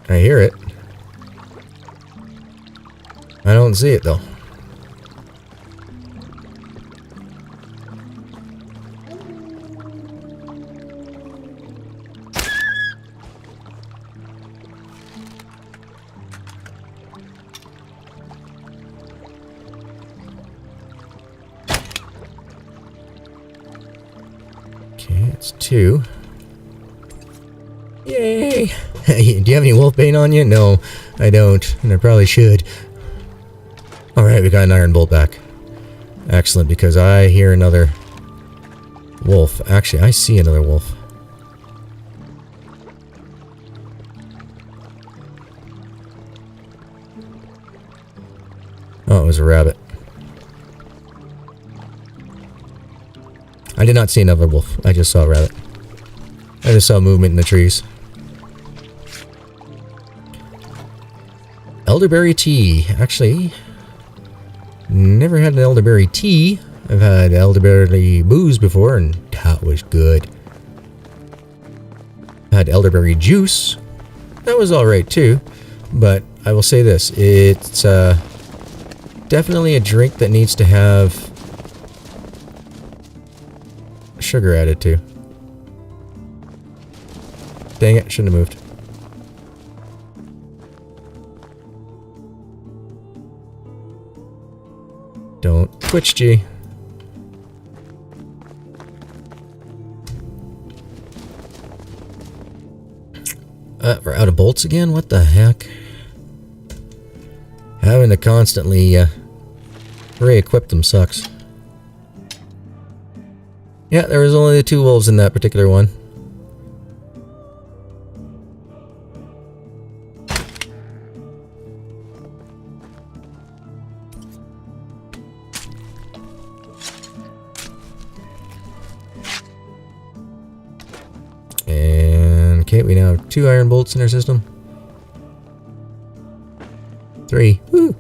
I hear it. I don't see it though. Okay, it's 2. Yay! Do you have any wolf bane on you? No, I don't, and I probably should. Alright, we got an iron bolt back. Excellent, because I hear another wolf. Actually, I see another wolf. Oh, it was a rabbit. I did not see another wolf. I just saw a rabbit. I just saw movement in the trees. Elderberry tea. Actually, never had an elderberry tea. I've had elderberry booze before, and that was good. Had elderberry juice. That was alright too. But I will say this. It's definitely a drink that needs to have sugar added to. Dang it, shouldn't have moved. Don't twitch, G. We're out of bolts again? What the heck? Having to constantly re-equip them sucks. Yeah, there was only the 2 wolves in that particular one. And okay, we now have 2 iron bolts in our system. 3. Woo!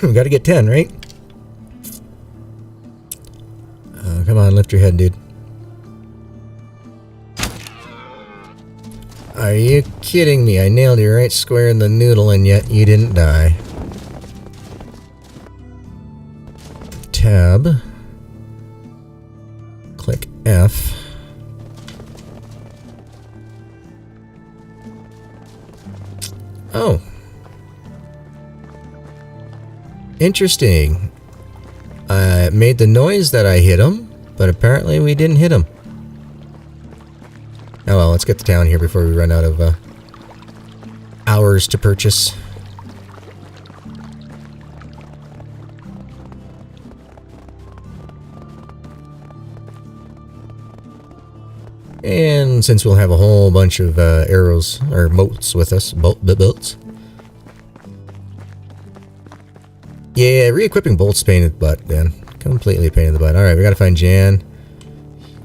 We gotta get 10, right? Come on, lift your head, dude. Are you kidding me? I nailed you right square in the noodle and yet you didn't die. Tab. Click F. Oh. Interesting. I made the noise that I hit him, but apparently we didn't hit him. Oh well, let's get to town here before we run out of hours to purchase. And since we'll have a whole bunch of arrows or motes with us, bolts. Yeah, re-equipping bolts pain in the butt, man. Completely pain in the butt. Alright, we gotta find Jan.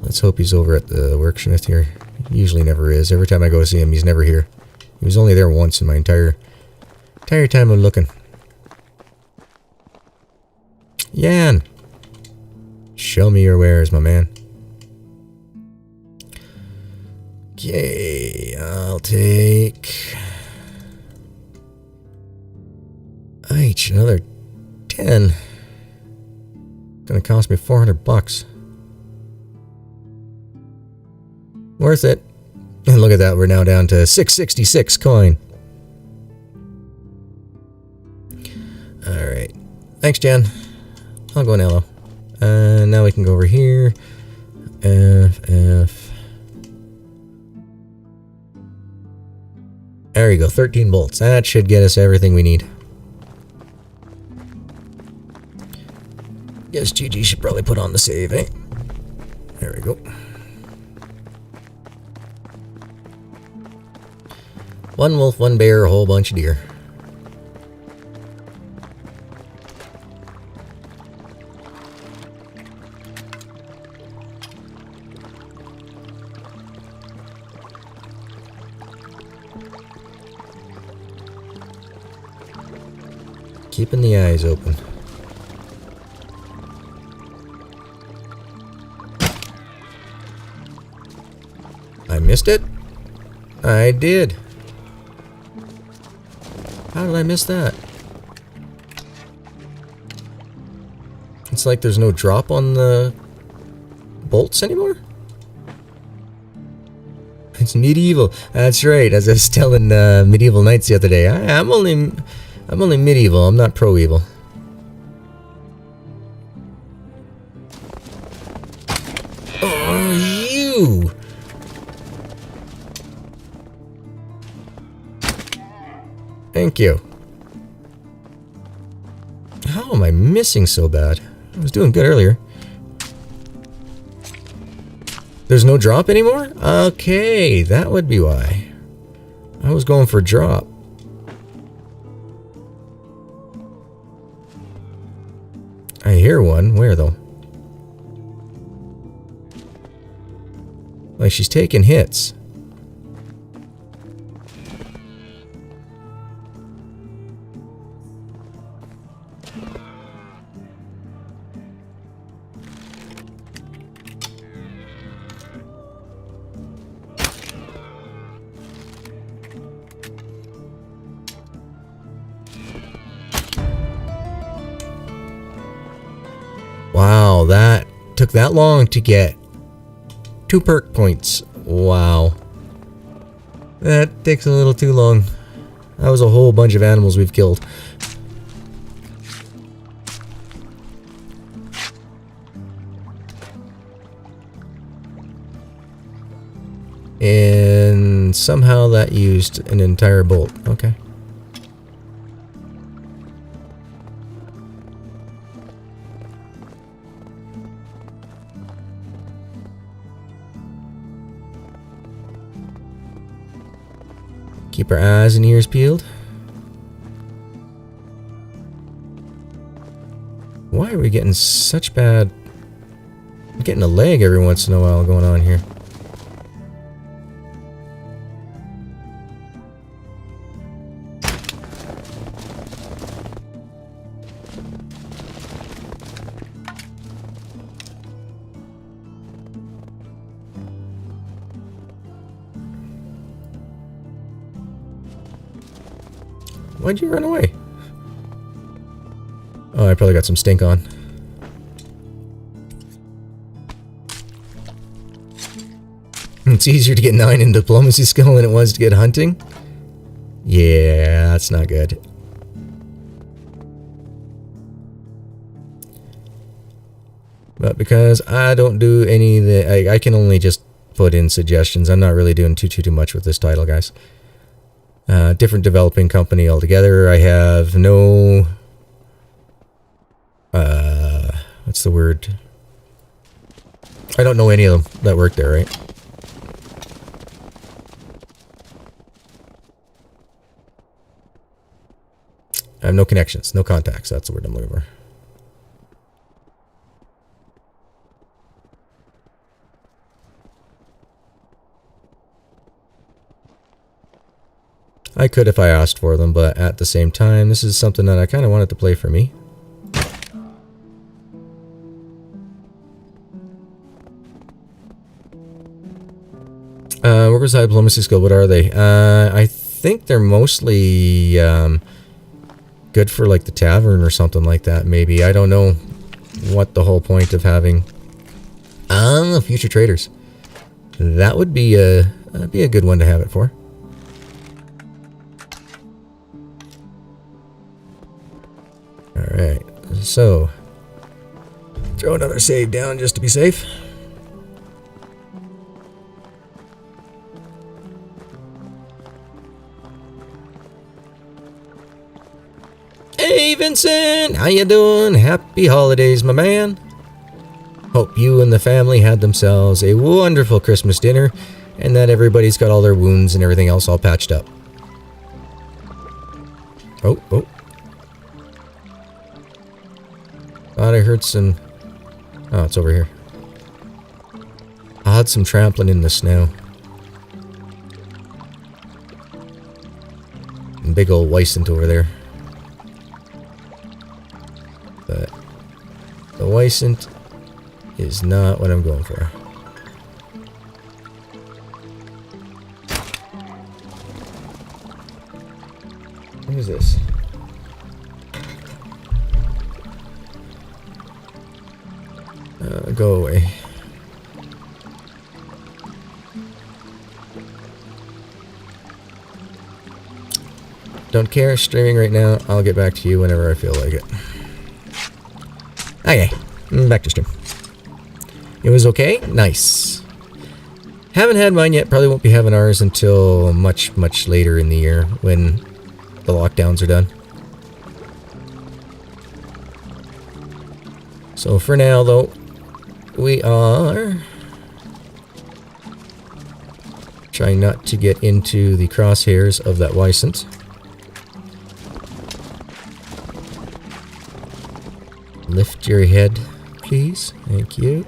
Let's hope he's over at the worksmith here. He usually never is. Every time I go see him, he's never here. He was only there once in my entire time of looking. Jan! Show me your wares, my man. Okay, I'll take... Each another 10. Gonna cost me 400 bucks. Worth it. And look at that, we're now down to 666 coin. Alright. Thanks, Jen. I'll go in Elo. And now we can go over here. F. There you go, 13 bolts. That should get us everything we need. Guess GG should probably put on the save, eh? There we go. One wolf, one bear, a whole bunch of deer. Keeping the eyes open. I missed it? I did. How did I miss that? It's like there's no drop on the bolts anymore? It's medieval. That's right. As I was telling Medieval Knights the other day, I'm only medieval. I'm not pro-evil. Oh, you! Thank you. How am I missing so bad? I was doing good earlier. There's no drop anymore? Okay, that would be why. I was going for drop. I hear one. Where, though? Like she's taking hits. Wow, that took that long to get 2 perk points. Wow. That takes a little too long. That was a whole bunch of animals we've killed. And somehow that used an entire bolt. Okay. Keep our eyes and ears peeled. Why are we getting such bad... I'm getting a lag every once in a while going on here. Why'd you run away? Oh, I probably got some stink on. It's easier to get 9 in diplomacy skill than it was to get hunting? Yeah, that's not good. But because I don't do any of the... I can only just put in suggestions. I'm not really doing too much with this title, guys. Different developing company altogether. I have no... what's the word? I don't know any of them that work there, right? I have no connections, no contacts. That's the word I'm looking for. I could if I asked for them, but at the same time, this is something that I kind of wanted to play for me. Workers' high diplomacy skill, what are they? I think they're mostly good for like the tavern or something like that, maybe. I don't know what the whole point of having... future traders. That would be that'd be a good one to have it for. Alright, so... throw another save down just to be safe. Hey Vincent, how you doing? Happy holidays, my man. Hope you and the family had themselves a wonderful Christmas dinner and that everybody's got all their wounds and everything else all patched up. Oh. Thought I heard some... oh, it's over here. I had some trampling in the snow. And big old Weissant over there. But the Weissant is not what I'm going for. What is this? Go away. Don't care, streaming right now. I'll get back to you whenever I feel like it. Okay, back to stream. It was okay? Nice. Haven't had mine yet. Probably won't be having ours until much, much later in the year when the lockdowns are done. So for now, though, we are trying not to get into the crosshairs of that Weissant. Lift your head, please. Thank you.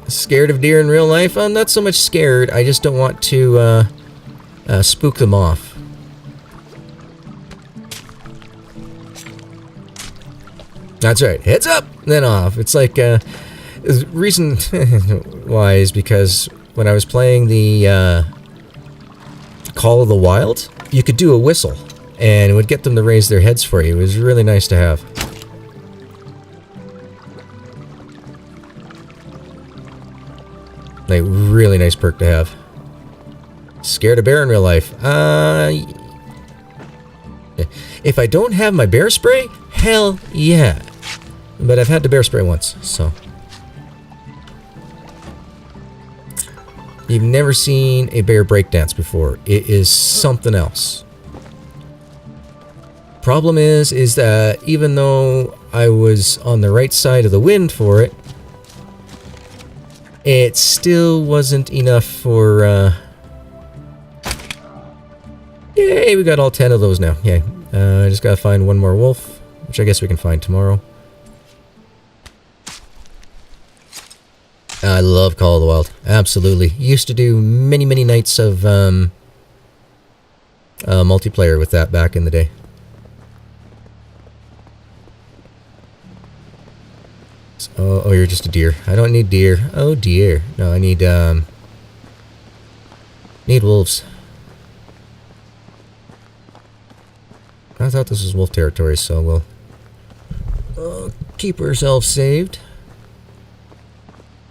Scared of deer in real life? I'm not so much scared. I just don't want to spook them off. That's right. Heads up, then off. It's like reason why is because when I was playing the Call of the Wild, you could do a whistle and it would get them to raise their heads for you. It was really nice to have. A really nice perk to have. Scared of bear in real life? If I don't have my bear spray, hell yeah. But I've had the bear spray once, so. You've never seen a bear breakdance before. It is something else. Problem is that even though I was on the right side of the wind for it, it still wasn't enough for, yay, we got all 10 of those now. Yay. I just gotta find one more wolf, which I guess we can find tomorrow. I love Call of the Wild. Absolutely. Used to do many, many nights of multiplayer with that back in the day. Oh, you're just a deer. I don't need deer. Oh dear. No, I need wolves. I thought this was wolf territory, so we'll keep ourselves saved.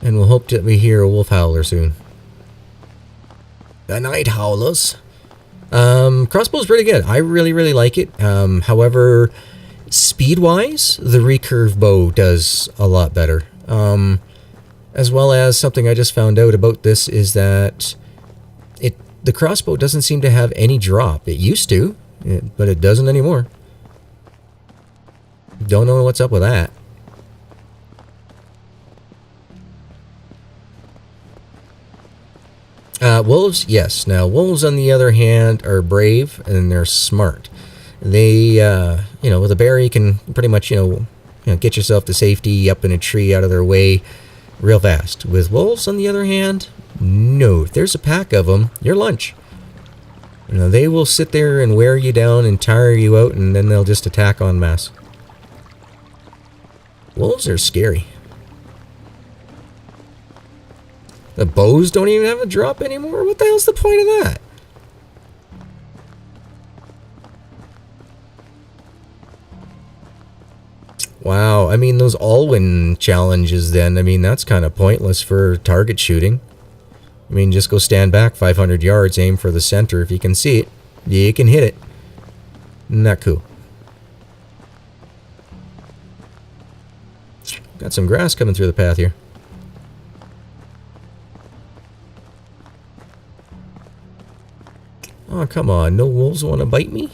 And we'll hope that we hear a wolf howler soon. The night howlers. Crossbow's pretty good. I really, really like it. However, speed-wise, the recurve bow does a lot better. As well as something I just found out about this is that the crossbow doesn't seem to have any drop. It used to, but it doesn't anymore. Don't know what's up with that. Wolves, yes. Now, wolves, on the other hand, are brave and they're smart. They, with a bear, you can pretty much, get yourself to safety up in a tree out of their way real fast. With wolves, on the other hand, no. If there's a pack of them, you're lunch. You know, they will sit there and wear you down and tire you out, and then they'll just attack en masse. Wolves are scary. The bows don't even have a drop anymore? What the hell's the point of that? Wow, I mean, those Alwyn challenges then, I mean, that's kind of pointless for target shooting. I mean, just go stand back 500 yards, aim for the center. If you can see it, you can hit it. Isn't that cool? Got some grass coming through the path here. Oh, come on. No wolves want to bite me?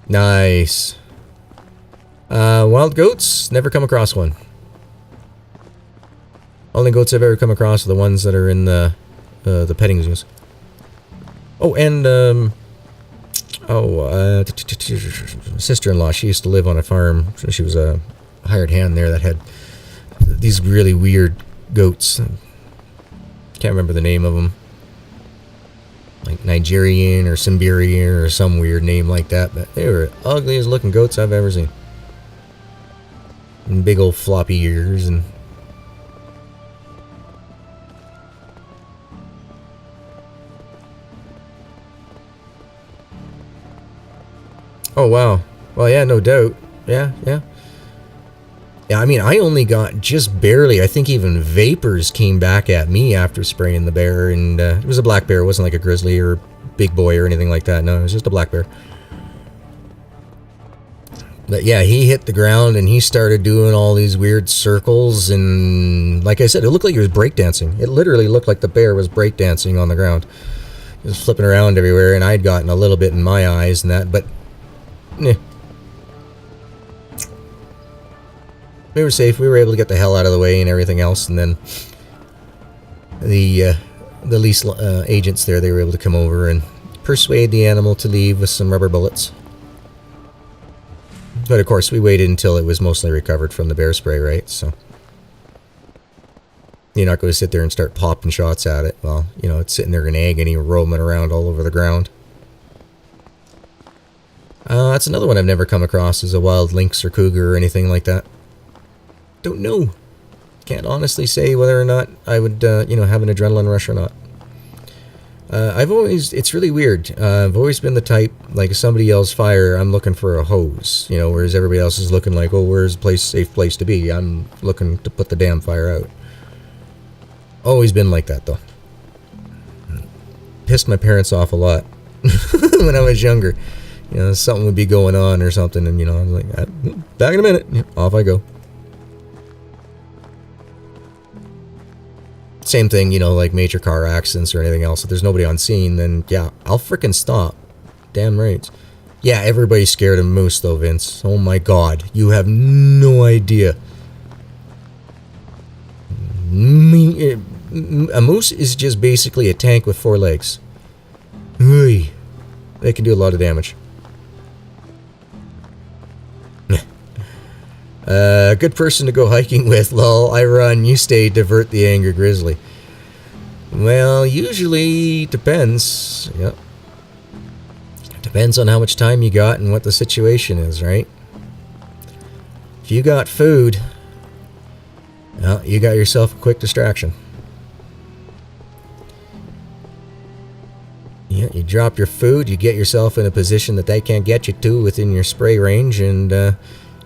Nice. Wild goats? Never come across one. Only goats I've ever come across are the ones that are in the petting zoos. Oh, and sister-in-law, she used to live on a farm. She was a hired hand there that had these really weird goats. Can't remember the name of them. Like Nigerian or Siberian or some weird name like that, but they were the ugliest looking goats I've ever seen. And big old floppy ears and... Oh, wow. Well, yeah, no doubt. Yeah. Yeah, I mean, I only got just barely, I think even vapors came back at me after spraying the bear, and it was a black bear. It wasn't like a grizzly or big boy or anything like that. No, it was just a black bear. But yeah, he hit the ground and he started doing all these weird circles, and like I said, it looked like he was breakdancing. It literally looked like the bear was breakdancing on the ground. He was flipping around everywhere, and I'd gotten a little bit in my eyes and that, but... Eh. We were safe. We were able to get the hell out of the way and everything else, and then the lease agents there, they were able to come over and persuade the animal to leave with some rubber bullets. But of course, we waited until it was mostly recovered from the bear spray, right? So you're not going to sit there and start popping shots at it. Well, you know, it's sitting there in agony, roaming around all over the ground. That's another one I've never come across, is a wild lynx or cougar or anything like that. Don't know. Can't honestly say whether or not I would, you know, have an adrenaline rush or not. It's really weird. I've always been the type, like, if somebody yells fire, I'm looking for a hose, you know, whereas everybody else is looking like, oh, where's a safe place to be? I'm looking to put the damn fire out. Always been like that, though. Pissed my parents off a lot when I was younger. You know, something would be going on or something, and, you know, I was like, back in a minute. Yeah, off I go. Same thing, you know, like major car accidents or anything else. If there's nobody on scene, then, yeah, I'll frickin' stop. Damn right. Yeah, everybody's scared of moose, though, Vince. Oh, my God. You have no idea. A moose is just basically a tank with 4 legs. Oy. They can do a lot of damage. Good person to go hiking with. Lol, I run, you stay, divert the angry grizzly. Well, usually depends. Yep. Depends on how much time you got and what the situation is, right? If you got food, well, you got yourself a quick distraction. Yeah, you drop your food, you get yourself in a position that they can't get you to within your spray range, and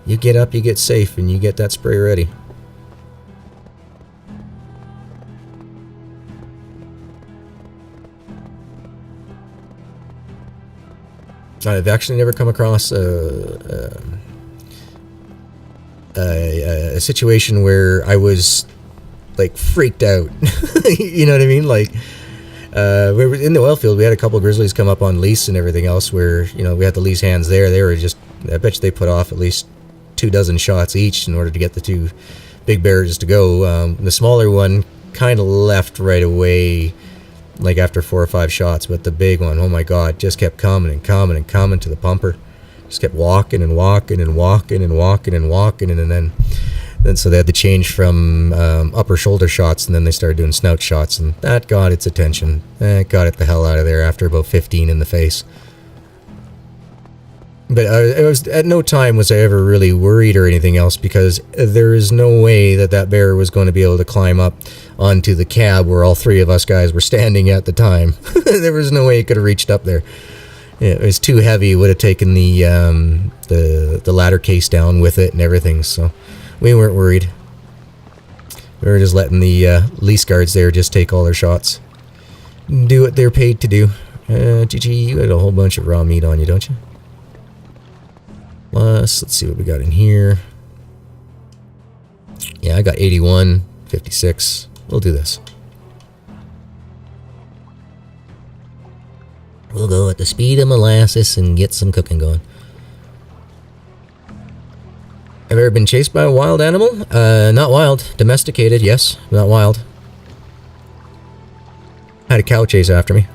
you get up, you get safe, and you get that spray ready. I've actually never come across a situation where I was, like, freaked out. You know what I mean? Like, we were in the oil field. We had a couple of grizzlies come up on lease and everything else where, you know, we had the lease hands there. They were just, I bet you they put off at least 24 shots each in order to get the 2 big bears to go. The smaller one kind of left right away, like after 4 or 5 shots, but the big one, oh my God, just kept coming and coming and coming to the pumper. Just kept walking and walking and walking and walking and walking, and then And so they had to change from upper shoulder shots, and then they started doing snout shots, and that got its attention. It got it the hell out of there after about 15 in the face. But it was at no time was I ever really worried or anything else, because there is no way that that bear was going to be able to climb up onto the cab where all three of us guys were standing at the time. There was no way it could have reached up there. It was too heavy. It would have taken the ladder case down with it and everything, so we weren't worried. We were just letting the lease guards there just take all their shots. Do what they're paid to do. GG, you had a whole bunch of raw meat on you, don't you? Plus, let's see what we got in here. Yeah, I got 81, 56. We'll do this. We'll go at the speed of molasses and get some cooking going. Have you ever been chased by a wild animal? Not wild. Domesticated, yes. Not wild. Had a cow chase after me.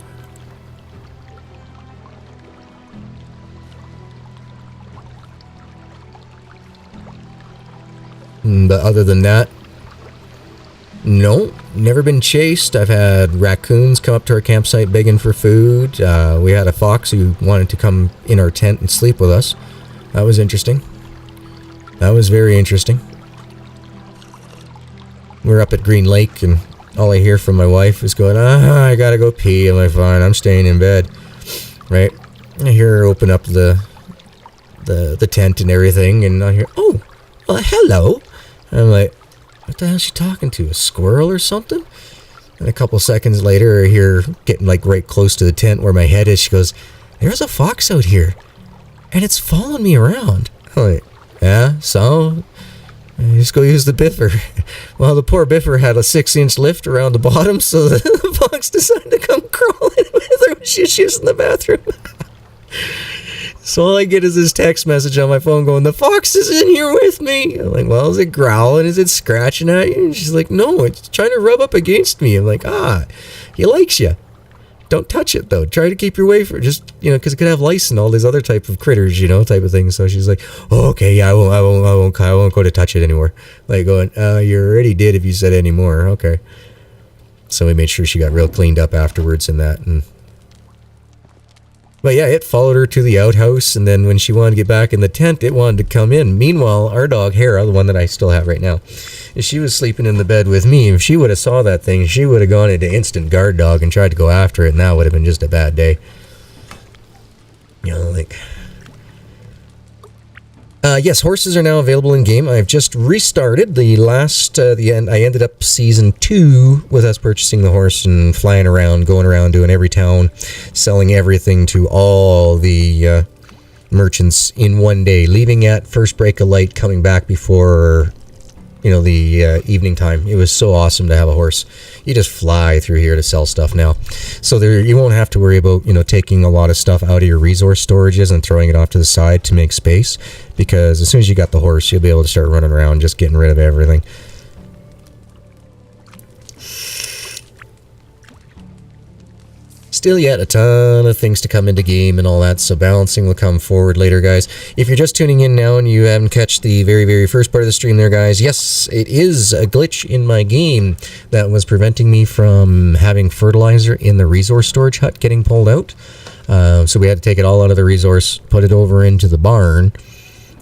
But other than that, no, never been chased. I've had raccoons come up to our campsite begging for food. We had a fox who wanted to come in our tent and sleep with us. That was interesting. That was very interesting. We're up at Green Lake, and all I hear from my wife is going, I gotta go pee. I'm like, fine, I'm staying in bed. Right? I hear her open up the tent and everything, and I hear, oh, well, hello. And I'm like, what the hell is she talking to? A squirrel or something? And a couple seconds later, I hear her getting like right close to the tent where my head is. She goes, there's a fox out here, and it's following me around. I'm like, yeah, so just go use the biffer. Well, the poor biffer had a 6-inch lift around the bottom, so the fox decided to come crawling with her when she was using the bathroom. So all I get is this text message on my phone going, the fox is in here with me. I'm like, well, is it growling? Is it scratching at you? And she's like, no, it's trying to rub up against me. I'm like, he likes you. Don't touch it, though. Try to keep your way for just, because it could have lice and all these other type of critters, type of thing. So she's like, oh, okay, yeah, I won't go to touch it anymore. Like going, you already did if you said any more. Okay. So we made sure she got real cleaned up afterwards and that. But yeah, it followed her to the outhouse, and then when she wanted to get back in the tent, it wanted to come in. Meanwhile, our dog, Hera, the one that I still have right now, she was sleeping in the bed with me. If she would have saw that thing, she would have gone into instant guard dog and tried to go after it, and that would have been just a bad day. Yes, horses are now available in game. I've just restarted I ended up season 2 with us purchasing the horse and flying around, going around, doing every town, selling everything to all the merchants in one day, leaving at first break of light, coming back before the evening time. It was so awesome to have a horse. You just fly through here to sell stuff now. So you won't have to worry about, taking a lot of stuff out of your resource storages and throwing it off to the side to make space, because as soon as you got the horse, you'll be able to start running around just getting rid of everything. Still yet a ton of things to come into game and all that, so balancing will come forward later, guys. If you're just tuning in now and you haven't catch the very, very first part of the stream there, guys, yes, it is a glitch in my game that was preventing me from having fertilizer in the resource storage hut getting pulled out. So we had to take it all out of the resource, put it over into the barn,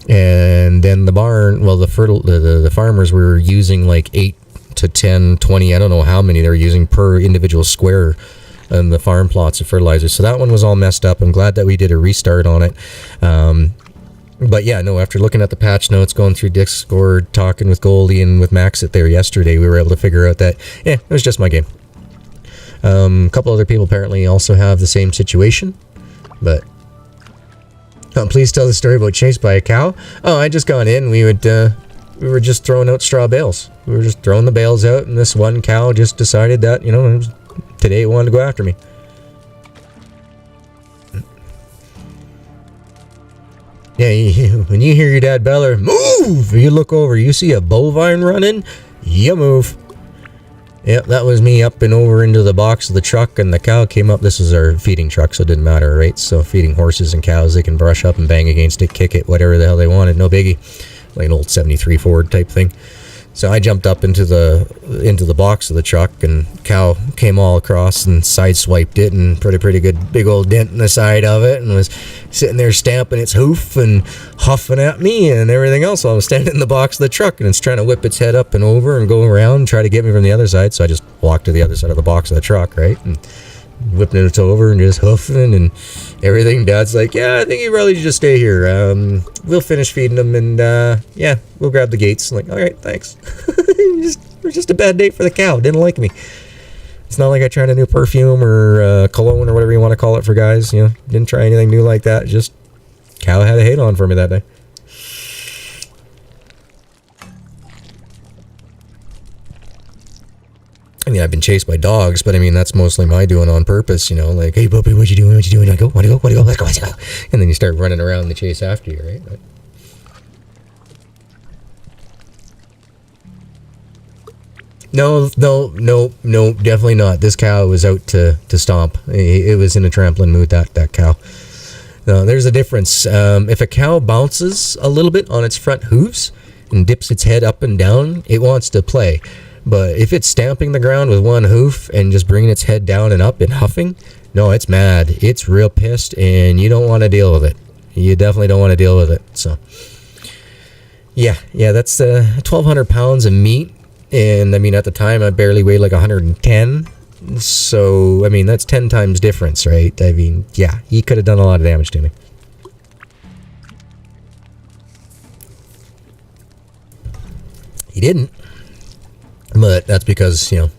and then the barn, well, the farmers were using like 8 to 10, 20, I don't know how many they were using per individual square and the farm plots of fertilizer. So that one was all messed up. I'm glad that we did a restart on it. But yeah, no, after looking at the patch notes, going through Discord, talking with Goldie and with Maxit there yesterday, we were able to figure out that, it was just my game. A couple other people apparently also have the same situation, but please tell the story about chased by a cow. Oh, I just gone in. We were just throwing out straw bales. We were just throwing the bales out, and this one cow just decided that, today it wanted to go after me. Yeah, when you hear your dad beller, move! You look over, you see a bovine running, you move. Yep, that was me up and over into the box of the truck, and the cow came up. This is our feeding truck, so it didn't matter, right? So feeding horses and cows, they can brush up and bang against it, kick it, whatever the hell they wanted, no biggie. like an old 73 Ford type thing. So I jumped up into the box of the truck, and cow came all across and sideswiped it and put a pretty good big old dent in the side of it, and was sitting there stamping its hoof and huffing at me and everything else while I was standing in the box of the truck, and it's trying to whip its head up and over and go around and try to get me from the other side. So I just walked to the other side of the box of the truck, right, and whipping it over and just hoofing and everything. Dad's like, yeah, I think you probably should just stay here. We'll finish feeding them, and yeah, we'll grab the gates. I'm like, all right, thanks. It was just a bad day for the cow. Didn't like me. It's not like I tried a new perfume or cologne or whatever you want to call it for guys. You know, didn't try anything new like that. Just cow had a hate on for me that day. I mean, I've been chased by dogs, but I mean, that's mostly my doing on purpose, you know, like, hey, puppy, what you doing? What you doing? I go, want to go? Let's go, let's go. And then you start running around and they chase after you, right? But no, definitely not. This cow was out to stomp. It was in a trampling mood, that cow. No, there's a difference. If a cow bounces a little bit on its front hooves and dips its head up and down, it wants to play. But if it's stamping the ground with one hoof and just bringing its head down and up and huffing, no, it's mad. It's real pissed, and you don't want to deal with it. You definitely don't want to deal with it. So, yeah, that's 1,200 pounds of meat. And, I mean, at the time, I barely weighed like 110. So, I mean, that's 10 times difference, right? I mean, yeah, he could have done a lot of damage to me. He didn't. But that's because, you know,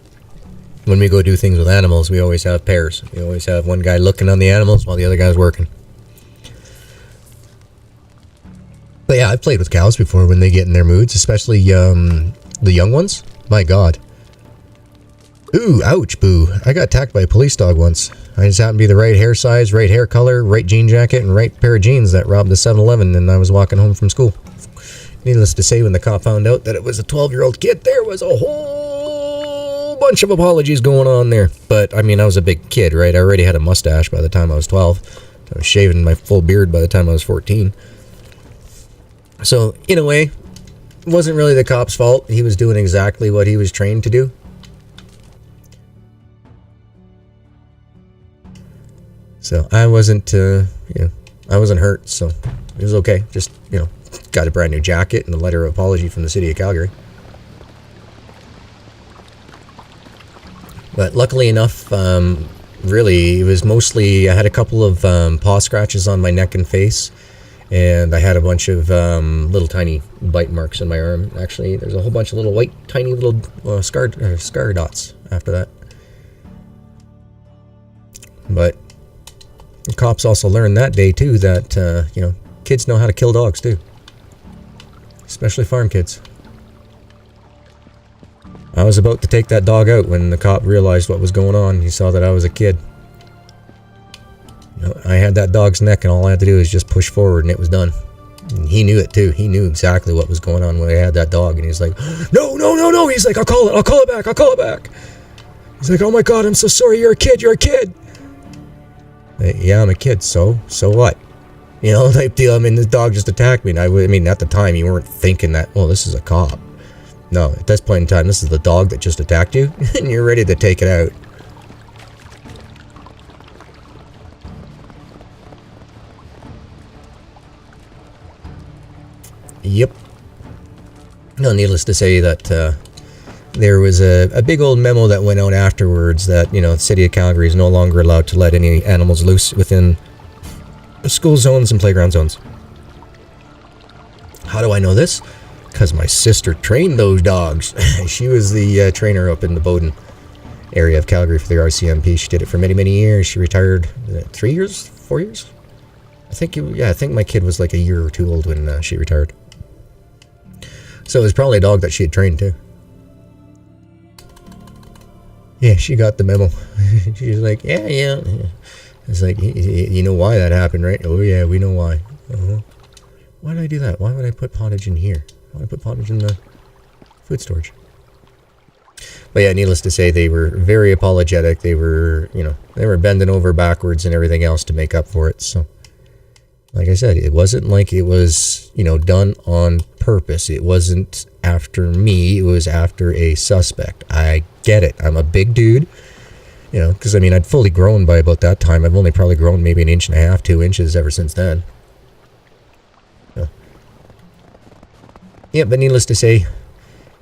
when we go do things with animals, we always have pairs. We always have one guy looking on the animals while the other guy's working. But yeah, I've played with cows before when they get in their moods, especially the young ones. My God. Ooh, ouch, boo. I got attacked by a police dog once. I just happened to be the right hair size, right hair color, right jean jacket, and right pair of jeans that robbed the 7-Eleven, and I was walking home from school. Needless to say, when the cop found out that it was a 12-year-old kid, there was a whole bunch of apologies going on there. But, I mean, I was a big kid, right? I already had a mustache by the time I was 12. I was shaving my full beard by the time I was 14. So, in a way, it wasn't really the cop's fault. He was doing exactly what he was trained to do. So, I wasn't, I wasn't hurt, so it was okay. Just, got a brand new jacket and a letter of apology from the city of Calgary. But luckily enough, really, it was mostly, I had a couple of paw scratches on my neck and face, and I had a bunch of little tiny bite marks in my arm. Actually, there's a whole bunch of little white, tiny little scar dots after that. But the cops also learned that day, too, that, kids know how to kill dogs, too. Especially farm kids. I was about to take that dog out when the cop realized what was going on. He saw that I was a kid. I had that dog's neck, and all I had to do was just push forward, and it was done. And he knew it, too. He knew exactly what was going on when I had that dog, and he's like, no. He's like, I'll call it back. He's like, oh my God, I'm so sorry, you're a kid. Yeah, I'm a kid, so what? Type deal. I mean, this dog just attacked me. And I mean, at the time, you weren't thinking that, well, this is a cop. No, at this point in time, this is the dog that just attacked you, and you're ready to take it out. Yep. No, needless to say that there was a big old memo that went out afterwards that, the city of Calgary is no longer allowed to let any animals loose within school zones and playground zones. How do I know this? Because my sister trained those dogs. She was the trainer up in the Bowden area of Calgary for the RCMP. She did it for many, many years. She retired 3 years? 4 years? I think my kid was like a year or two old when she retired. So it was probably a dog that she had trained too. Yeah, she got the memo. She was like, yeah. It's like, you know why that happened, right? Oh, yeah, we know why. Why did I do that? Why would I put pottage in here? Why would I put pottage in the food storage? But yeah, needless to say, they were very apologetic. They were, they were bending over backwards and everything else to make up for it. So, like I said, it wasn't like it was, you know, done on purpose. It wasn't after me, it was after a suspect. I get it. I'm a big dude, you know, because I mean, I'd fully grown by about that time. I've only probably grown maybe 1.5 inches, 2 inches ever since then. Yeah, but needless to say,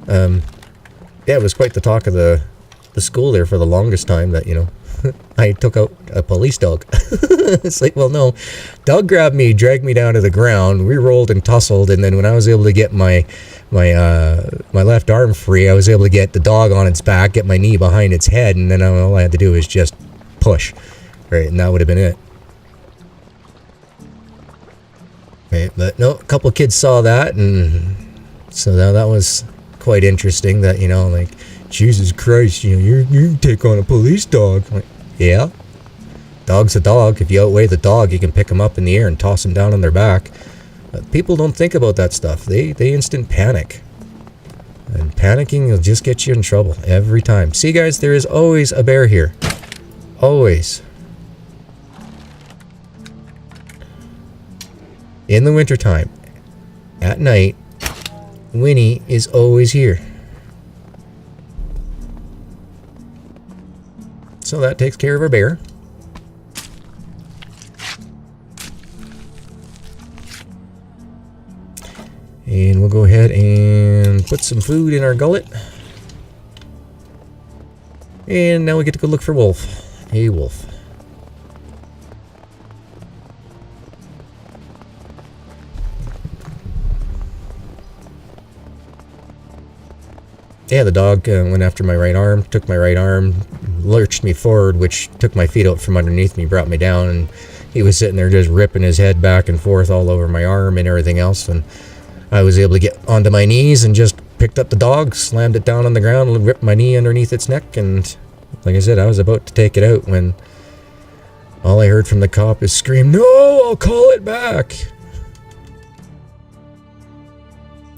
yeah, it was quite the talk of the school there for the longest time that, you know, I took out a police dog. It's like, well, no. Dog grabbed me, dragged me down to the ground. We rolled and tussled, and then when I was able to get my left arm free, I was able to get the dog on its back, get my knee behind its head, and then all I had to do was just push. Right, and that would have been it. Right, but no, a couple kids saw that, and so that was quite interesting that, you know, like, Jesus Christ, you know, you take on a police dog. Like, yeah. Dog's a dog. If you outweigh the dog, you can pick them up in the air and toss them down on their back. But people don't think about that stuff. They instant panic. And panicking will just get you in trouble every time. See, guys, there is always a bear here. Always. In the wintertime, at night, Winnie is always here. So that takes care of our bear. And we'll go ahead and put some food in our gullet. And now we get to go look for Wolf. Hey, Wolf. Yeah, the dog went after my right arm, took my right arm, lurched me forward, which took my feet out from underneath me, brought me down, and he was sitting there just ripping his head back and forth all over my arm and everything else, and I was able to get onto my knees and just picked up the dog, slammed it down on the ground, ripped my knee underneath its neck, and like I said, I was about to take it out when all I heard from the cop is scream, "No, I'll call it back!"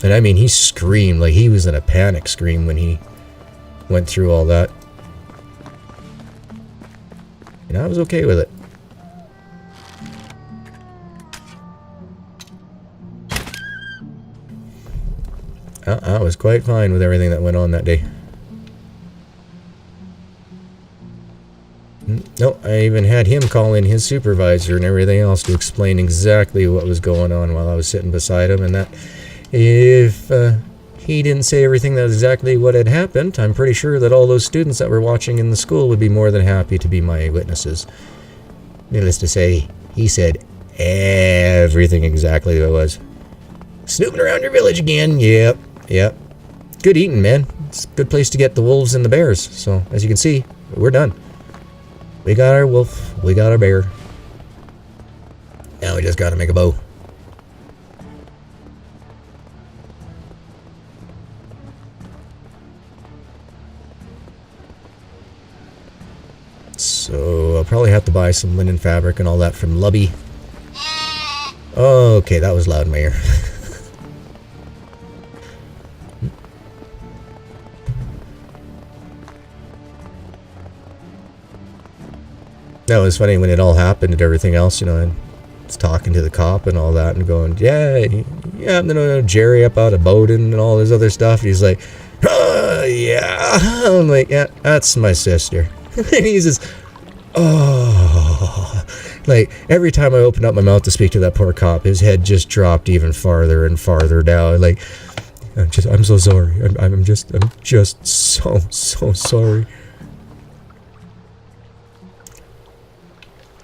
And I mean, he screamed like he was in a panic scream when he went through all that. And I was okay with it. I was quite fine with everything that went on that day. No, I even had him call in his supervisor and everything else to explain exactly what was going on while I was sitting beside him, and that if he didn't say everything that exactly what had happened, I'm pretty sure that all those students that were watching in the school would be more than happy to be my witnesses. Needless to say, he said everything exactly what it was. Snooping around your village again. Yep. Good eating, man. It's a good place to get the wolves and the bears. So, as you can see, we're done. We got our wolf. We got our bear. Now we just gotta make a bow. So I'll probably have to buy some linen fabric and all that from Lubby. Okay, that was loud in my ear. No, it was funny when it all happened and everything else, you know, and I was talking to the cop and all that and going, yeah, and then Jerry up out of Bowden and all this other stuff. He's like, yeah. I'm like, yeah, that's my sister. And he says, oh, like every time I opened up my mouth to speak to that poor cop, his head just dropped even farther and farther down. Like, I'm so sorry. I'm just so sorry.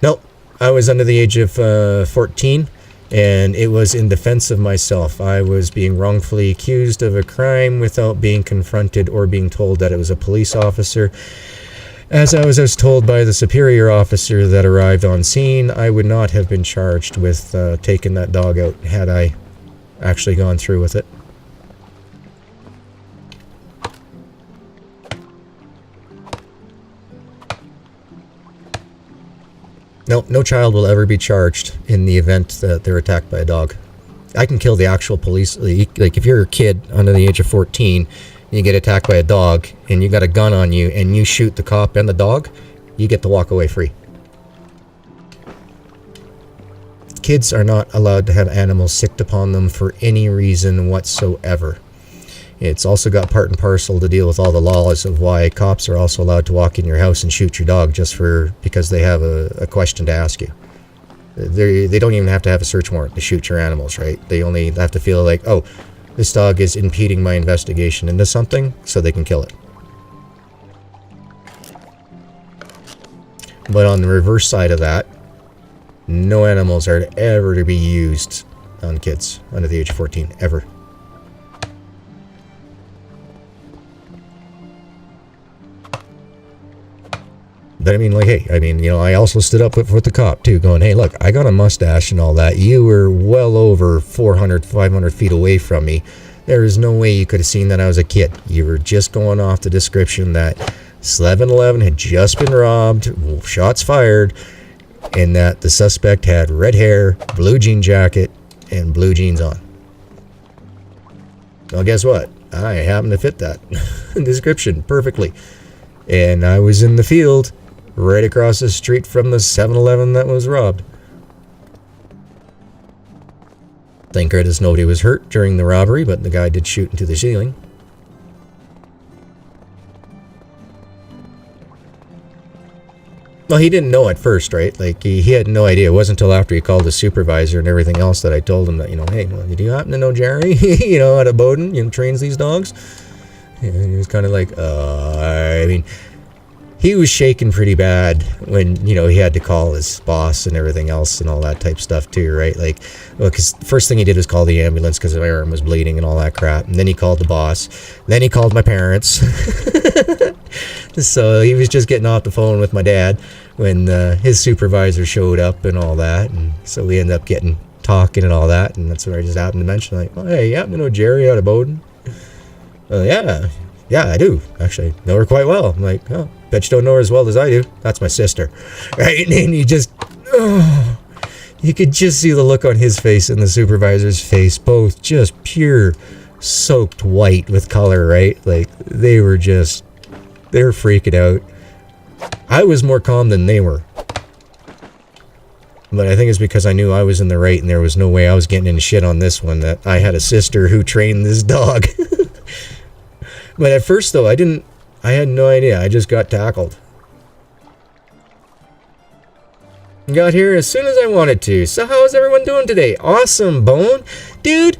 Nope, I was under the age of 14, and it was in defense of myself. I was being wrongfully accused of a crime without being confronted or being told that it was a police officer. As I was told by the superior officer that arrived on scene, I would not have been charged with taking that dog out had I actually gone through with it. No child will ever be charged in the event that they're attacked by a dog. I can kill the actual police. Like, if you're a kid under the age of 14, you get attacked by a dog, and you got a gun on you, and you shoot the cop and the dog, you get to walk away free. kids are not allowed to have animals sicked upon them for any reason whatsoever. It's also got part and parcel to deal with all the laws of why cops are also allowed to walk in your house and shoot your dog just because they have a question to ask you. They don't even have to have a search warrant to shoot your animals, right? They only have to feel like, oh, this dog is impeding my investigation into something, so they can kill it. But on the reverse side of that, no animals are ever to be used on kids under the age of 14, ever. But I mean, like, hey, I also stood up with the cop, too, going, hey, look, I got a mustache and all that. You were well over 400, 500 feet away from me. There is no way you could have seen that I was a kid. You were just going off the description that 7-Eleven had just been robbed, shots fired, and that the suspect had red hair, blue jean jacket, and blue jeans on. Well, guess what? I happen to fit that description perfectly. And I was in the field right across the street from the 7-Eleven that was robbed. Thank goodness nobody was hurt during the robbery, but the guy did shoot into the ceiling. Well, he didn't know at first, right? Like, he had no idea. It wasn't until after he called the supervisor and everything else that I told him that, hey, well, do you happen to know Jerry? Out of Bowden, trains these dogs? And he was kind of like, he was shaking pretty bad when, he had to call his boss and everything else and all that type stuff too, right? Like, well, because first thing he did was call the ambulance because my arm was bleeding and all that crap. And then he called the boss. Then he called my parents. So he was just getting off the phone with my dad when his supervisor showed up and all that. And so we ended up getting talking and all that. And that's what I just happened to mention. Like, oh, hey, you happen to know Jerry out of Bowden? Yeah, I do. Actually, know her quite well. I'm like, oh, bet you don't know her as well as I do. That's my sister. Right? And you could just see the look on his face and the supervisor's face, both just pure soaked white with color, right? Like, they were freaking out. I was more calm than they were. But I think it's because I knew I was in the right and there was no way I was getting into shit on this one, that I had a sister who trained this dog. But at first, though, I had no idea. I just got tackled. Got here as soon as I wanted to. So how's everyone doing today? Awesome, Bone. Dude,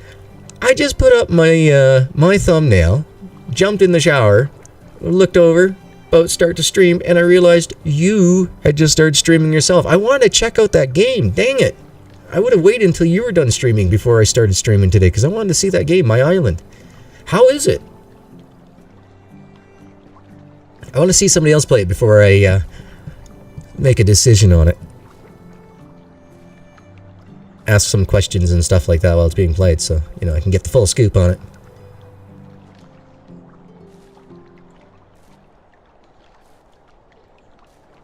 I just put up my thumbnail, jumped in the shower, looked over, about to start to stream, and I realized you had just started streaming yourself. I wanted to check out that game. Dang it. I would have waited until you were done streaming before I started streaming today, because I wanted to see that game, My Island. How is it? I want to see somebody else play it before I make a decision on it. Ask some questions and stuff like that while it's being played, so, I can get the full scoop on it.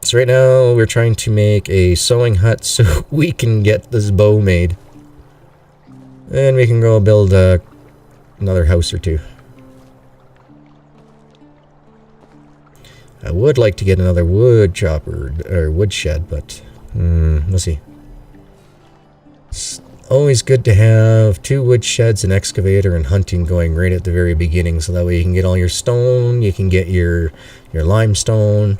So right now, we're trying to make a sewing hut so we can get this bow made. And we can go build another house or two. I would like to get another wood chopper, or wood shed, but we'll see. It's always good to have 2 wood sheds, an excavator, and hunting going right at the very beginning, so that way you can get all your stone, you can get your limestone.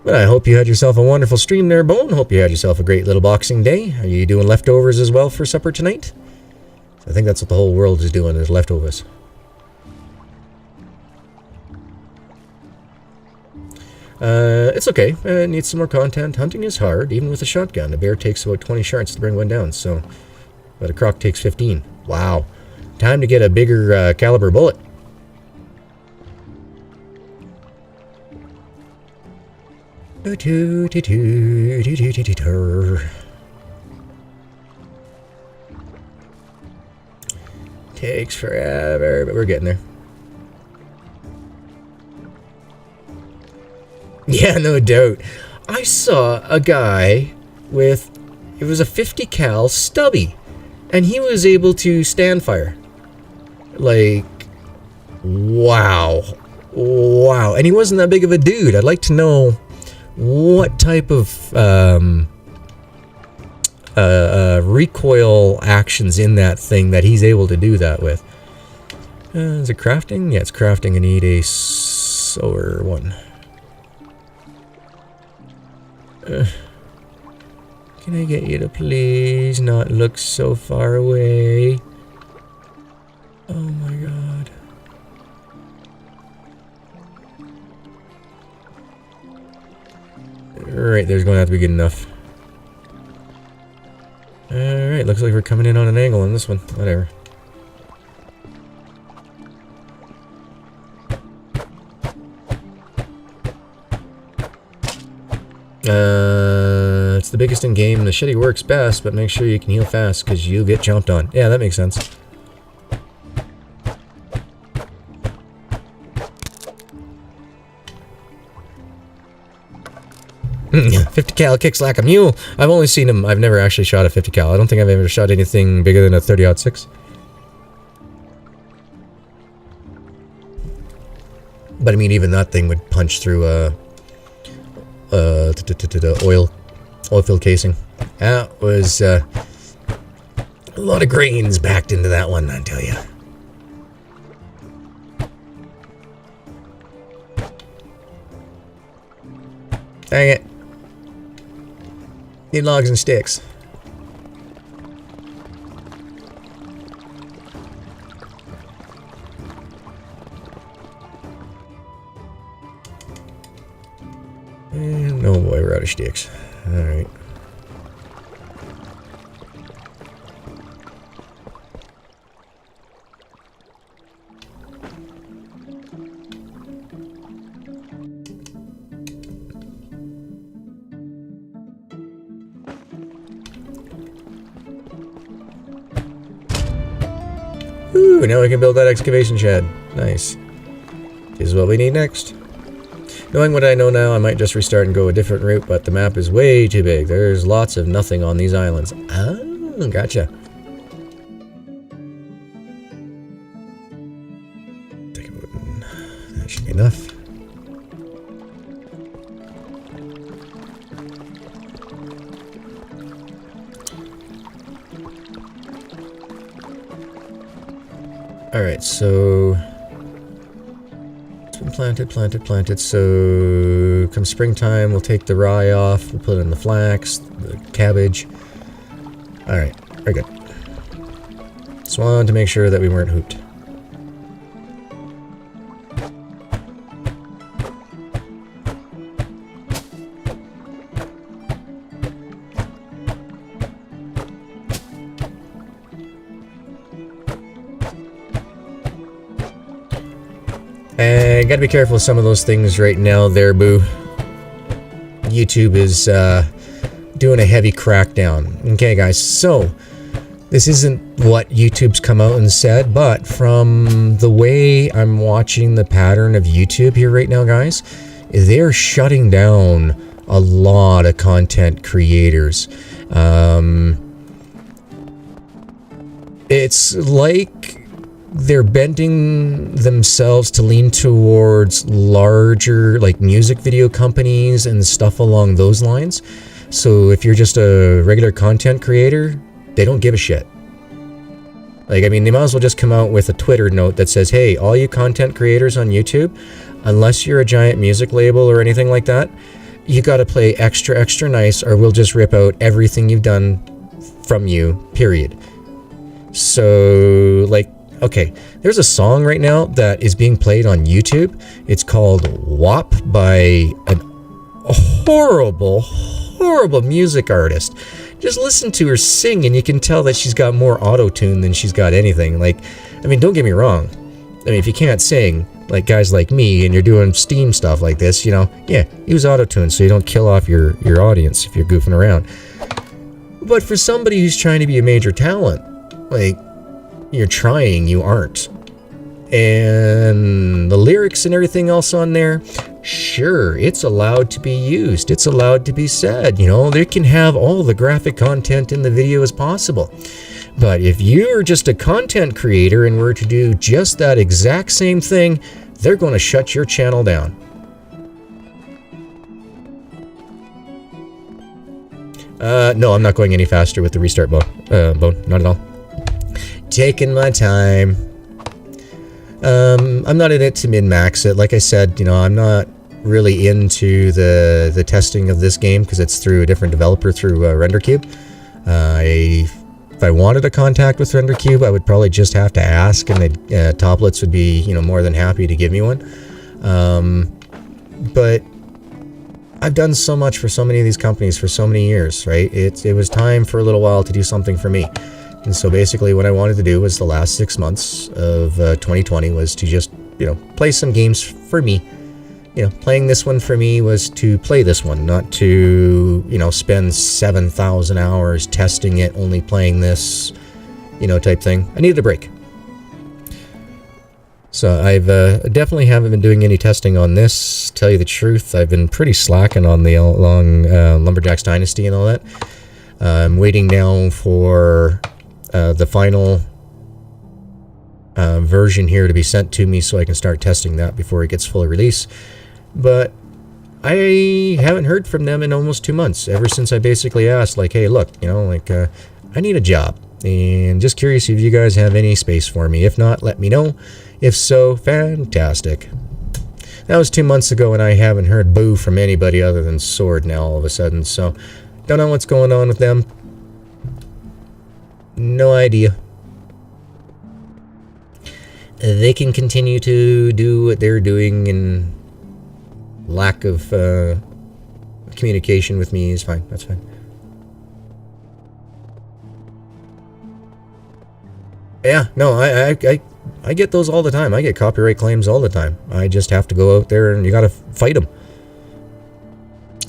But I hope you had yourself a wonderful stream there, Bone. Hope you had yourself a great little Boxing Day. Are you doing leftovers as well for supper tonight? I think that's what the whole world is doing, is leftovers. It's okay. It needs some more content. Hunting is hard, even with a shotgun. A bear takes about 20 shots to bring one down, but a croc takes 15. Wow. Time to get a bigger caliber bullet. Takes forever, but we're getting there. Yeah, no doubt. I saw a guy with, it was a 50 cal stubby, and he was able to stand fire. Like, wow. Wow. And he wasn't that big of a dude. I'd like to know what type of recoil actions in that thing that he's able to do that with. Is it crafting? Yeah, it's crafting. I need a solar one. Can I get you to please not look so far away? Oh my god. Alright, there's going to have to be good enough. Alright, looks like we're coming in on an angle on this one. Whatever. It's the biggest in game. The shitty works best, but make sure you can heal fast because you'll get jumped on. Yeah, that makes sense. Yeah, 50 cal kicks like a mule. I've only seen him. I've never actually shot a 50 cal. I don't think I've ever shot anything bigger than a 30-06. But I mean, even that thing would punch through oil-filled casing. That was a lot of grains backed into that one, I tell you. Dang it. Need logs and sticks. And oh boy, we're out of sticks. Alright. Ooh, now we can build that excavation shed. Nice. This is what we need next. Knowing what I know now, I might just restart and go a different route, but the map is way too big. There's lots of nothing on these islands. Oh, gotcha. That should be enough. Alright, so it's been planted, so come springtime we'll take the rye off, we'll put in the flax, the cabbage. Alright, very good. Just wanted to make sure that we weren't hooped. Gotta be careful with some of those things right now there, boo. YouTube is doing a heavy crackdown. Okay, guys, so this isn't what YouTube's come out and said, but from the way I'm watching the pattern of YouTube here right now, guys, they're shutting down a lot of content creators. It's like they're bending themselves to lean towards larger, like, music video companies and stuff along those lines. So if you're just a regular content creator, they don't give a shit. Like, I mean, they might as well just come out with a Twitter note that says, hey, all you content creators on YouTube, unless you're a giant music label or anything like that, you gotta play extra, extra nice, or we'll just rip out everything you've done from you, period. So, like, okay, there's a song right now that is being played on YouTube. It's called WAP by a horrible, horrible music artist. Just listen to her sing and you can tell that she's got more auto-tune than she's got anything. Like, I mean, don't get me wrong. I mean, if you can't sing, like guys like me, and you're doing Steam stuff like this, you know, yeah, use auto-tune so you don't kill off your audience if you're goofing around. But for somebody who's trying to be a major talent, like, you're trying, you aren't. And the lyrics and everything else on there, sure, it's allowed to be used. It's allowed to be said. You know, they can have all the graphic content in the video as possible. But if you're just a content creator and were to do just that exact same thing, they're going to shut your channel down. No, I'm not going any faster with the restart bone. Not at all. Taking my time. I'm not in it to min-max it. Like I said, you know, I'm not really into the testing of this game because it's through a different developer, through RenderCube. If I wanted a contact with RenderCube, I would probably just have to ask, and the Toplets would be, you know, more than happy to give me one. But I've done so much for so many of these companies for so many years, right? It was time for a little while to do something for me. And so basically what I wanted to do was the last 6 months of 2020 was to just, you know, play some games for me. You know, playing this one for me was to play this one, not to, you know, spend 7,000 hours testing it, only playing this, you know, type thing. I needed a break. So I've definitely haven't been doing any testing on this. Tell you the truth, I've been pretty slacking on the long Lumberjacks Dynasty and all that. I'm waiting now for the final version here to be sent to me so I can start testing that before it gets fully released. But I haven't heard from them in almost 2 months, ever since I basically asked, like, hey, look, you know, like, I need a job, and just curious if you guys have any space for me. If not, let me know. If so, fantastic. That was 2 months ago, and I haven't heard boo from anybody other than Sword now all of a sudden, so don't know what's going on with them. No idea. They can continue to do what they're doing, and lack of communication with me is fine. That's fine. Yeah, no, I get those all the time. I get copyright claims all the time. I just have to go out there and you gotta fight them.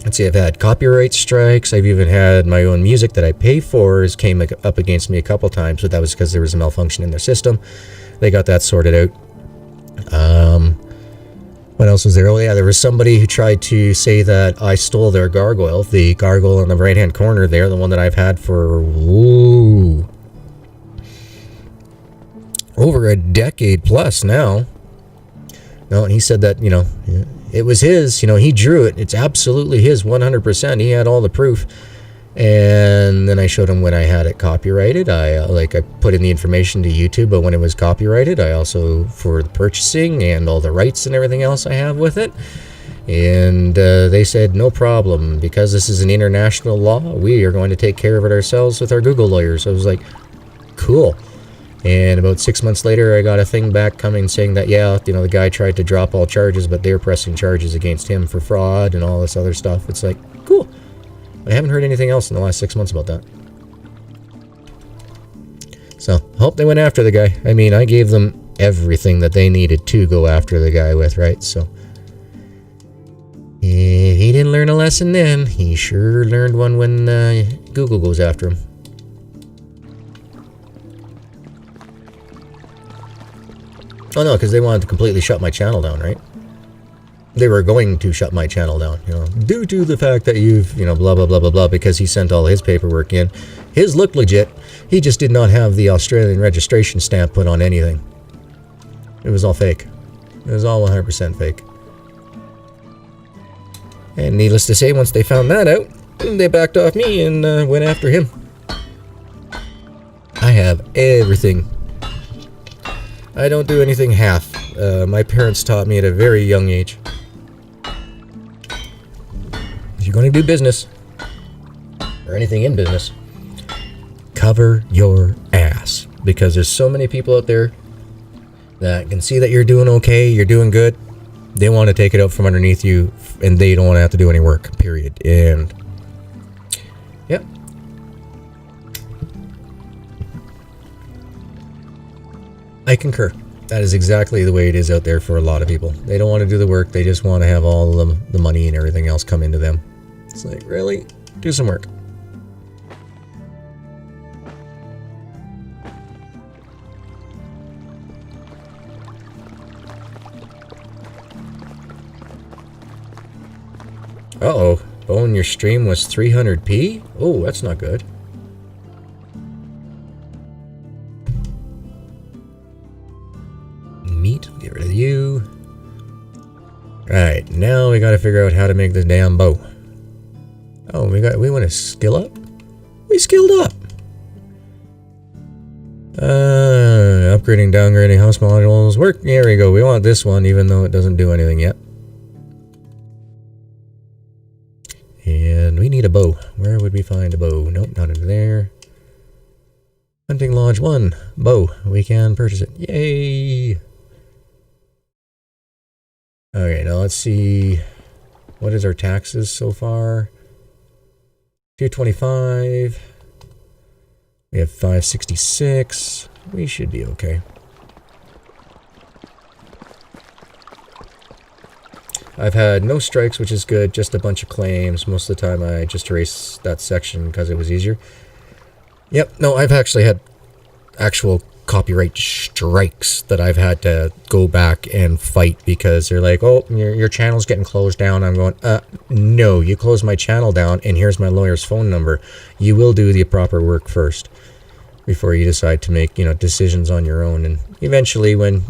Let's see, I've had copyright strikes. I've even had my own music that I pay for came up against me a couple times, but that was because there was a malfunction in their system. They got that sorted out. What else was there? Oh yeah, there was somebody who tried to say that I stole their Gargoyle. The Gargoyle in the right-hand corner there, the one that I've had for over a decade plus now. No, and he said that, you know, it was his, you know, he drew it. It's absolutely his, 100%. He had all the proof. And then I showed him when I had it copyrighted. I put in the information to YouTube, but when it was copyrighted, I also, for the purchasing and all the rights and everything else I have with it. And they said, no problem, because this is an international law, we are going to take care of it ourselves with our Google lawyers. I was like, cool. And about 6 months later, I got a thing back coming saying that, yeah, you know, the guy tried to drop all charges, but they're pressing charges against him for fraud and all this other stuff. It's like, cool. I haven't heard anything else in the last 6 months about that. So, hope they went after the guy. I mean, I gave them everything that they needed to go after the guy with, right? So, if he didn't learn a lesson then, he sure learned one when Google goes after him. Oh no, because they wanted to completely shut my channel down, right? They were going to shut my channel down, you know, due to the fact that you've, you know, blah, blah, blah, blah, blah, because he sent all his paperwork in. His looked legit. He just did not have the Australian registration stamp put on anything. It was all fake. It was all 100% fake. And needless to say, once they found that out, they backed off me and went after him. I have everything. I don't do anything half. My parents taught me at a very young age. If you're going to do business, or anything in business, cover your ass. Because there's so many people out there that can see that you're doing okay, you're doing good. They want to take it out from underneath you, and they don't want to have to do any work, period. And, yep. I concur. That is exactly the way it is out there for a lot of people. They don't want to do the work, they just want to have all the money and everything else come into them. It's like, really? Do some work. Uh-oh. Bone, your stream was 300p? Oh, that's not good. Meat, get rid of you. Alright, now we gotta figure out how to make this damn bow. Oh, we want a skill up? We skilled up. Upgrading, downgrading house modules. Work. Here we go. We want this one, even though it doesn't do anything yet. And we need a bow. Where would we find a bow? Nope, not into there. Hunting Lodge 1. Bow. We can purchase it. Yay! Okay, now let's see. What is our taxes so far? 225. We have 566. We should be okay. I've had no strikes, which is good. Just a bunch of claims. Most of the time I just erase that section because it was easier. Yep, no, I've actually had actual copyright strikes that I've had to go back and fight because they're like, oh, your channel's getting closed down. I'm going, no, you closed my channel down and here's my lawyer's phone number. You will do the proper work first before you decide to make, decisions on your own. And eventually when,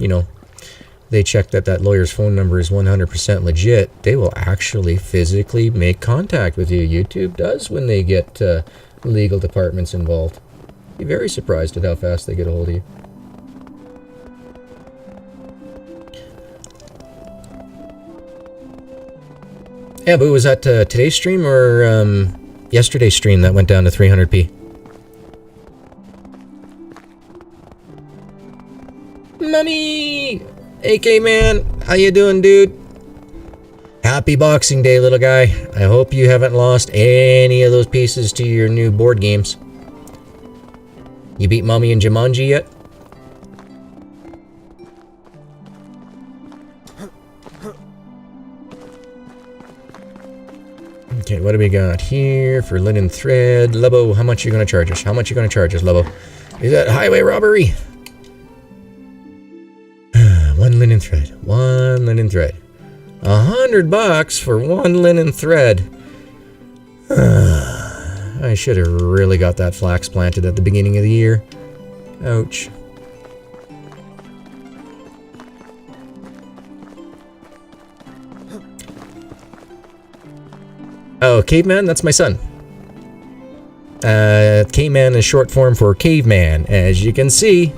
they check that that lawyer's phone number is 100% legit, they will actually physically make contact with you. YouTube does when they get legal departments involved. Be very surprised at how fast they get a hold of you. Yeah, but was that today's stream or yesterday's stream that went down to 300p? Mummy! AK man, how you doing, dude? Happy Boxing Day, little guy. I hope you haven't lost any of those pieces to your new board games. You beat Mommy and Jumanji yet? Okay, what do we got here for linen thread? Lubbo, how much are you going to charge us? How much are you going to charge us, Lubbo? Is that highway robbery? One linen thread. One linen thread. $100 for one linen thread. I should have really got that flax planted at the beginning of the year. Ouch. Oh, caveman? That's my son. Caveman is short form for caveman, as you can see.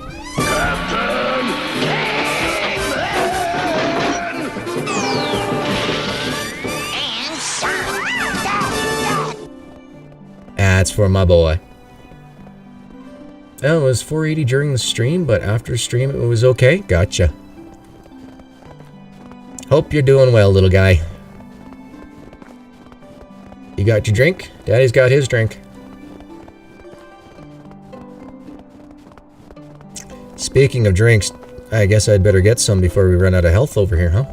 That's for my boy. Oh, it was 480 during the stream, but after stream it was okay. Gotcha. Hope you're doing well, little guy. You got your drink? Daddy's got his drink. Speaking of drinks, I guess I'd better get some before we run out of health over here, huh?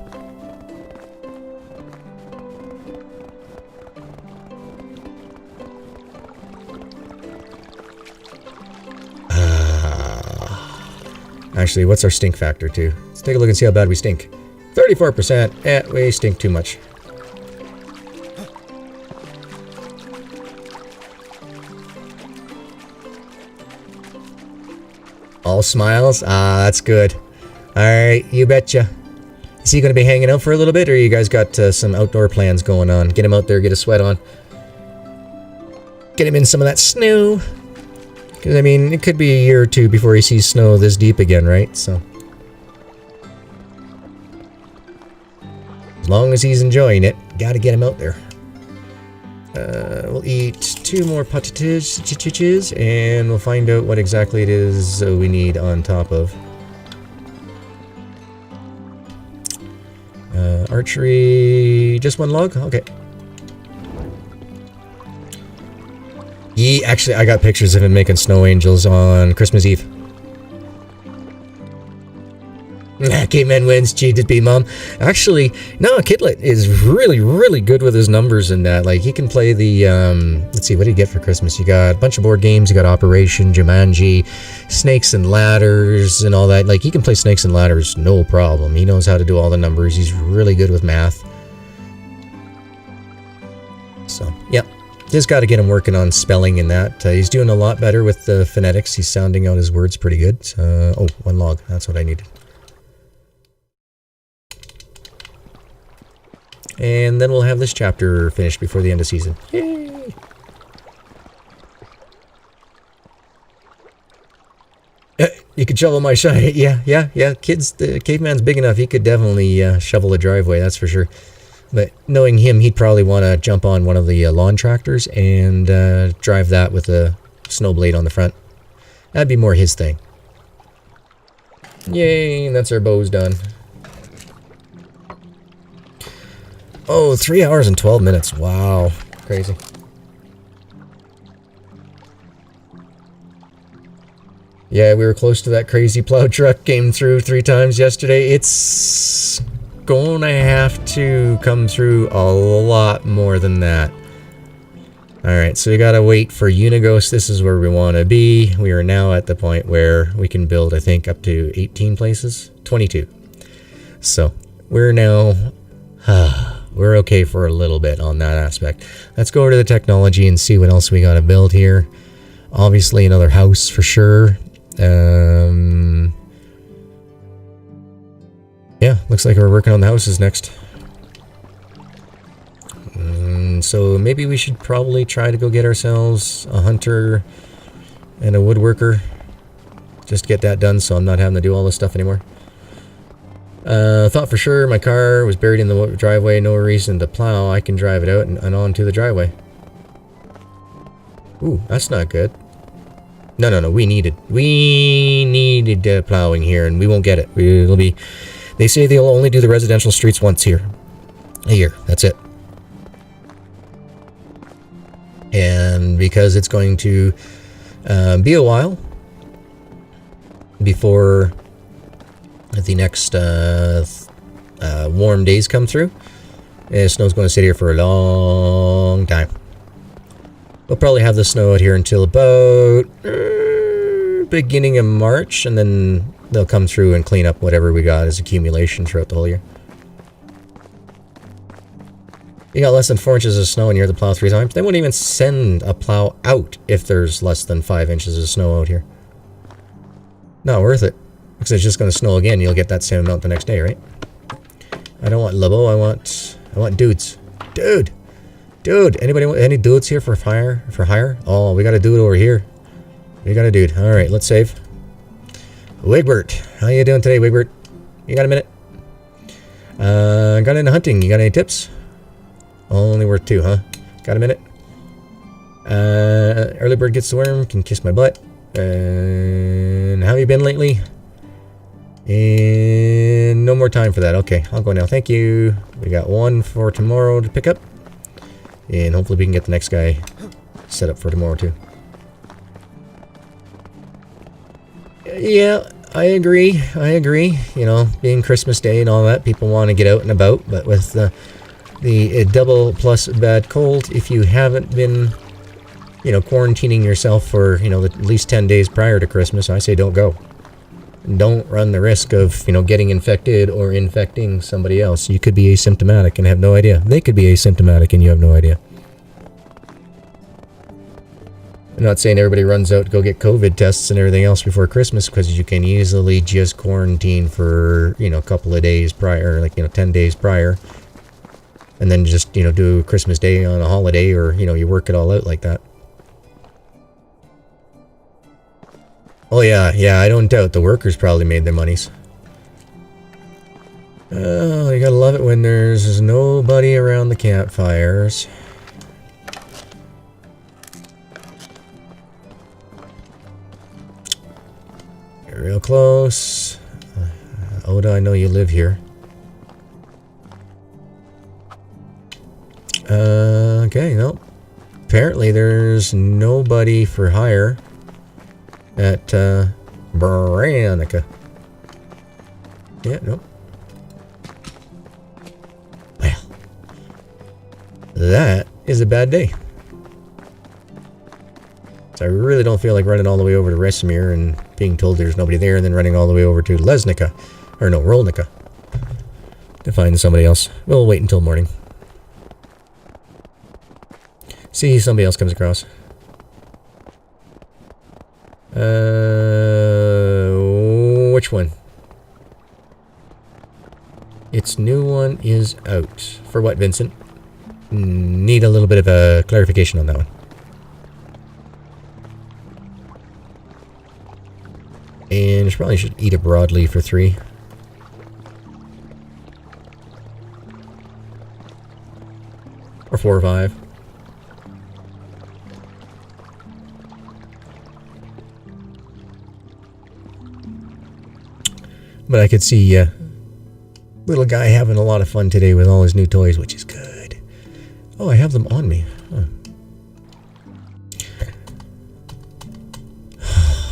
Actually, what's our stink factor, too? Let's take a look and see how bad we stink. 34%. We stink too much. All smiles? Ah, that's good. Alright, you betcha. Is he going to be hanging out for a little bit, or you guys got some outdoor plans going on? Get him out there, get a sweat on. Get him in some of that snow. Because, I mean, it could be a year or two before he sees snow this deep again, right? So, as long as he's enjoying it, gotta get him out there. We'll eat 2 more patatas, and we'll find out what exactly it is we need on top of. Archery, just 1 log? Okay. Actually, I got pictures of him making snow angels on Christmas Eve. Caveman wins, cheated be mom. Actually, no, Kidlet is really, really good with his numbers in that. Like, he can play the, let's see, what did he get for Christmas? You got a bunch of board games, you got Operation, Jumanji, Snakes and Ladders, and all that. Like, he can play Snakes and Ladders, no problem. He knows how to do all the numbers. He's really good with math. So, yep. Just got to get him working on spelling and that. He's doing a lot better with the phonetics. He's sounding out his words pretty good. Oh, 1 log. That's what I needed. And then we'll have this chapter finished before the end of season. Yay! You could shovel my shine. Yeah. Kids, the caveman's big enough. He could definitely shovel a driveway. That's for sure. But knowing him, he'd probably want to jump on one of the lawn tractors and drive that with a snow blade on the front. That'd be more his thing. Yay, that's our bows done. Oh, 3 hours and 12 minutes. Wow. Crazy. Yeah, we were close to that crazy plow truck. Came through 3 times yesterday. It's gonna have to come through a lot more than that. Alright, so we gotta wait for Unigos. This is where we want to be. We are now at the point where we can build, I think, up to 18 places. 22. So, we're now... we're okay for a little bit on that aspect. Let's go over to the technology and see what else we gotta build here. Obviously, another house for sure. Yeah, looks like we're working on the houses next. So maybe we should probably try to go get ourselves a hunter and a woodworker. Just get that done so I'm not having to do all this stuff anymore. Thought for sure my car was buried in the driveway. No reason to plow. I can drive it out and onto the driveway. Ooh, that's not good. No. We needed plowing here, and we won't get it. It'll be. They say they'll only do the residential streets once a year. That's it. And because it's going to be a while before the next warm days come through, and snow's going to sit here for a long time. We'll probably have the snow out here until about beginning of March, and then they'll come through and clean up whatever we got as accumulation throughout the whole year. You got less than 4 inches of snow and you're the plow 3 times. They wouldn't even send a plow out if there's less than 5 inches of snow out here. Not worth it. Because it's just going to snow again. You'll get that same amount the next day, right? I don't want Labo. I want dudes. Dude! Anybody want any dudes here for hire? Oh, we got a dude over here. We got a dude. Alright, let's save. Wigbert. How you doing today, Wigbert? You got a minute? Got into hunting. You got any tips? Only worth 2, huh? Got a minute? Early bird gets the worm, can kiss my butt. And how have you been lately? And no more time for that. Okay, I'll go now. Thank you. We got 1 for tomorrow to pick up. And hopefully we can get the next guy set up for tomorrow too. Yeah, I agree. You know, being Christmas Day and all that, people want to get out and about. But with the double plus bad cold, if you haven't been, you know, quarantining yourself for, you know, at least 10 days prior to Christmas, I say don't go. Don't run the risk of, you know, getting infected or infecting somebody else. You could be asymptomatic and have no idea. They could be asymptomatic and you have no idea. I'm not saying everybody runs out to go get COVID tests and everything else before Christmas, because you can easily just quarantine for, you know, a couple of days prior, like, you know, 10 days prior. And then just, you know, do Christmas Day on a holiday, or, you know, you work it all out like that. Oh yeah, I don't doubt the workers probably made their monies. Oh, you gotta love it when there's nobody around the campfires. You're real close. Oda, I know you live here. Okay, no. Apparently there's nobody for hire at Branica. Yeah, nope. Well, that is a bad day. So I really don't feel like running all the way over to Resimir and being told there's nobody there, and then running all the way over to Lesnica, or no, Rolnica, to find somebody else. We'll wait until morning. See, somebody else comes across. Which one? Its new one is out. For what, Vincent? Need a little bit of a clarification on that one. range. Probably should eat a broadleaf for 3. Or 4 or 5. But I could see little guy having a lot of fun today with all his new toys, which is good. Oh, I have them on me. Huh.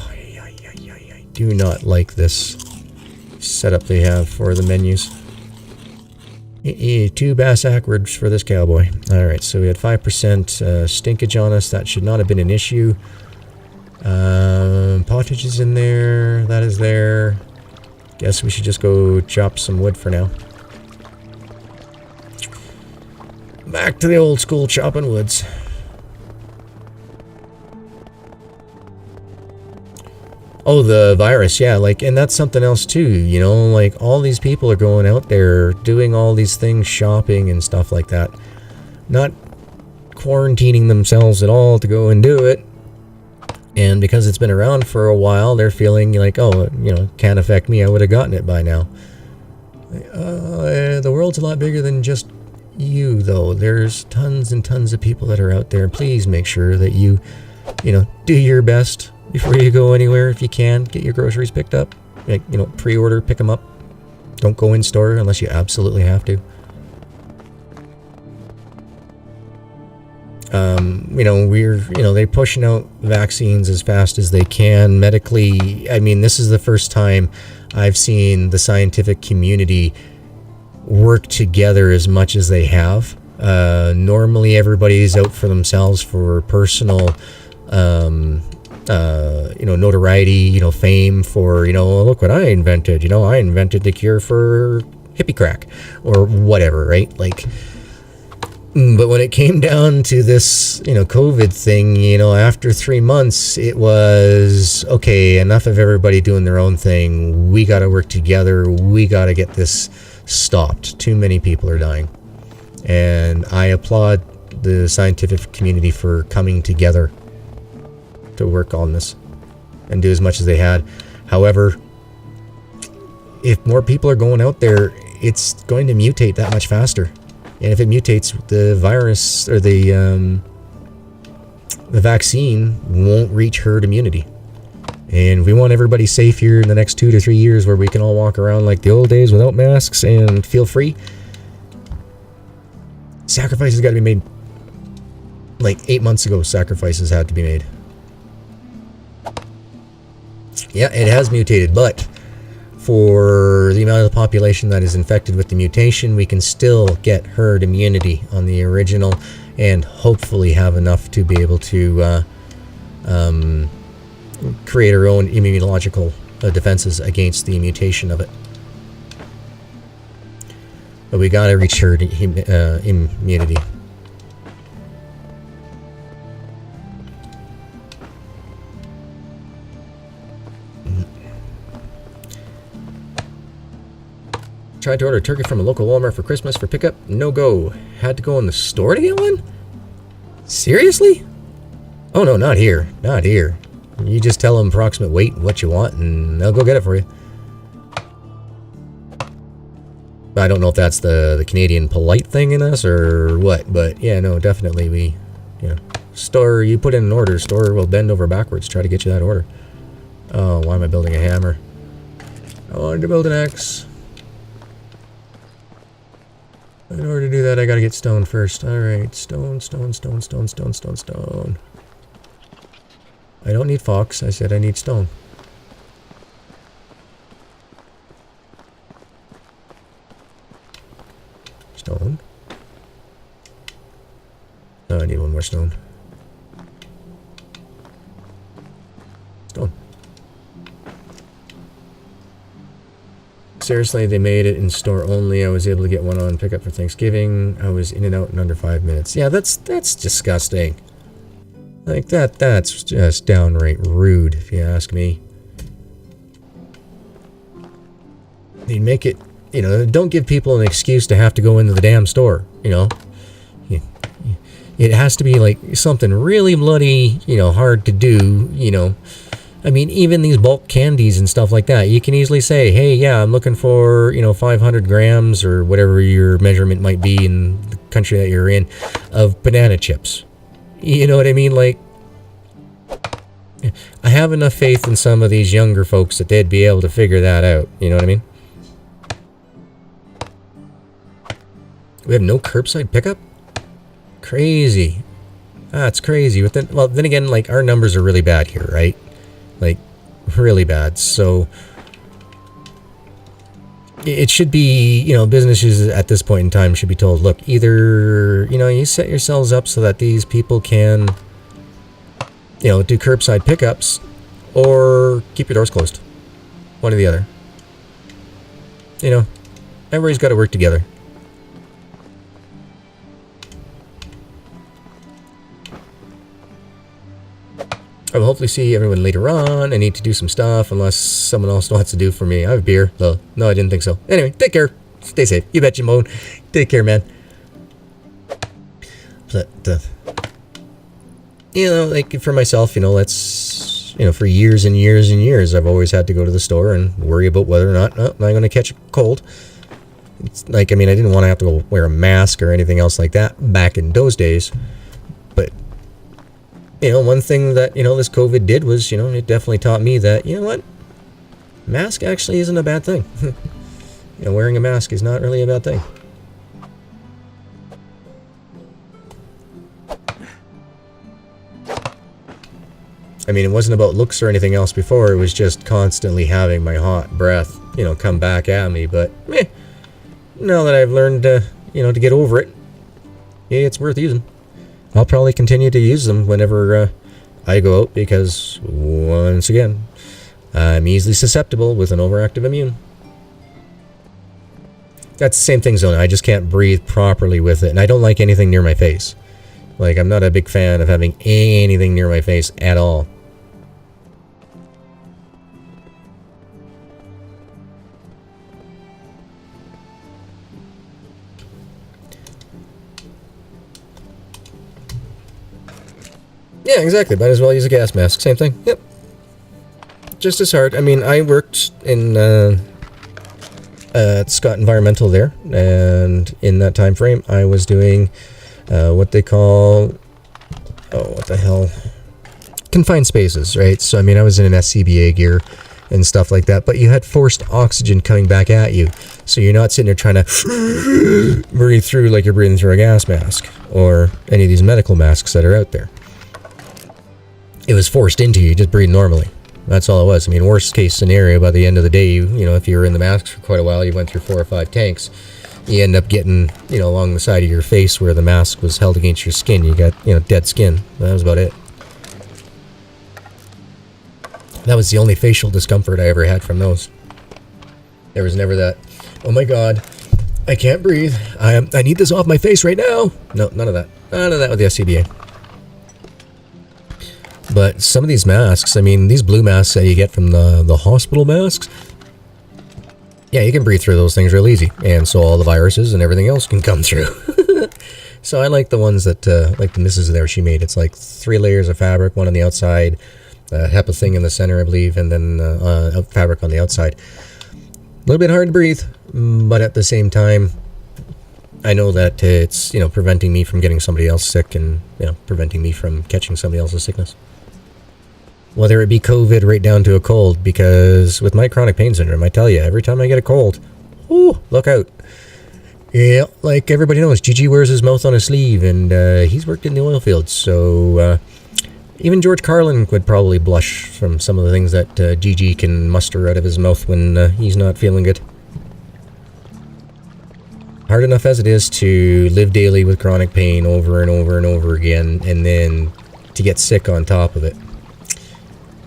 I do not like this setup they have for the menus. 2 bass backwards for this cowboy. Alright, so we had 5% stinkage on us. That should not have been an issue. Pottage is in there. That is there. Guess we should just go chop some wood for now. Back to the old school chopping woods. Oh, the virus, yeah, like, and that's something else too, you know, like, all these people are going out there doing all these things, shopping and stuff like that. Not quarantining themselves at all to go and do it. And because it's been around for a while, they're feeling like, oh, you know, can't affect me, I would have gotten it by now. The world's a lot bigger than just you, though. There's tons and tons of people that are out there. Please make sure that you know, do your best before you go anywhere. If you can, get your groceries picked up. Like, you know, pre-order, pick them up. Don't go in store unless you absolutely have to. You know, they're pushing out vaccines as fast as they can. Medically, I mean, this is the first time I've seen the scientific community work together as much as they have. Normally, everybody's out for themselves for personal, you know, notoriety, you know, fame for, you know, look what I invented. You know, I invented the cure for hippie crack or whatever, right? Like, but when it came down to this, you know, COVID thing, you know, after 3 months, it was, okay, enough of everybody doing their own thing. We got to work together. We got to get this stopped. Too many people are dying. And I applaud the scientific community for coming together to work on this and do as much as they had. However, if more people are going out there, it's going to mutate that much faster. And if it mutates, the virus or the vaccine won't reach herd immunity. And we want everybody safe here in the next 2 to 3 years where we can all walk around like the old days without masks and feel free. Sacrifices got to be made. Like 8 months ago, sacrifices had to be made. Yeah, it has mutated, but for the amount of the population that is infected with the mutation, we can still get herd immunity on the original and hopefully have enough to be able to create our own immunological defenses against the mutation of it. But we gotta reach herd immunity. Tried to order turkey from a local Walmart for Christmas for pickup. No go. Had to go in the store to get one? Seriously? Oh no, not here. Not here. You just tell them approximate weight and what you want and they'll go get it for you. I don't know if that's the Canadian polite thing in us or what, but yeah, no, definitely we, yeah. Store, you put in an order, store will bend over backwards, try to get you that order. Oh, why am I building a hammer? I wanted to build an axe. In order to do that, I gotta get stone first. Alright, stone. I don't need fox, I said I need stone. Stone. Oh, I need one more stone. Stone. Seriously, they made it in store only. I was able to get one on pickup for Thanksgiving. I was in and out in under 5 minutes. Yeah, that's disgusting. Like that's just downright rude, if you ask me. They make it, you know, don't give people an excuse to have to go into the damn store, you know. It has to be like something really bloody, you know, hard to do, you know, I mean, even these bulk candies and stuff like that, you can easily say, hey, yeah, I'm looking for, 500 grams or whatever your measurement might be in the country that you're in of banana chips. You know what I mean? Like, I have enough faith in some of these younger folks that they'd be able to figure that out. You know what I mean? We have no curbside pickup? Crazy. That's crazy. But then again, like, our numbers are really bad here, right? Like, really bad. So it should be, businesses at this point in time should be told, look, either, you set yourselves up so that these people can, do curbside pickups, or keep your doors closed. One or the other. Everybody's got to work together. I will hopefully see everyone later on. I need to do some stuff unless someone else wants to do for me. I have beer. Well, no, I didn't think so. Anyway, take care. Stay safe. You bet you moan. Take care, man. But, like for myself, let's, for years and years and years, I've always had to go to the store and worry about whether or not, I'm going to catch a cold. It's like, I didn't want to have to go wear a mask or anything else like that back in those days. But one thing that, this COVID did was, it definitely taught me that, what? Mask actually isn't a bad thing. Wearing a mask is not really a bad thing. It wasn't about looks or anything else before. It was just constantly having my hot breath, come back at me. But, now that I've learned, to get over it, it's worth using. I'll probably continue to use them whenever I go out because, once again, I'm easily susceptible with an overactive immune. That's the same thing, Zona. I just can't breathe properly with it, and I don't like anything near my face. Like, I'm not a big fan of having anything near my face at all. Yeah, exactly. Might as well use a gas mask. Same thing. Yep. Just as hard. I worked in at Scott Environmental there, and in that time frame, I was doing what they call, what the hell? Confined spaces, right? So, I was in an SCBA gear and stuff like that, but you had forced oxygen coming back at you. So you're not sitting there trying to breathe through like you're breathing through a gas mask or any of these medical masks that are out there. It was forced into you, just breathe normally. That's all it was. Worst case scenario, by the end of the day, if you were in the masks for quite a while, you went through 4 or 5 tanks, you end up getting, along the side of your face where the mask was held against your skin. You got, dead skin. That was about it. That was the only facial discomfort I ever had from those. There was never that, oh my God, I can't breathe. I need this off my face right now. No, none of that. None of that with the SCBA. But some of these masks, these blue masks that you get from the hospital masks, yeah, you can breathe through those things real easy. And so all the viruses and everything else can come through. So I like the ones that, like the missus there, she made. It's like 3 layers of fabric, one on the outside, a HEPA thing in the center, I believe, and then fabric on the outside. A little bit hard to breathe, but at the same time, I know that it's, preventing me from getting somebody else sick and, preventing me from catching somebody else's sickness. Whether it be COVID right down to a cold, because with my chronic pain syndrome, I tell you, every time I get a cold, ooh, look out. Yeah, like everybody knows, GG wears his mouth on his sleeve, and he's worked in the oil fields, so even George Carlin would probably blush from some of the things that GG can muster out of his mouth when he's not feeling good. Hard enough as it is to live daily with chronic pain over and over and over again, and then to get sick on top of it.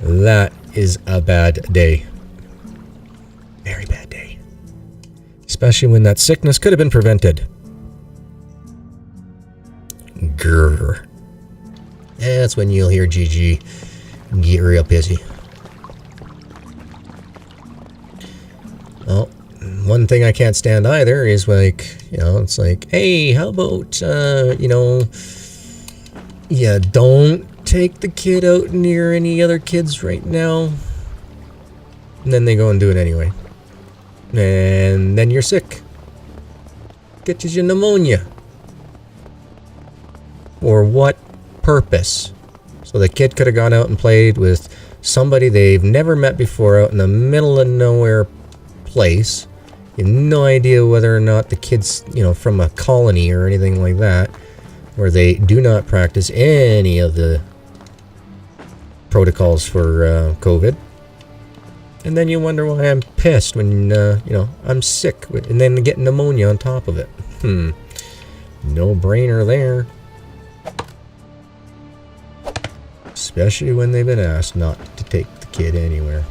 That is a bad day. Very bad day. Especially when that sickness could have been prevented. Grrr. That's when you'll hear GG get real pissy. Well, one thing I can't stand either is like, it's like, hey, how about, don't take the kid out near any other kids right now. And then they go and do it anyway. And then you're sick. Gets you pneumonia. For what purpose? So the kid could have gone out and played with somebody they've never met before out in the middle of nowhere place. You have no idea whether or not the kid's, from a colony or anything like that, where they do not practice any of the protocols for COVID. And then you wonder why I'm pissed when, I'm sick and then get pneumonia on top of it. No brainer there. Especially when they've been asked not to take the kid anywhere.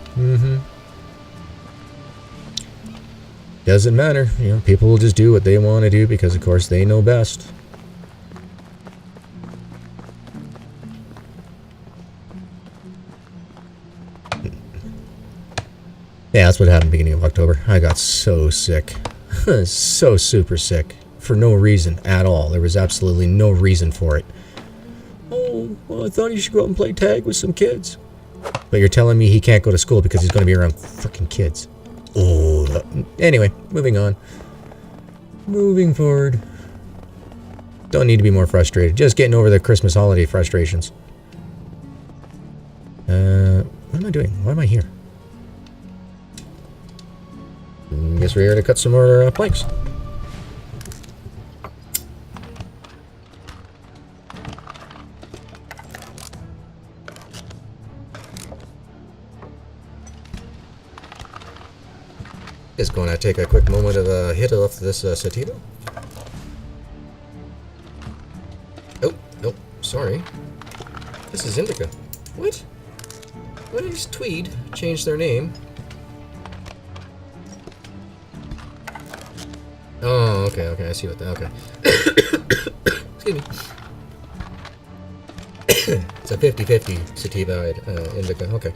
Doesn't matter. People will just do what they want to do because, of course, they know best. Yeah, that's what happened beginning of October. I got so sick. So super sick. For no reason at all. There was absolutely no reason for it. Oh, well, I thought you should go out and play tag with some kids. But you're telling me he can't go to school because he's going to be around freaking kids. Oh, anyway, moving on. Moving forward. Don't need to be more frustrated. Just getting over the Christmas holiday frustrations. What am I doing? Why am I here? Guess we're here to cut some more planks. Just going to take a quick moment of a hit off this sativa. Oh, nope, sorry. This is indica. What? Why does Tweed change their name? Oh, okay, I see what that, okay. Excuse me. It's a 50-50 sativa indica, okay.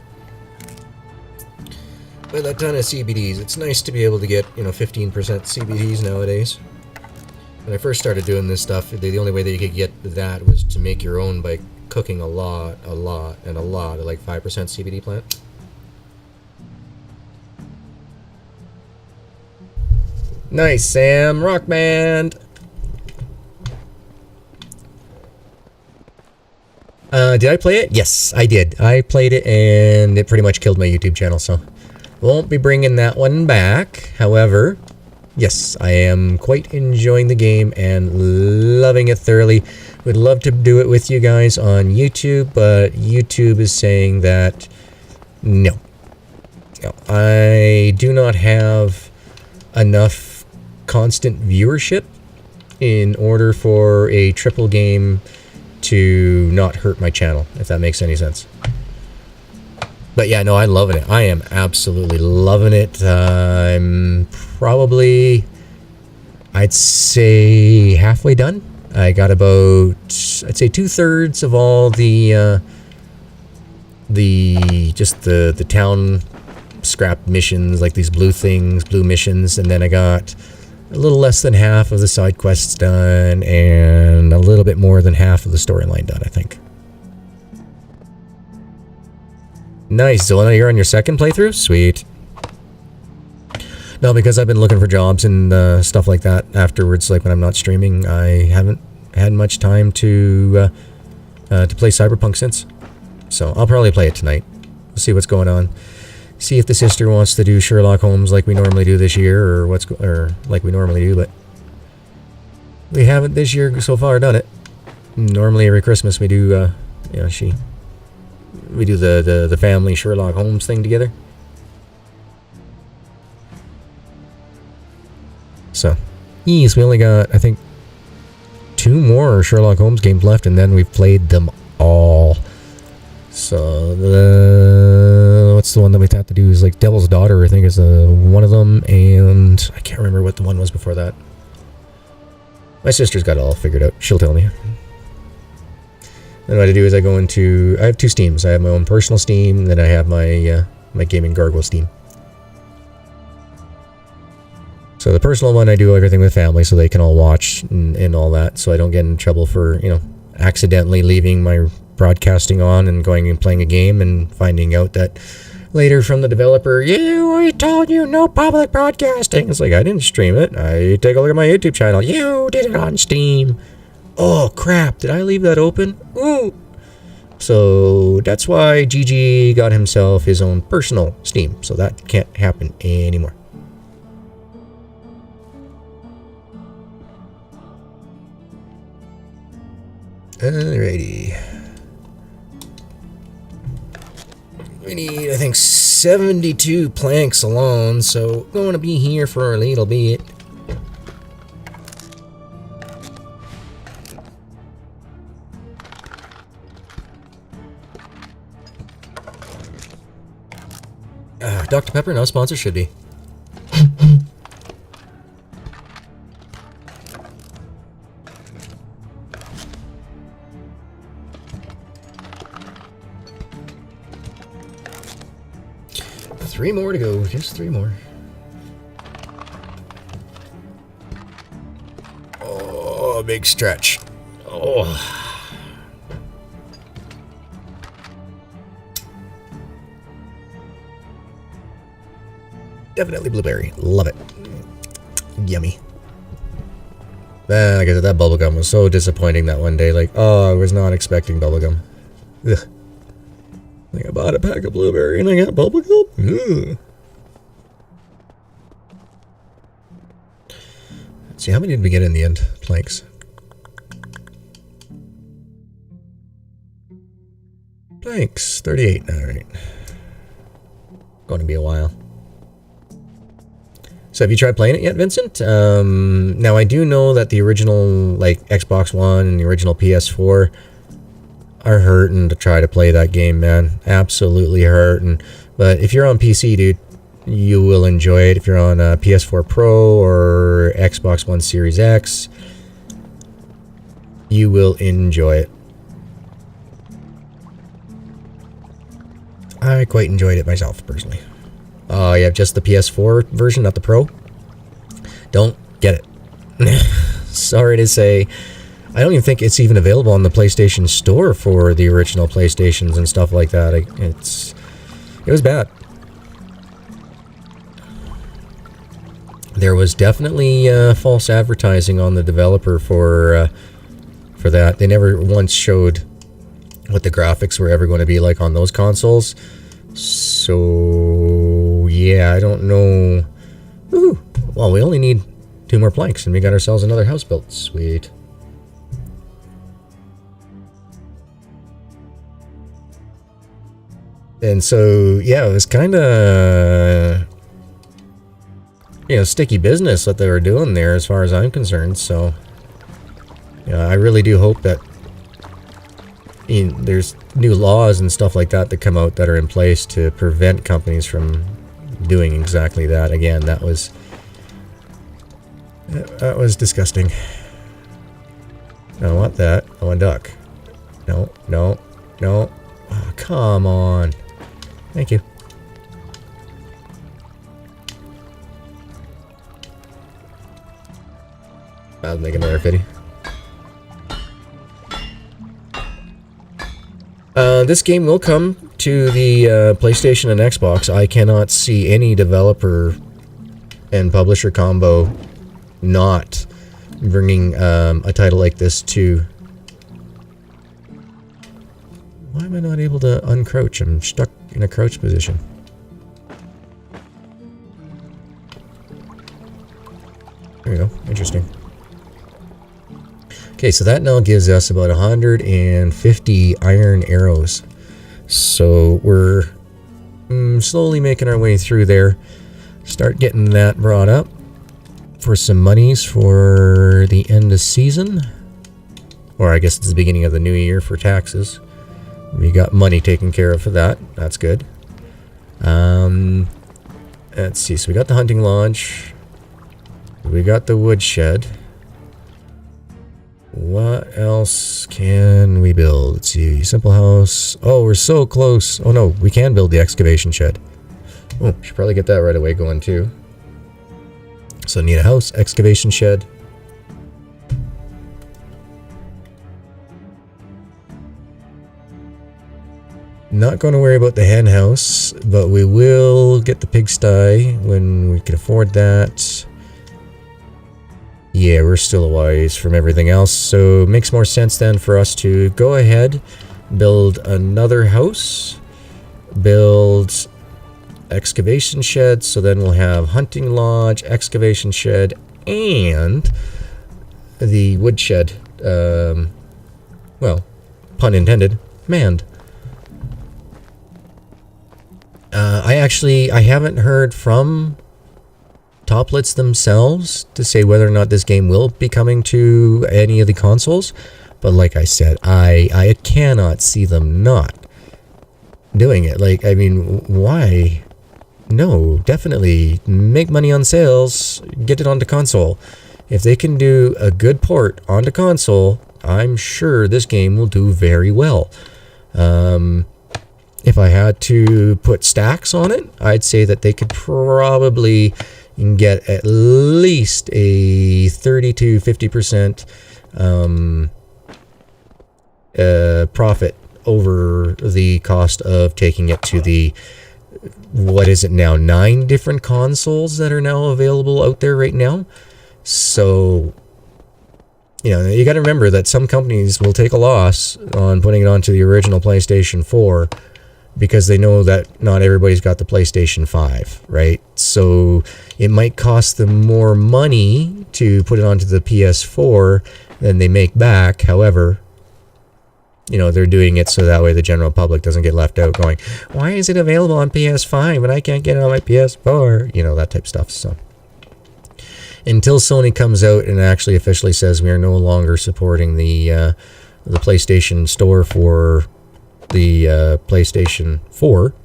With a ton of CBDs, it's nice to be able to get, 15% CBDs nowadays. When I first started doing this stuff, the only way that you could get that was to make your own by cooking a lot of like 5% CBD plant. Nice, Sam. Rock band. Did I play it? Yes, I did. I played it and it pretty much killed my YouTube channel, so won't be bringing that one back. However, yes, I am quite enjoying the game and loving it thoroughly. Would love to do it with you guys on YouTube, but YouTube is saying that no. I do not have enough constant viewership in order for a triple game to not hurt my channel, if that makes any sense. But yeah, no, I'm loving it. I am absolutely loving it. I'm probably, I'd say, halfway done. I got about, I'd say 2/3 of all the town scrap missions, like these blue missions, and then I got a little less than half of the side quests done, and a little bit more than half of the storyline done, I think. Nice, Zona, you're on your second playthrough? Sweet. No, because I've been looking for jobs and stuff like that afterwards, like when I'm not streaming, I haven't had much time to play Cyberpunk since. So I'll probably play it tonight. We'll see what's going on. See if the sister wants to do Sherlock Holmes like we normally do this year, or like we normally do, but we haven't this year so far done it. Normally every Christmas we do, we do the family Sherlock Holmes thing together. So, yes, we only got, I think, 2 more Sherlock Holmes games left, and then we've played them all. So, what's the one that we have to do is like Devil's Daughter, I think is one of them, and I can't remember what the one was before that. My sister's got it all figured out. She'll tell me. Then what I do is I go into, I have 2 Steams. I have my own personal Steam, and then I have my my GaminGargoyle Steam. So the personal one, I do everything with family so they can all watch and all that, so I don't get in trouble for, accidentally leaving my broadcasting on and going and playing a game and finding out that later from the developer, I told you no public broadcasting. It's like, I didn't stream it. I take a look at my YouTube channel. You did it on Steam. Oh, crap. Did I leave that open? Ooh. So that's why GG got himself his own personal Steam. So that can't happen anymore. Alrighty. We need, I think, 72 planks alone, so going to be here for a little bit. Dr. Pepper, no sponsor, should be. Three more to go, just 3 more. Oh, big stretch. Oh. Definitely blueberry. Love it. Yummy. Like I said, that bubblegum was so disappointing that one day. Like, oh, I was not expecting bubblegum. Ugh. Like, I bought a pack of blueberry and I got bubblegum? Ugh. Let's see, how many did we get in the end? Planks. Planks. 38. Alright. Going to be a while. So have you tried playing it yet, Vincent? Now I do know that the original, like, Xbox One and the original PS4 are hurting to try to play that game, man. Absolutely hurting. But if you're on PC, dude, you will enjoy it. If you're on a PS4 Pro or Xbox One Series X, you will enjoy it. I quite enjoyed it myself, personally. Oh, you have just the PS4 version, not the Pro? Don't get it. Sorry to say. I don't even think it's even available on the PlayStation Store for the original PlayStations and stuff like that. It was bad. There was definitely false advertising on the developer for that. They never once showed what the graphics were ever going to be like on those consoles. So, yeah, I don't know. Woohoo! Well, we only need 2 more planks and we got ourselves another house built. Sweet. And so, yeah, it was kind of, sticky business what they were doing there as far as I'm concerned. So, I really do hope that there's new laws and stuff like that that come out that are in place to prevent companies from doing exactly that. Again, that was disgusting. I don't want that. I want a duck. No, no, no. Oh, come on. Thank you. I'll make another 50. This game will come to the PlayStation and Xbox. I cannot see any developer and publisher combo not bringing a title like this to... Why am I not able to uncrouch? I'm stuck in a crouch position. There you go. Interesting. Okay, so that now gives us about 150 iron arrows. So we're slowly making our way through there. Start getting that brought up for some monies for the end of season. Or I guess it's the beginning of the new year for taxes. We got money taken care of for that. That's good. Let's see. So we got the hunting lodge. We got the woodshed. What else can we build? Let's see. Simple house. Oh, we're so close. Oh no, we can build the excavation shed. Oh, should probably get that right away going too. So need a house, excavation shed. Not going to worry about the hen house, but we will get the pigsty when we can afford that. Yeah, we're still a ways from everything else, so it makes more sense then for us to go ahead, build another house, build excavation shed, so then we'll have hunting lodge, excavation shed, and the woodshed, well, pun intended, manned. I haven't heard from Toplets themselves to say whether or not this game will be coming to any of the consoles, but like I said, I cannot see them not doing it. Like, I mean, why? No, definitely make money on sales, get it onto console. If they can do a good port onto console, I'm sure this game will do very well. If I had to put stacks on it, I'd say that they could probably get at least a 30 to 50% profit over the cost of taking it to the, what is it now, 9 different consoles that are now available out there right now. So, you know, you got to remember that some companies will take a loss on putting it onto the original PlayStation 4 because they know that not everybody's got the PlayStation 5, right? So it might cost them more money to put it onto the PS4 than they make back. However, you know, they're doing it so that way the general public doesn't get left out going, why is it available on PS5 and I can't get it on my PS4? You know, that type of stuff. So until Sony comes out and actually officially says we are no longer supporting the PlayStation Store for the PlayStation 4,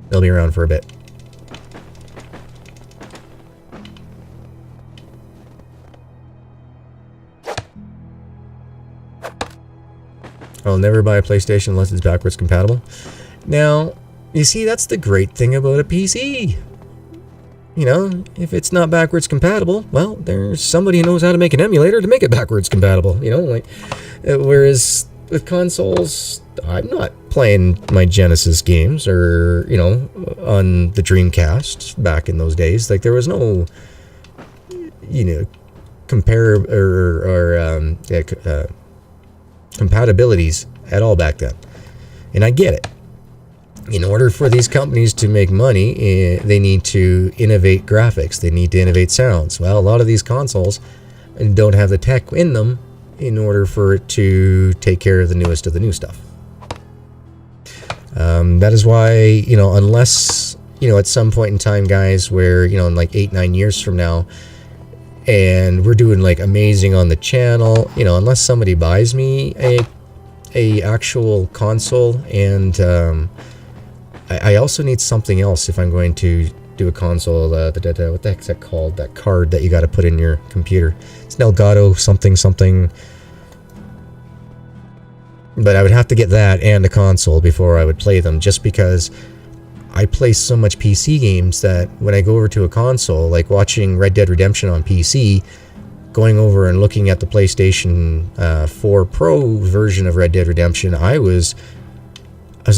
they'll be around for a bit. I'll never buy a PlayStation unless it's backwards compatible. Now, you see, that's the great thing about a PC. You know, if it's not backwards compatible, well, there's somebody who knows how to make an emulator to make it backwards compatible. You know, like, whereas with consoles, I'm not playing my Genesis games or, you know, on the Dreamcast back in those days. Like, there was no, you know, compatibilities at all back then. And I get it. In order for these companies to make money, they need to innovate graphics. They need to innovate sounds. Well, a lot of these consoles don't have the tech in them in order for it to take care of the newest of the new stuff. That is why, you know, unless, you know, at some point in time, guys, where, you know, in like 8-9 years from now, and we're doing like amazing on the channel, you know, unless somebody buys me a actual console, and I also need something else if I'm going to do a console. What the heck's that called? That card that you got to put in your computer. It's an Elgato something. But I would have to get that and a console before I would play them, just because I play so much PC games that when I go over to a console, like watching Red Dead Redemption on PC, going over and looking at the PlayStation 4 Pro version of Red Dead Redemption, I was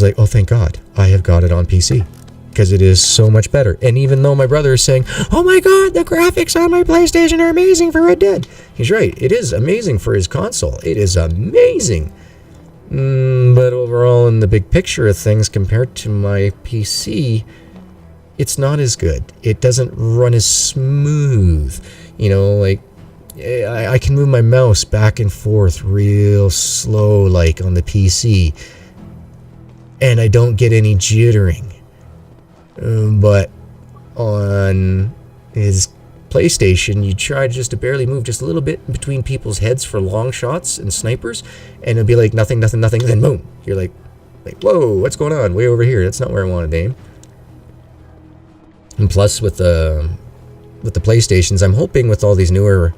like, oh, thank God, I have got it on PC, because it is so much better. And even though my brother is saying, oh my God, the graphics on my PlayStation are amazing for Red Dead, he's right, it is amazing for his console. It is amazing. But overall, in the big picture of things, compared to my PC, it's not as good. It doesn't run as smooth. You know, like, I can move my mouse back and forth real slow, like on the PC, and I don't get any jittering. But on his PlayStation, you try just to barely move just a little bit between people's heads for long shots and snipers, and it'll be like nothing, then boom. You're like, whoa, what's going on? Way over here. That's not where I wanted to aim. And plus, with the PlayStations, I'm hoping with all these newer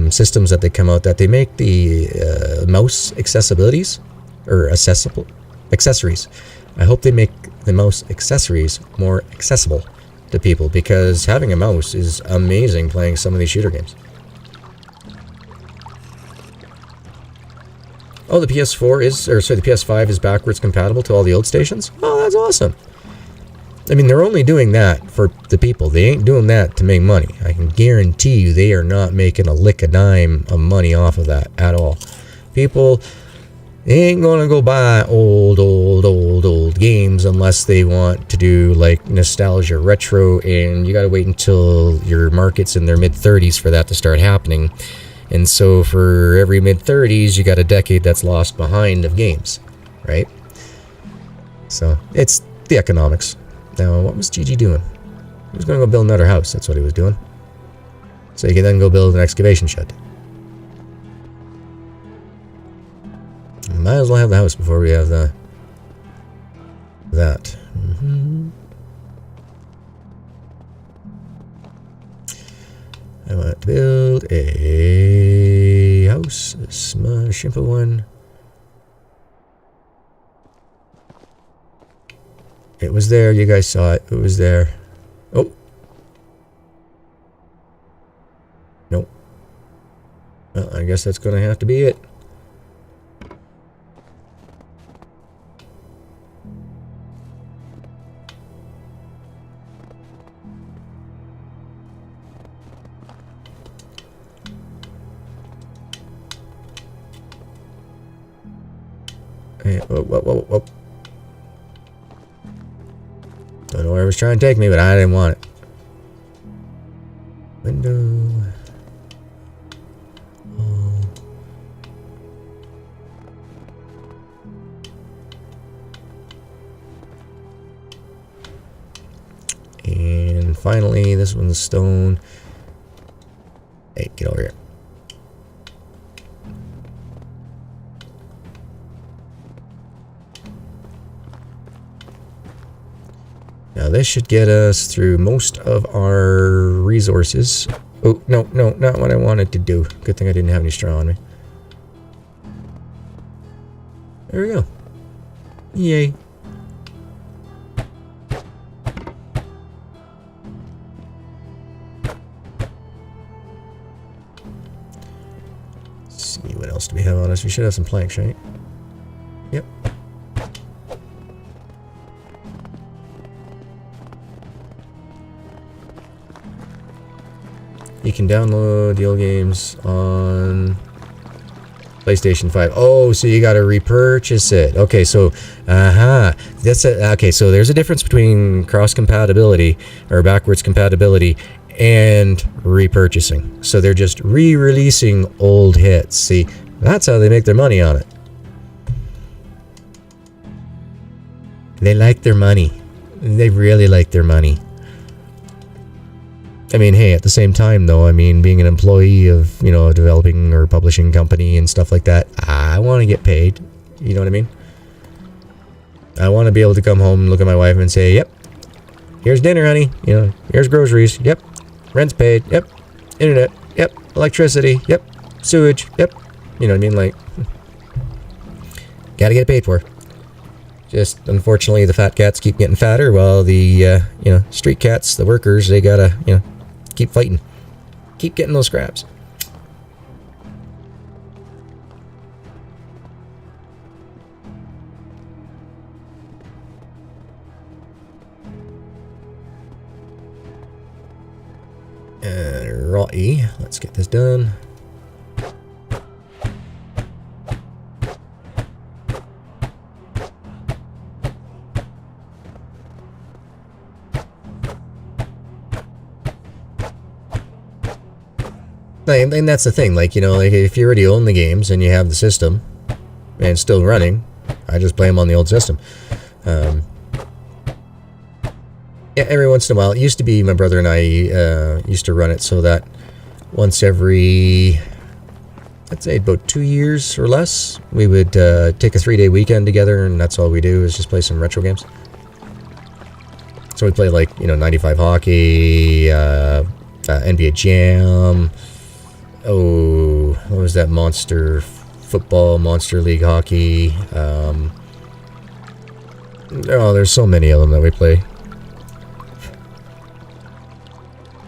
systems that they come out, that they make the mouse accessibilities, or accessories. I hope they make the mouse accessories more accessible to people, because having a mouse is amazing playing some of these shooter games. Oh, the PS4 is, or sorry, the PS5 is backwards compatible to all the old stations? Oh, that's awesome. I mean, they're only doing that for the people. They ain't doing that to make money. I can guarantee you they are not making a lick of dime of money off of that at all. People ain't gonna go buy old games unless they want to do like nostalgia retro, and you gotta wait until your market's in their mid-30s for that to start happening. And so for every mid-30s, you got a decade that's lost behind of games, right? So it's the economics. Now, what was Gigi doing? He was going to go build another house. That's what he was doing. So he can then go build an excavation shed. Might as well have the house before we have that. I want to build a house. A simple one. It was there. You guys saw it. It was there. Oh. Nope. Well, I guess that's going to have to be it. Hey, whoa. Don't know where it was trying to take me, but I didn't want it. Window. Oh. And finally, this one's stone. Hey, get over here. Now this should get us through most of our resources. Oh, no, not what I wanted to do. Good thing I didn't have any straw on me. There we go. Yay. Let's see, what else do we have on us? We should have some planks, right? Yep. You can download the old games on PlayStation 5. Oh, so you gotta repurchase it. Okay, so, that's it. Okay, so there's a difference between cross-compatibility, or backwards compatibility, and repurchasing. So they're just re-releasing old hits. See, that's how they make their money on it. They like their money. They really like their money. I mean, hey, at the same time, though, I mean, being an employee of, you know, a developing or publishing company and stuff like that, I want to get paid. You know what I mean? I want to be able to come home and look at my wife and say, yep, here's dinner, honey. You know, here's groceries. Yep. Rent's paid. Yep. Internet. Yep. Electricity. Yep. Sewage. Yep. You know what I mean? Like, gotta get paid for. Just, unfortunately, the fat cats keep getting fatter while the, you know, street cats, the workers, they gotta, you know, keep fighting. Keep getting those scraps. Righty, let's get this done. And that's the thing, like, you know, like if you already own the games and you have the system and it's still running, I just play them on the old system. Yeah, every once in a while. It used to be my brother and I used to run it so that once every, I'd say about 2 years or less, we would take a 3-day weekend together, and that's all we do is just play some retro games. So we play, like, you know, 95 hockey, NBA Jam. Oh, what was that? Monster Football, Monster League Hockey. Oh, there's so many of them that we play.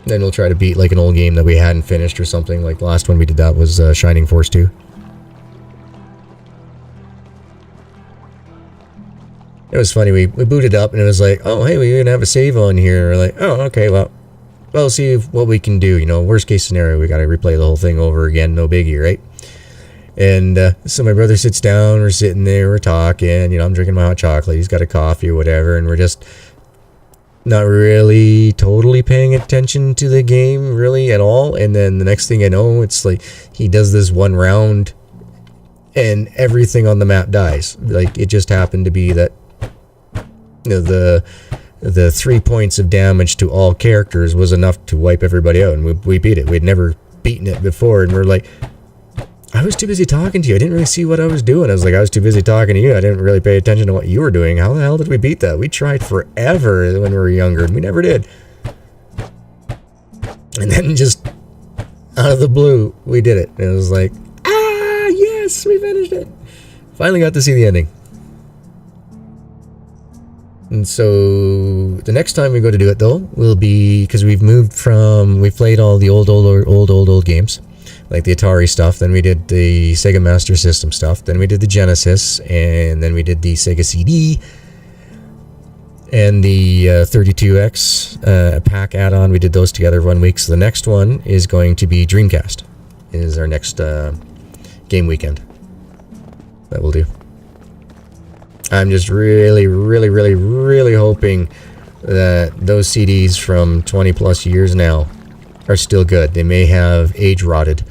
Then we'll try to beat, like, an old game that we hadn't finished or something. Like, the last one we did that was Shining Force 2. was funny. We booted up and it was like, oh, hey, we even have a save on here. We're like, oh, okay, well, we'll see what we can do. You know, worst case scenario, we got to replay the whole thing over again. No biggie, right? And so my brother sits down. We're sitting there. We're talking. You know, I'm drinking my hot chocolate. He's got a coffee or whatever. And we're just not really totally paying attention to the game really at all. And then the next thing I know, it's like he does this one round and everything on the map dies. Like, it just happened to be that, you know, the 3 points of damage to all characters was enough to wipe everybody out, and we beat it. We'd never beaten it before, and we're like, I was too busy talking to you. I didn't really see what I was doing. I was like, I was too busy talking to you. I didn't really pay attention to what you were doing. How the hell did we beat that? We tried forever when we were younger, and we never did. And then just out of the blue, we did it. And it was like, yes, we finished it. Finally got to see the ending. And so the next time we go to do it, though, will be, because we've played all the old games, like the Atari stuff. Then we did the Sega Master System stuff. Then we did the Genesis, and then we did the Sega CD, and the 32X pack add-on. We did those together 1 week. So the next one is going to be Dreamcast. Is our next game weekend. That will do. I'm just really hoping that those CDs from 20 plus years now are still good. They may have age rotted.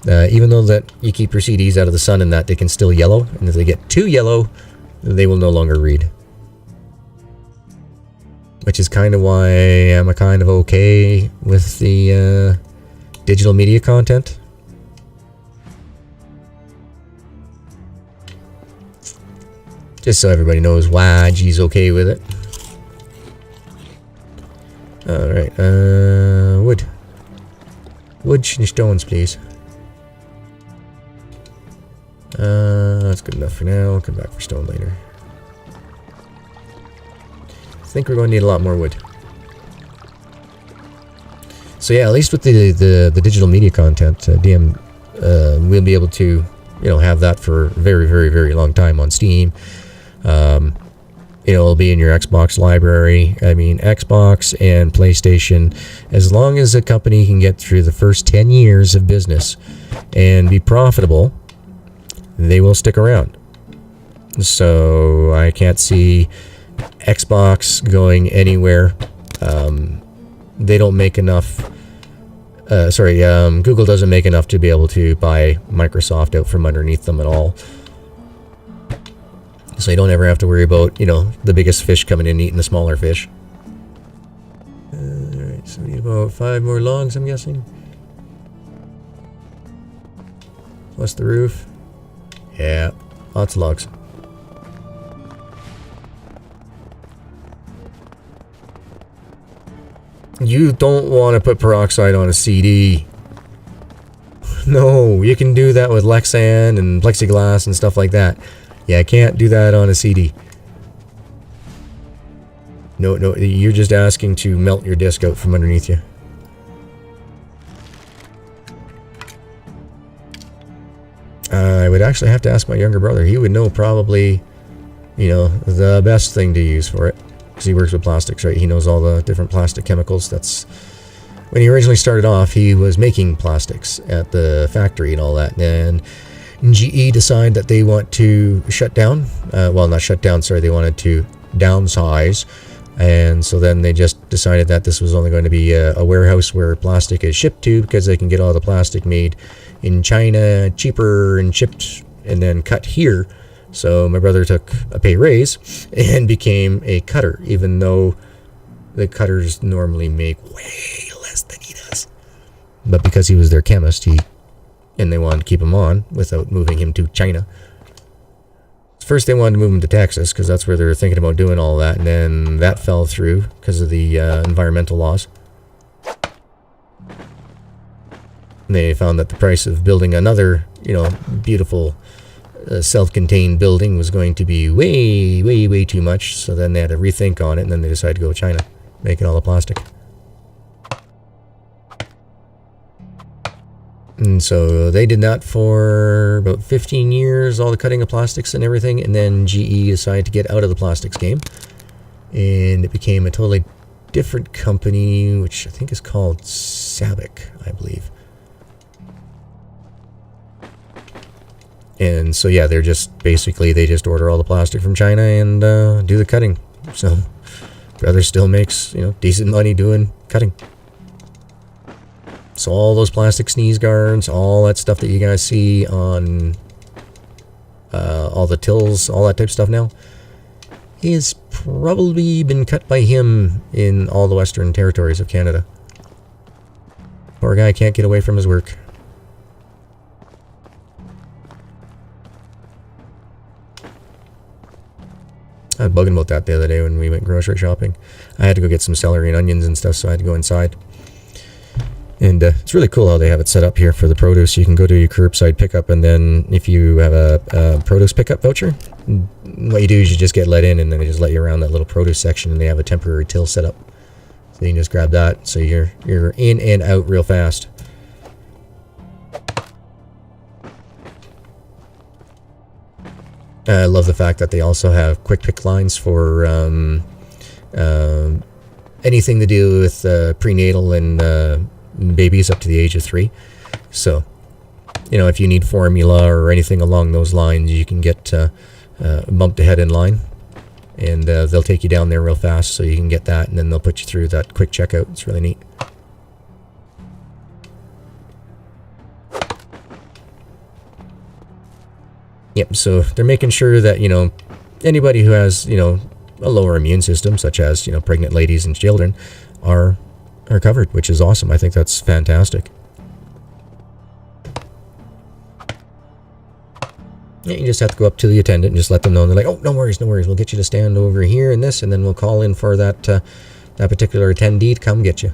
Even though that you keep your CDs out of the sun and that, they can still yellow. And if they get too yellow, they will no longer read. Which is kind of why I'm kind of okay with the digital media content. Just so everybody knows why G's okay with it. Alright, wood. Wood and stones, please. That's good enough for now. I'll come back for stone later. I think we're going to need a lot more wood. So yeah, at least with the digital media content, DM, we'll be able to, you know, have that for a very long time on Steam. You know, it'll be in your Xbox library. I mean, Xbox and PlayStation, as long as a company can get through the first 10 years of business and be profitable, they will stick around. So I can't see Xbox going anywhere. They don't make enough. Google doesn't make enough to be able to buy Microsoft out from underneath them at all. So you don't ever have to worry about, you know, the biggest fish coming in and eating the smaller fish. Alright, so we need about 5 more logs, I'm guessing. Plus the roof. Yeah, lots of logs. You don't want to put peroxide on a CD. No, you can do that with Lexan and plexiglass and stuff like that. Yeah, I can't do that on a CD. No, you're just asking to melt your disc out from underneath you. I would actually have to ask my younger brother. He would know probably, you know, the best thing to use for it. Because he works with plastics, right? He knows all the different plastic chemicals. That's... When he originally started off, he was making plastics at the factory and all that. And GE decided that they want to shut down. Well, not shut down, sorry. They wanted to downsize. And so then they just decided that this was only going to be a warehouse where plastic is shipped to, because they can get all the plastic made in China cheaper and shipped and then cut here. So my brother took a pay raise and became a cutter, even though the cutters normally make way less than he does. But because he was their chemist, and they wanted to keep him on without moving him to China. First they wanted to move him to Texas, because that's where they were thinking about doing all that, and then that fell through because of the environmental laws. And they found that the price of building another, you know, beautiful self-contained building was going to be way too much, so then they had to rethink on it, and then they decided to go to China, making all the plastic. And so they did that for about 15 years, all the cutting of plastics and everything. And then GE decided to get out of the plastics game. And it became a totally different company, which I think is called Sabic, I believe. And so, yeah, they're just basically, they just order all the plastic from China and do the cutting. So, brother still makes, you know, decent money doing cutting. So all those plastic sneeze guards, all that stuff that you guys see on all the tills, all that type of stuff now, is probably been cut by him in all the Western territories of Canada. Poor guy can't get away from his work. I was bugging about that the other day when we went grocery shopping. I had to go get some celery and onions and stuff, so I had to go inside. And it's really cool how they have it set up here for the produce. You can go to your curbside pickup, and then if you have a produce pickup voucher, what you do is you just get let in, and then they just let you around that little produce section, and they have a temporary till set up. So you can just grab that, so you're in and out real fast. I love the fact that they also have quick pick lines for anything to do with prenatal and babies up to the age of 3. So, you know, if you need formula or anything along those lines, you can get bumped ahead in line, and they'll take you down there real fast, so you can get that, and then they'll put you through that quick checkout. It's really neat. Yep, so they're making sure that, you know, anybody who has, you know, a lower immune system, such as, you know, pregnant ladies and children, are covered, which is awesome. I think that's fantastic. Yeah, you just have to go up to the attendant and just let them know. And they're like, oh, no worries, no worries. We'll get you to stand over here in this, and then we'll call in for that that particular attendee to come get you.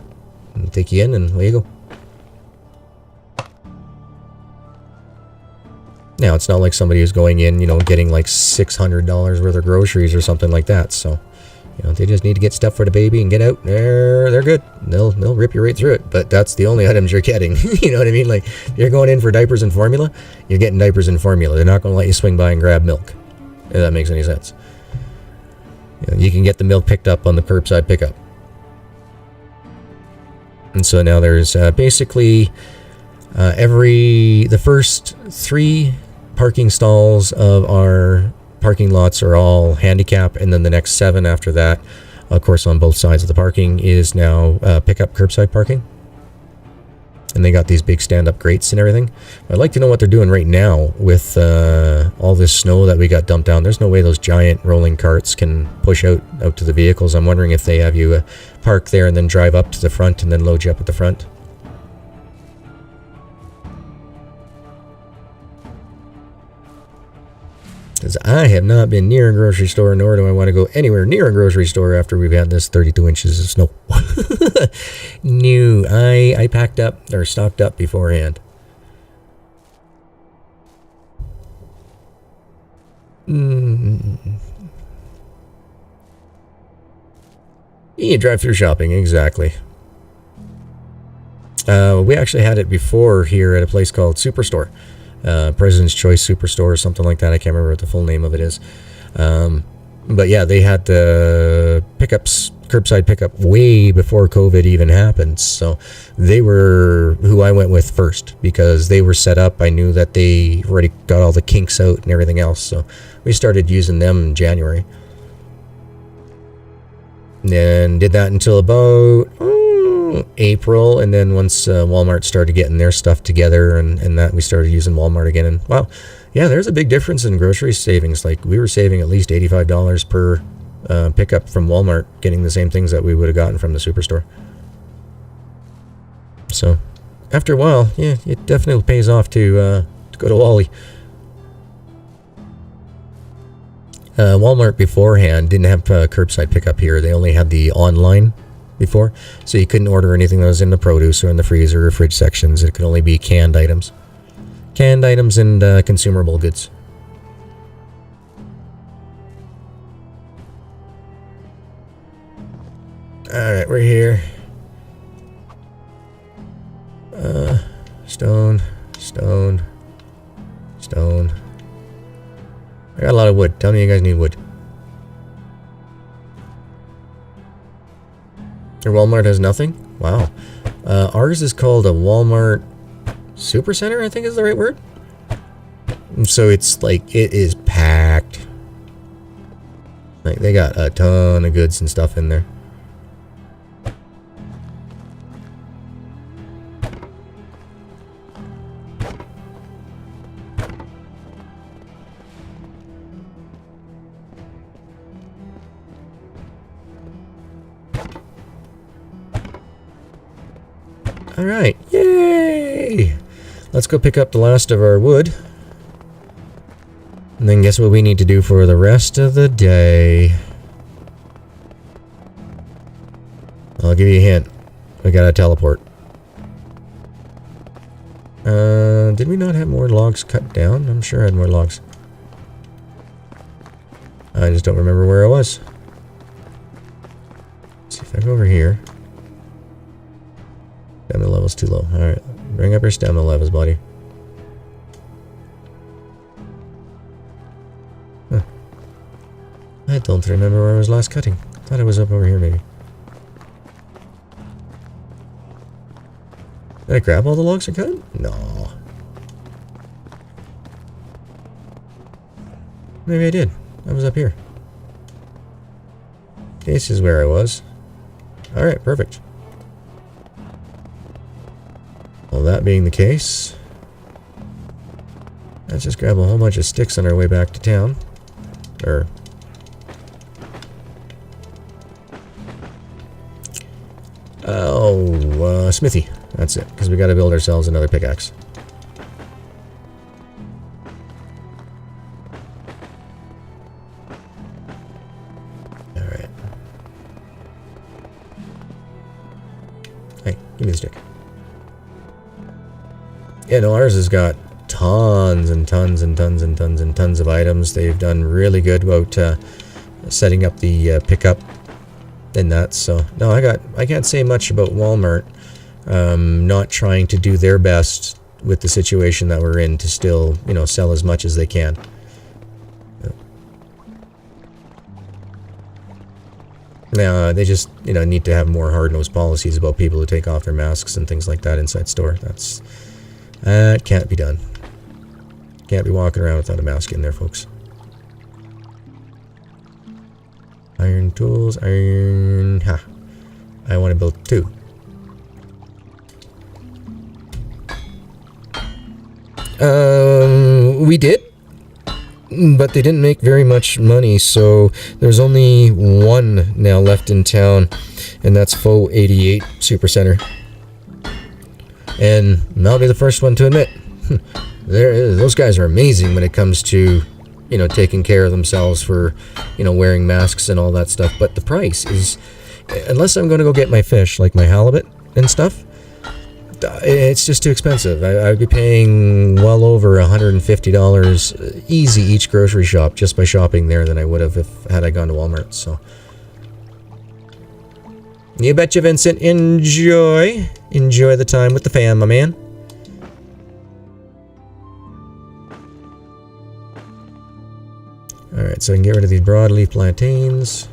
And we'll take you in, and away you go. Now, it's not like somebody who's going in, you know, getting like $600 worth of groceries or something like that. So, you know, they just need to get stuff for the baby and get out. They're good. They'll rip you right through it. But that's the only items you're getting. You know what I mean? Like, if you're going in for diapers and formula, you're getting diapers and formula. They're not going to let you swing by and grab milk, if that makes any sense. You know, you can get the milk picked up on the curbside pickup. And so now there's basically the first 3 parking stalls of our parking lots are all handicap, and then the next 7 after that, of course, on both sides of the parking, is now pickup curbside parking. And they got these big stand-up grates and everything. I'd like to know what they're doing right now with all this snow that we got dumped down. There's no way those giant rolling carts can push out to the vehicles. I'm wondering if they have you park there and then drive up to the front and then load you up at the front. Because I have not been near a grocery store, nor do I want to go anywhere near a grocery store after we've had this 32 inches of snow. No, I packed up, or stocked up beforehand. Yeah, drive-through shopping, exactly. We actually had it before here at a place called Superstore. President's Choice Superstore or something like that. I can't remember what the full name of it is. But yeah, they had the pickups, curbside pickup, way before COVID even happened. So they were who I went with first because they were set up. I knew that they already got all the kinks out and everything else. So we started using them in January. And then did that until about April, and then once Walmart started getting their stuff together and that, we started using Walmart again. And wow, yeah, there's a big difference in grocery savings. Like, we were saving at least $85 per pickup from Walmart, getting the same things that we would have gotten from the Superstore. So after a while, yeah, it definitely pays off to go to Wally. Walmart beforehand didn't have curbside pickup here. They only had the online before, so you couldn't order anything that was in the produce or in the freezer or fridge sections. It could only be canned items and consumable goods. Alright, we're here. Stone. I got a lot of wood. Tell me you guys need wood. Your Walmart has nothing? Wow. Ours is called a Walmart Supercenter, I think is the right word. So it's like, it is packed. Like, they got a ton of goods and stuff in there. Alright, yay! Let's go pick up the last of our wood. And then guess what we need to do for the rest of the day? I'll give you a hint. We gotta teleport. Did we not have more logs cut down? I'm sure I had more logs. I just don't remember where I was. Let's see if I go over here. Stamina level's too low. Alright, bring up your stamina levels, buddy. Huh. I don't remember where I was last cutting. Thought it was up over here, maybe. Did I grab all the logs I cut? No. Maybe I did. I was up here. This is where I was. Alright, perfect. Well, that being the case, let's just grab a whole bunch of sticks on our way back to town. Or... smithy. That's it, because we got to build ourselves another pickaxe. Alright. Hey, give me the stick. Yeah, no, ours has got tons and tons and tons and tons and tons of items. They've done really good about setting up the pickup and that. So, no, I can't say much about Walmart. Not trying to do their best with the situation that we're in to still, you know, sell as much as they can. Now, they just, you know, need to have more hard-nosed policies about people who take off their masks and things like that inside store. That can't be done. Can't be walking around without a mask in there, folks. Iron tools, iron... Ha! I want to build 2. We did, but they didn't make very much money, so there's only one now left in town, and that's Faux 88 Supercenter. And I'll be the first one to admit, those guys are amazing when it comes to, you know, taking care of themselves for, you know, wearing masks and all that stuff. But the price is, unless I'm going to go get my fish, like my halibut and stuff, it's just too expensive. I'd be paying well over $150 easy each grocery shop just by shopping there than I would have had I gone to Walmart. So, you betcha, Vincent. Enjoy the time with the fam, my man. All right, so I can get rid of these broadleaf plantains.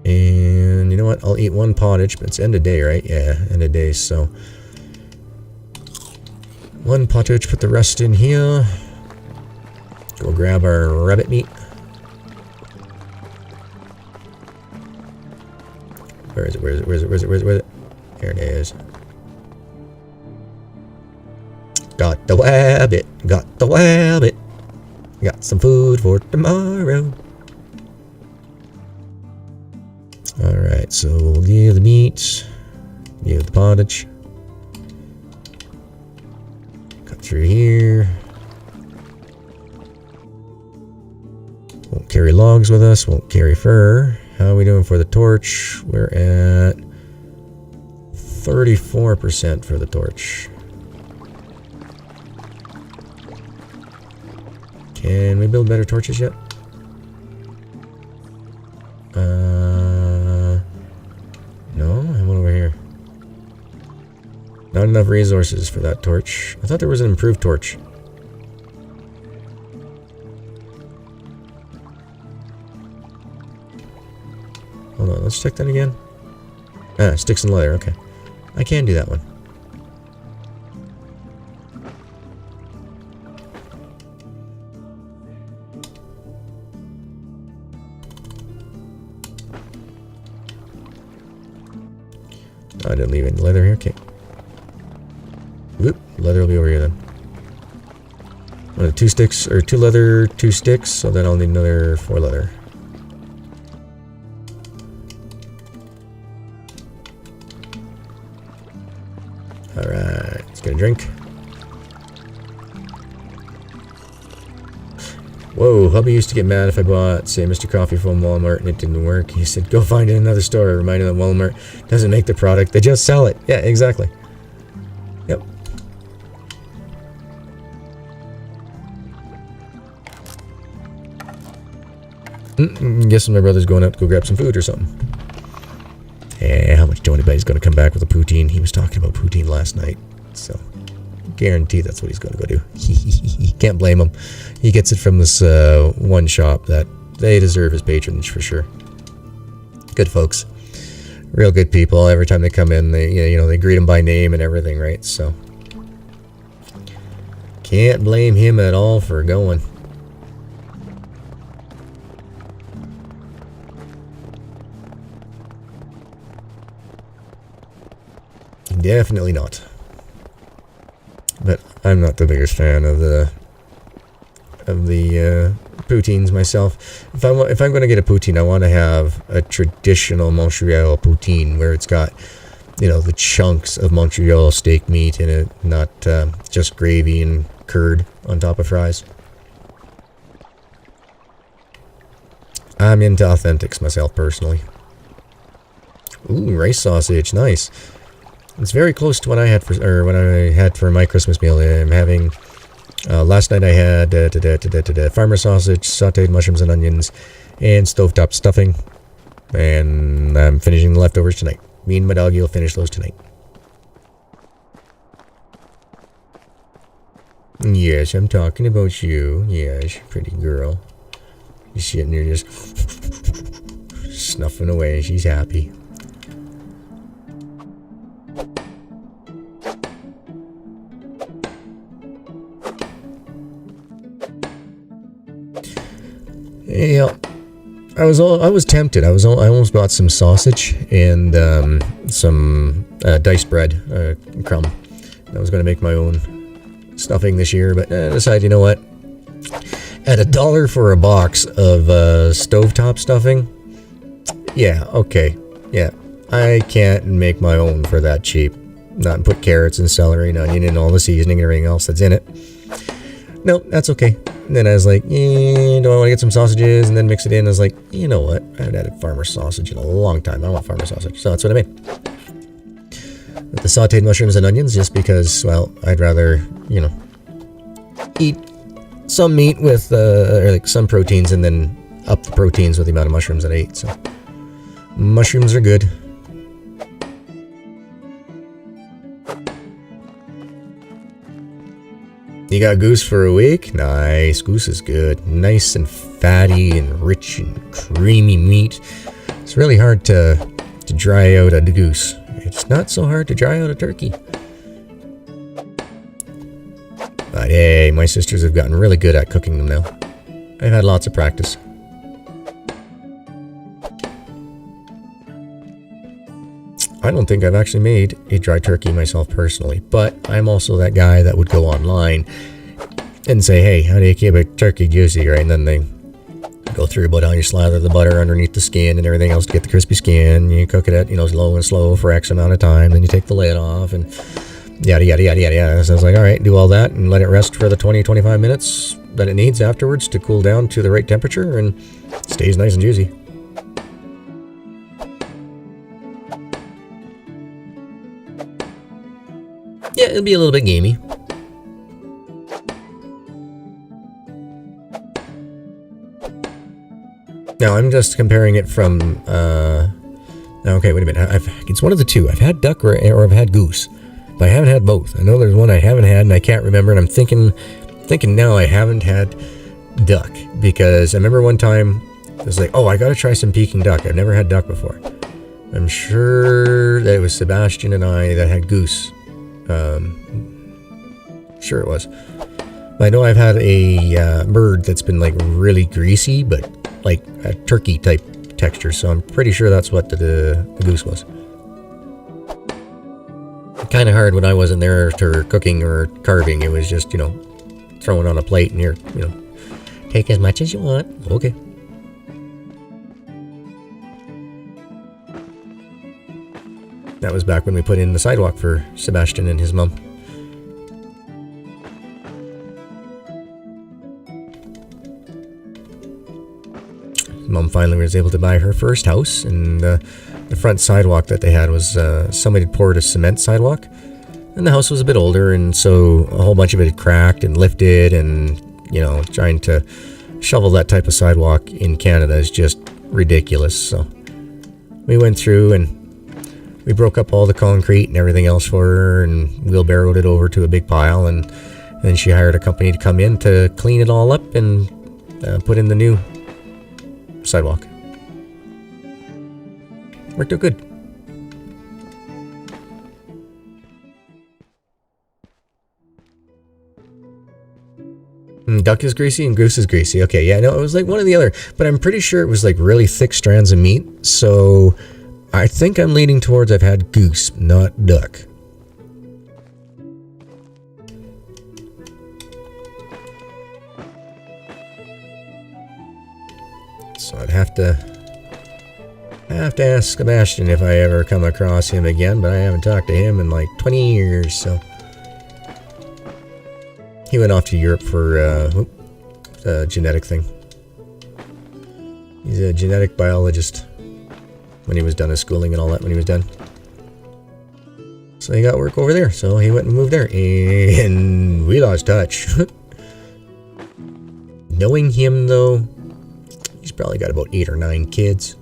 And you know what? I'll eat one pottage, but it's end of day, right? Yeah, end of day, so... one pottage, put the rest in here. Go grab our rabbit meat. Where is it? Where is it? Where is it? Where is it? Where is it? Where is it? Here it is. Got the rabbit. Got the rabbit. Got some food for tomorrow. Alright, so we'll give the meat, give the pottage, cut through here. Won't carry logs with us, won't carry fur. How are we doing for the torch? We're at 34% for the torch. Can we build better torches yet? No, I went over here. Not enough resources for that torch. I thought there was an improved torch. Hold on, let's check that again. Ah, sticks and leather, okay. I can do that one. I didn't leave any leather here, okay. Whoop, leather will be over here then. 2 sticks, or 2 leather, 2 sticks, so then I'll need another 4 leather. Alright, let's get a drink. Whoa, hubby used to get mad if I bought, say, Mr. Coffee from Walmart and it didn't work. He said, go find it in another store. Reminded him that Walmart doesn't make the product, they just sell it. Yeah, exactly. Yep. Guessing my brother's going out to go grab some food or something. Yeah, how much do anybody's going to come back with a poutine? He was talking about poutine last night, so guarantee that's what he's going to go do. Can't blame him. He gets it from this one shop that they deserve his patronage for sure. Good folks, real good people. Every time they come in, they they greet him by name and everything, right? So can't blame him at all for going. Definitely not. But I'm not the biggest fan of the poutines myself. If I'm going to get a poutine, I want to have a traditional Montreal poutine where it's got, the chunks of Montreal steak meat in it, not just gravy and curd on top of fries. I'm into authentics myself personally. Ooh, rice sausage, nice. It's very close to what I had for my Christmas meal. I'm having last night I had farmer sausage, sautéed mushrooms and onions, and stovetop stuffing. And I'm finishing the leftovers tonight. Me and my doggy will finish those tonight. Yes, I'm talking about you. Yes, pretty girl. She's sitting there just snuffing away. She's happy. Yeah, I was tempted. I almost bought some sausage and some diced bread, crumb. I was going to make my own stuffing this year, but I decided, you know what? At $1 for a box of stovetop stuffing, yeah, okay, yeah, I can't make my own for that cheap. Not put carrots and celery and onion and all the seasoning and everything else that's in it. No, that's okay. And then I was like, do I want to get some sausages and then mix it in? I was like, you know what? I haven't had a farmer sausage in a long time. I don't want farmer sausage. So that's what I made. With the sauteed mushrooms and onions, just because, well, I'd rather, eat some meat with, or like some proteins and then up the proteins with the amount of mushrooms that I ate. So mushrooms are good. You got goose for a week? Nice. Goose is good. Nice and fatty and rich and creamy meat. It's really hard to dry out a goose. It's not so hard to dry out a turkey. But hey, my sisters have gotten really good at cooking them now. I've had lots of practice. I don't think I've actually made a dry turkey myself personally, but I'm also that guy that would go online and say, hey, how do you keep a turkey juicy, right? And then they go through about how you slather the butter underneath the skin and everything else to get the crispy skin. You cook it at, low and slow for X amount of time, then you take the lid off and yada, yada, yada, yada, yada. So I was like, all right, do all that and let it rest for the 20-25 minutes that it needs afterwards to cool down to the right temperature and it stays nice and juicy. Yeah, it'll be a little bit gamey. Now, I'm just comparing it from, okay, wait a minute. It's one of the two. I've had duck or I've had goose. but I haven't had both. I know there's one I haven't had, and I can't remember, and I'm thinking now I haven't had duck, because I remember one time it was like, oh, I gotta try some Peking duck. I've never had duck before. I'm sure that it was Sebastian and I that had goose. Sure it was. I know I've had a bird that's been like really greasy, but like a turkey type texture, so I'm pretty sure that's what the goose was. Kind of hard when I wasn't there to cooking or carving. It was just, throwing on a plate and you're, take as much as you want. Okay. That was back when we put in the sidewalk for Sebastian and his mom. Mom finally was able to buy her first house, and the front sidewalk that they had was somebody had poured a cement sidewalk, and the house was a bit older, and so a whole bunch of it had cracked and lifted, and trying to shovel that type of sidewalk in Canada is just ridiculous. So we went through and we broke up all the concrete and everything else for her, and wheelbarrowed it over to a big pile, and then she hired a company to come in to clean it all up and put in the new sidewalk. Worked out good. Duck is greasy and goose is greasy. Okay, yeah, no, it was like one or the other, but I'm pretty sure it was like really thick strands of meat, so I think I'm leaning towards I've had goose, not duck. So I'd have to ask Sebastian if I ever come across him again, but I haven't talked to him in like 20 years, so. He went off to Europe for a genetic thing. He's a genetic biologist when he was done his schooling and all that when he was done. So he got work over there, so he went and moved there, and we lost touch. Knowing him, though, he's probably got about 8 or 9 kids.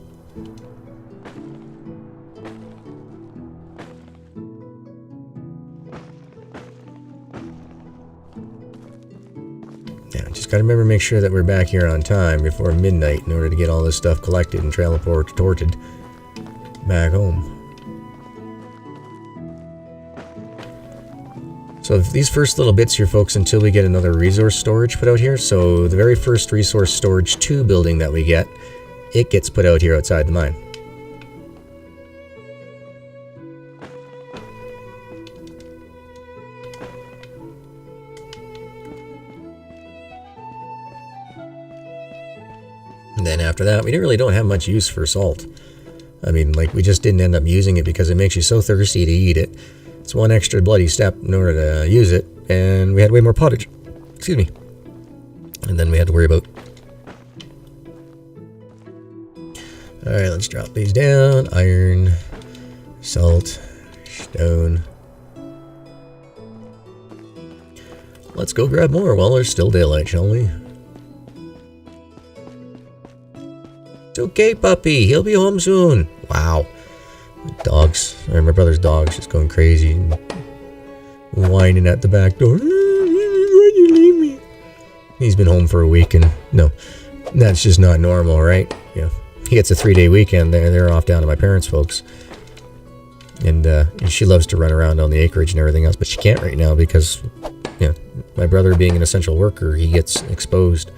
Yeah, just gotta remember to make sure that we're back here on time before midnight in order to get all this stuff collected and transported back home. So these first little bits here, folks, until we get another resource storage put out here. So the very first resource storage 2 building that we get, it gets put out here outside the mine. And then after that, we really don't have much use for salt. I mean, like, we just didn't end up using it because it makes you so thirsty to eat it. It's one extra bloody step in order to use it, and we had way more pottage. Excuse me. And then we had to worry about. Alright, let's drop these down. Iron, salt, stone. Let's go grab more while there's still daylight, shall we? It's okay, puppy. He'll be home soon. Wow. Dogs. My brother's dog's just going crazy and whining at the back door. Why'd you leave me? He's been home for a week, and no, that's just not normal, right? Yeah. He gets a 3-day weekend. They're off down to my parents' folks. And she loves to run around on the acreage and everything else, but she can't right now because, my brother being an essential worker, he gets exposed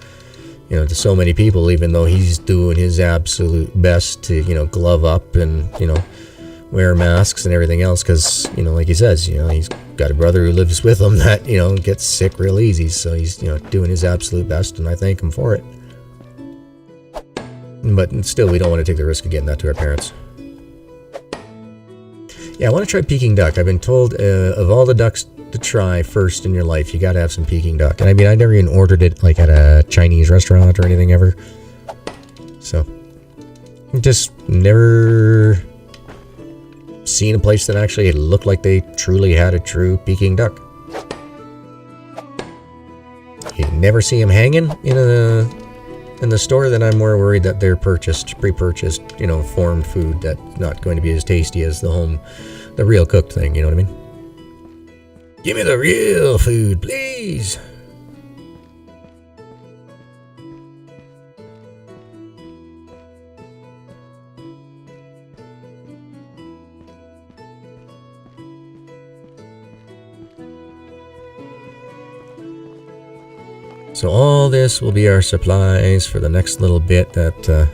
to so many people, even though he's doing his absolute best to, glove up and, wear masks and everything else. Because, like he says, he's got a brother who lives with him that, gets sick real easy. So he's, doing his absolute best, and I thank him for it. But still, we don't want to take the risk of getting that to our parents. Yeah, I want to try Peking duck. I've been told of all the ducks to try first in your life, you gotta have some Peking duck. And I mean, I never even ordered it like at a Chinese restaurant or anything ever. So, just never seen a place that actually looked like they truly had a true Peking duck. You never see them hanging in the store. Then I'm more worried that they're pre-purchased, formed food that's not going to be as tasty as the real cooked thing. You know what I mean? Give me the real food, please. So all this will be our supplies for the next little bit, that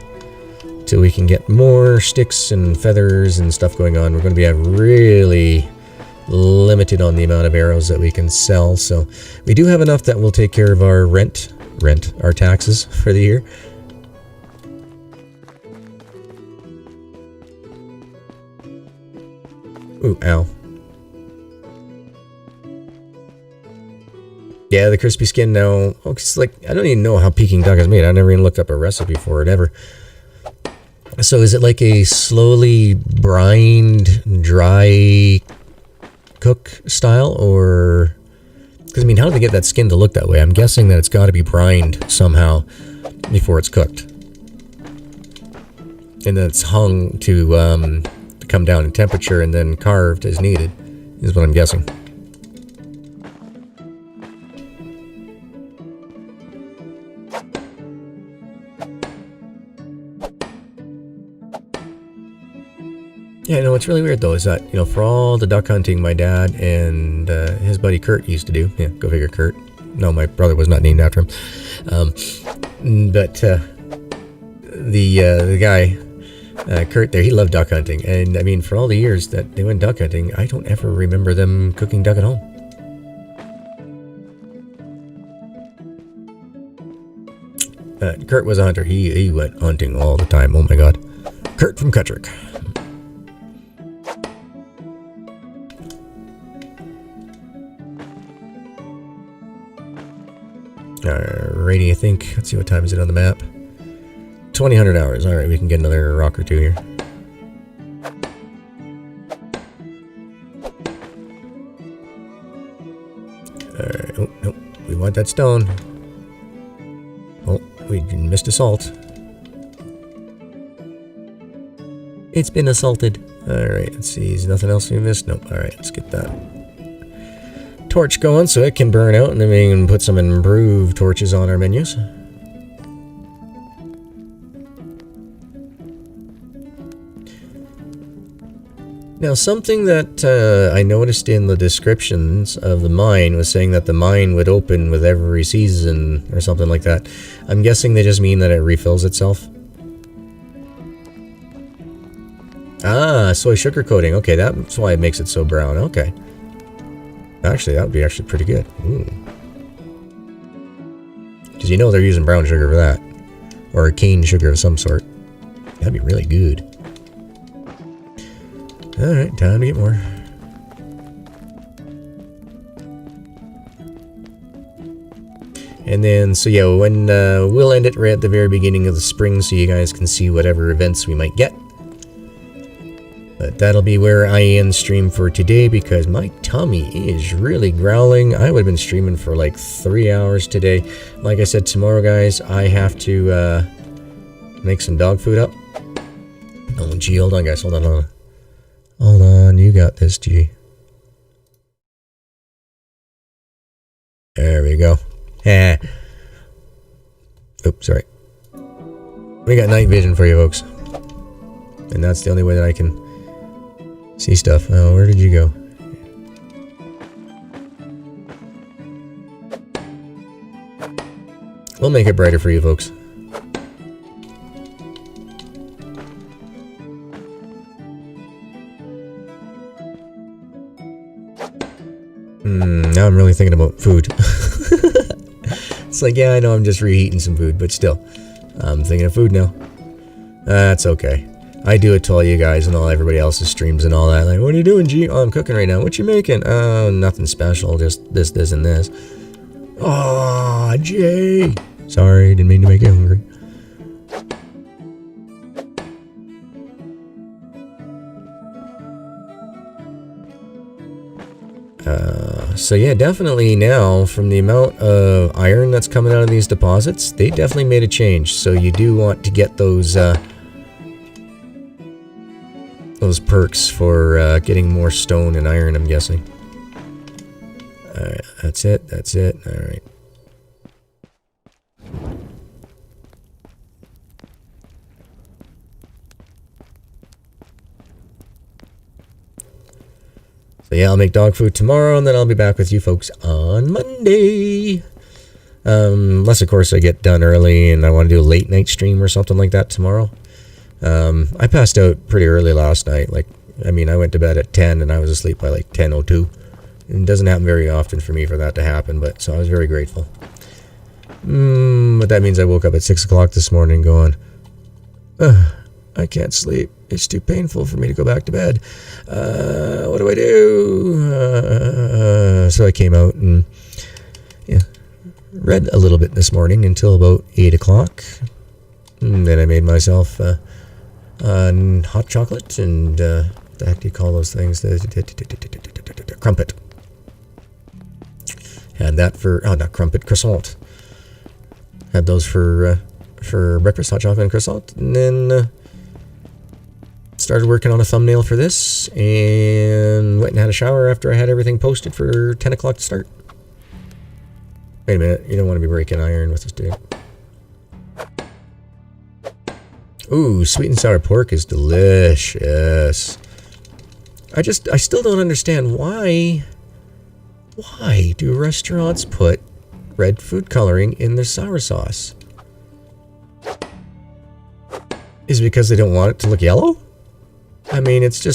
till we can get more sticks and feathers and stuff going on. We're going to be really limited on the amount of arrows that we can sell. So we do have enough that will take care of our our taxes for the year. Ooh, ow. Yeah, the crispy skin now. Oh, it's like, I don't even know how Peking duck is made. I never even looked up a recipe for it ever. So is it like a slowly brined, dry cook style, or? Because I mean, how do they get that skin to look that way? I'm guessing that it's got to be brined somehow before it's cooked, and then it's hung to come down in temperature and then carved as needed, is what I'm guessing. Yeah, no, what's really weird though is that, you know, for all the duck hunting my dad and his buddy Kurt used to do, yeah, go figure, Kurt. No, my brother was not named after him. But the guy, Kurt there, he loved duck hunting. And I mean, for all the years that they went duck hunting, I don't ever remember them cooking duck at home. Kurt was a hunter. He went hunting all the time. Oh my god. Kurt from Kuttrick. Alrighty, I think. Let's see, what time is it on the map? 2000 hours. Alright, we can get another rock or two here. Alright, oh, nope. We want that stone. Oh, we missed a salt. It's been assaulted. Alright, let's see. Is nothing else we missed? Nope. Alright, let's get that torch going so it can burn out, and then we can put some improved torches on our menus. Now, something that I noticed in the descriptions of the mine was saying that the mine would open with every season or something like that. I'm guessing they just mean that it refills itself. Ah, soy sugar coating. Okay, that's why it makes it so brown. Okay. Actually, that would be actually pretty good. Because you know they're using brown sugar for that. Or a cane sugar of some sort. That'd be really good. Alright, time to get more. And then, so yeah, when we'll end it right at the very beginning of the spring so you guys can see whatever events we might get. But that'll be where I end stream for today because my tummy is really growling. I would have been streaming for like 3 hours today. Like I said, tomorrow, guys, I have to make some dog food up. Oh, gee, hold on, guys. Hold on. Hold on, you got this, G. There we go. Oops, sorry. We got night vision for you, folks. And that's the only way that I can see stuff. Oh, where did you go? We'll make it brighter for you, folks. Now I'm really thinking about food. It's like, yeah, I know I'm just reheating some food, but still. I'm thinking of food now. That's okay. I do it to all you guys and all everybody else's streams and all that. Like, what are you doing, G? Oh, I'm cooking right now. What you making? Oh, nothing special. Just this, and this. Oh, Jay. Sorry, didn't mean to make you hungry. So yeah, definitely now, from the amount of iron that's coming out of these deposits, they definitely made a change. So you do want to get those perks for getting more stone and iron, I'm guessing. Alright, that's it. That's it. Alright. So yeah, I'll make dog food tomorrow, and then I'll be back with you folks on Monday. Unless, of course, I get done early and I want to do a late night stream or something like that tomorrow. I passed out pretty early last night. I went to bed at 10 and I was asleep by like 10:02. It doesn't happen very often for me for that to happen, but so I was very grateful. But that means I woke up at 6 o'clock this morning going, I can't sleep. It's too painful for me to go back to bed. What do I do? So I came out and read a little bit this morning until about 8 o'clock. And then I made myself hot chocolate and the heck do you call those things? Crumpet. Had that for, not crumpet, croissant. Had those for breakfast, hot chocolate and croissant. And then started working on a thumbnail for this and went and had a shower after I had everything posted for 10 o'clock to start. Wait a minute, you don't want to be breaking iron with this dude. Ooh, sweet and sour pork is delicious. I still don't understand why do restaurants put red food coloring in their sour sauce? Is it because they don't want it to look yellow? I mean, it's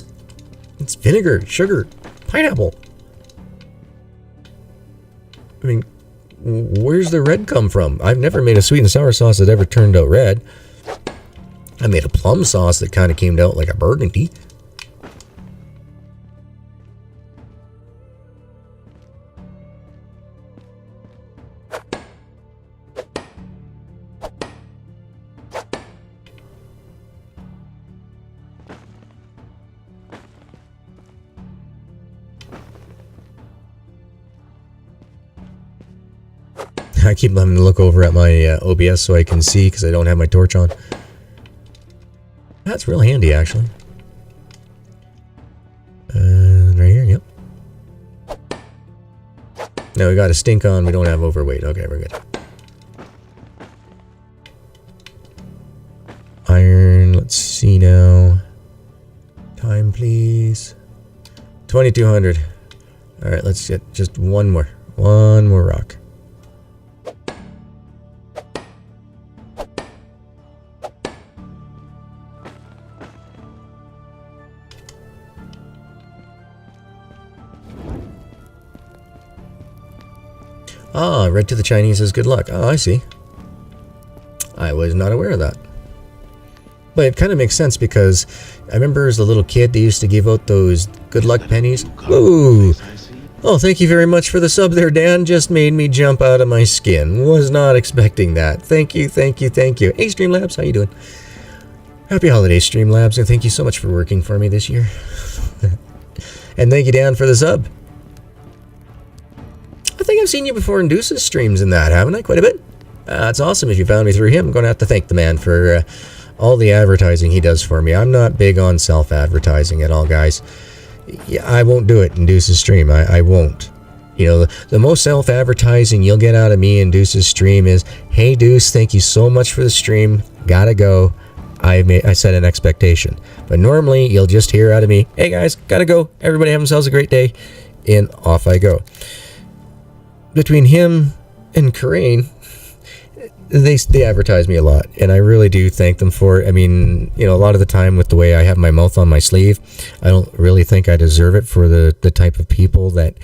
vinegar, sugar, pineapple. I mean, where's the red come from? I've never made a sweet and sour sauce that ever turned out red. I made a plum sauce that kind of came out like a burgundy. I keep having to look over at my OBS so I can see because I don't have my torch on. That's real handy, actually. Right here, yep. No, we got a stink on. We don't have overweight. Okay, we're good. Iron, let's see now. Time, please. 2200. Alright, let's get just one more. One more rock. Ah, red to the Chinese is good luck. Oh, I see. I was not aware of that. But it kind of makes sense because I remember as a little kid they used to give out those good luck pennies. Whoa! Oh, thank you very much for the sub there, Dan. Just made me jump out of my skin. Was not expecting that. Thank you, thank you, thank you. Hey, Streamlabs, how you doing? Happy holidays, Streamlabs, and thank you so much for working for me this year. And thank you, Dan, for the sub. I think I've seen you before in Deuce's streams and that, haven't I? Quite a bit. That's awesome. If you found me through him, I'm going to have to thank the man for all the advertising he does for me. I'm not big on self-advertising at all, guys. Yeah, I won't do it in Deuce's stream. I won't. You know, the most self-advertising you'll get out of me in Deuce's stream is, hey, Deuce, thank you so much for the stream. Gotta go. I set an expectation. But normally, you'll just hear out of me, hey, guys, gotta go. Everybody have themselves a great day. And off I go. Between him and Corain, they advertise me a lot, and I really do thank them for it. I mean, you know, a lot of the time with the way I have my mouth on my sleeve, I don't really think I deserve it for the type of people that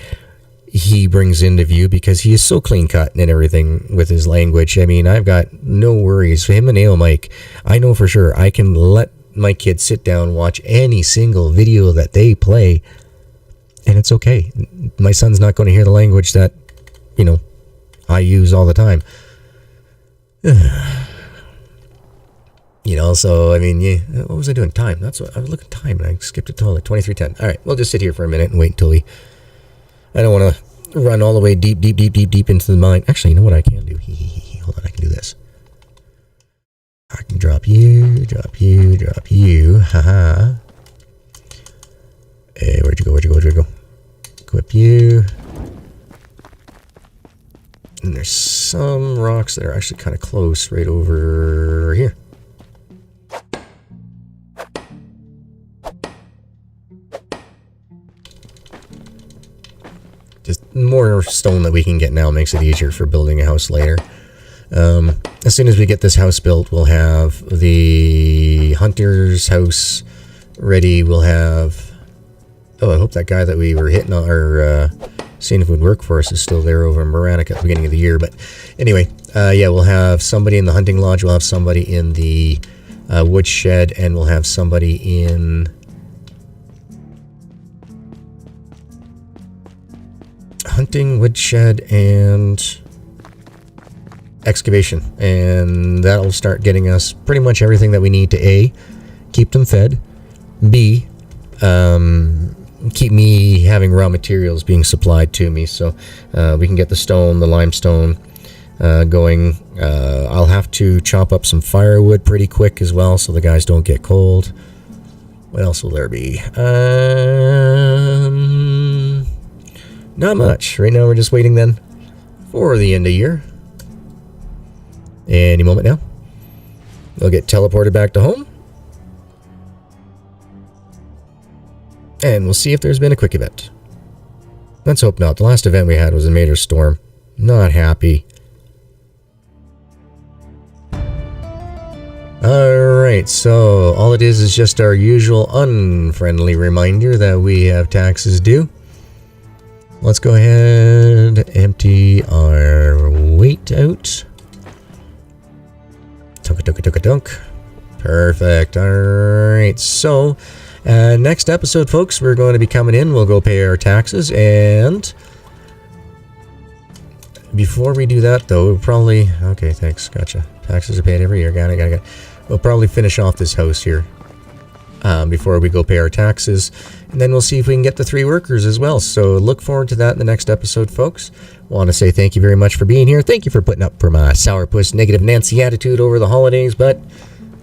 he brings into view, because he is so clean cut and everything with his language. I mean, I've got no worries. Him and Ale Mike, I know for sure I can let my kids sit down, watch any single video that they play, and it's okay. My son's not going to hear the language that, you know, I use all the time. You know, so, I mean, yeah, what was I doing? Time. That's what I was looking at time, and I skipped it to like 23:10. All right, we'll just sit here for a minute and wait until we... I don't want to run all the way deep into the mine. Actually, you know what I can do? Hold on, I can do this. I can drop you. Haha. Hey, where'd you go? Equip you. And there's some rocks that are actually kind of close right over here. Just more stone that we can get now makes it easier for building a house later. As soon as we get this house built, we'll have the hunter's house ready. We'll have... Oh, I hope that guy that we were hitting on, or seeing if it would work for us, is still there over in Moranica at the beginning of the year. But anyway, yeah, we'll have somebody in the hunting lodge. We'll have somebody in the woodshed, and we'll have somebody in... hunting, woodshed, and excavation, and that'll start getting us pretty much everything that we need to A, keep them fed, B, keep me having raw materials being supplied to me, so we can get the stone, the limestone going. I'll have to chop up some firewood pretty quick as well, so the guys don't get cold. What else will there be? Not much. Right now we're just waiting then for the end of year. Any moment now. We'll get teleported back to home. And we'll see if there's been a quick event. Let's hope not. The last event we had was a major storm. Not happy. Alright, so all it is just our usual unfriendly reminder that we have taxes due. Let's go ahead, empty our weight out. Dunk. Perfect. Alright, so next episode, folks, we're going to be coming in. We'll go pay our taxes, and before we do that, though, we'll probably... Okay, thanks. Gotcha. Taxes are paid every year. Got it. We'll probably finish off this house here before we go pay our taxes, and then we'll see if we can get the 3 workers as well. So look forward to that in the next episode, folks. Want to say thank you very much for being here. Thank you for putting up for my sourpuss negative Nancy attitude over the holidays, but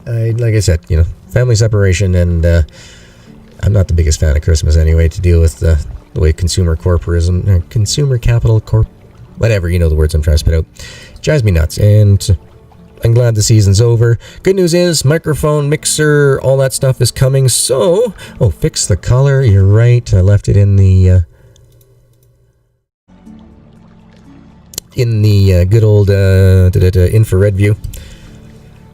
like I said, you know, family separation, and I'm not the biggest fan of Christmas anyway, to deal with the way consumer corporism, consumer capital corp, whatever, you know the words I'm trying to spit out, drives me nuts, and I'm glad the season's over. Good news is, microphone, mixer, all that stuff is coming, so... Oh, fix the color, you're right. I left it in the good old infrared view.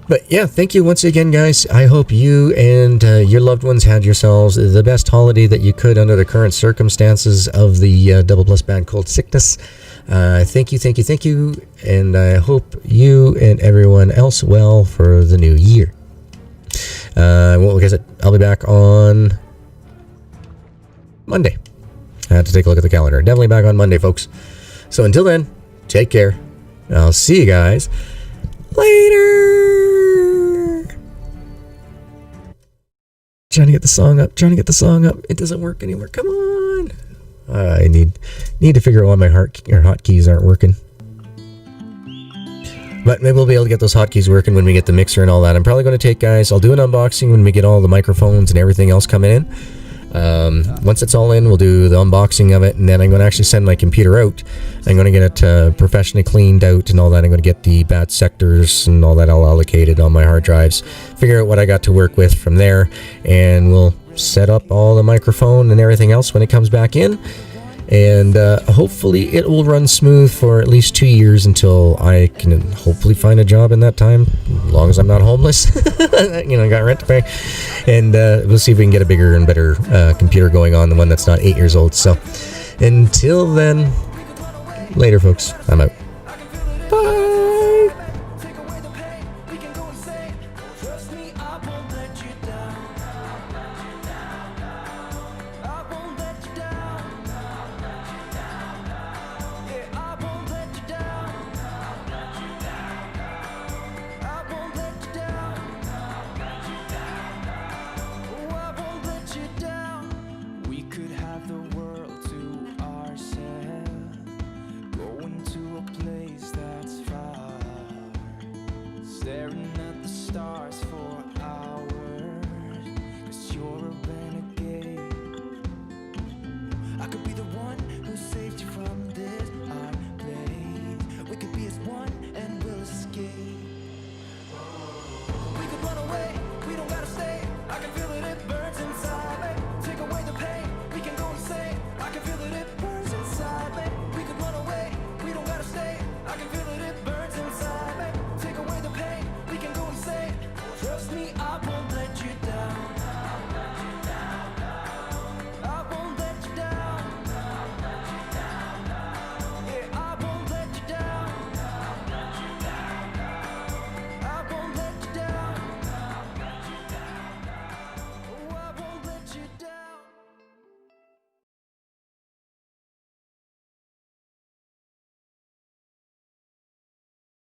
But yeah, thank you once again, guys. I hope you and your loved ones had yourselves the best holiday that you could under the current circumstances of the double plus bad cold sickness. Thank you, and I hope you and everyone else well for the new year. Well, like I said, I'll be back on Monday. I had to take a look at the calendar. Definitely back on Monday, folks. So until then, take care. I'll see you guys later. Trying to get the song up. It doesn't work anymore. Come on. I need to figure out why my hotkeys aren't working. But maybe we'll be able to get those hotkeys working when we get the mixer and all that. I'm probably going to take, guys, I'll do an unboxing when we get all the microphones and everything else coming in. Once it's all in, we'll do the unboxing of it, and then I'm going to actually send my computer out. I'm going to get it professionally cleaned out and all that. I'm going to get the bad sectors and all that all allocated on my hard drives, figure out what I got to work with from there, and we'll set up all the microphone and everything else when it comes back in, and hopefully it will run smooth for at least 2 years until I can hopefully find a job in that time, as long as I'm not homeless. You know, got rent to pay, and we'll see if we can get a bigger and better computer going on, the one that's not 8 years old. So until then, later, folks. I'm out.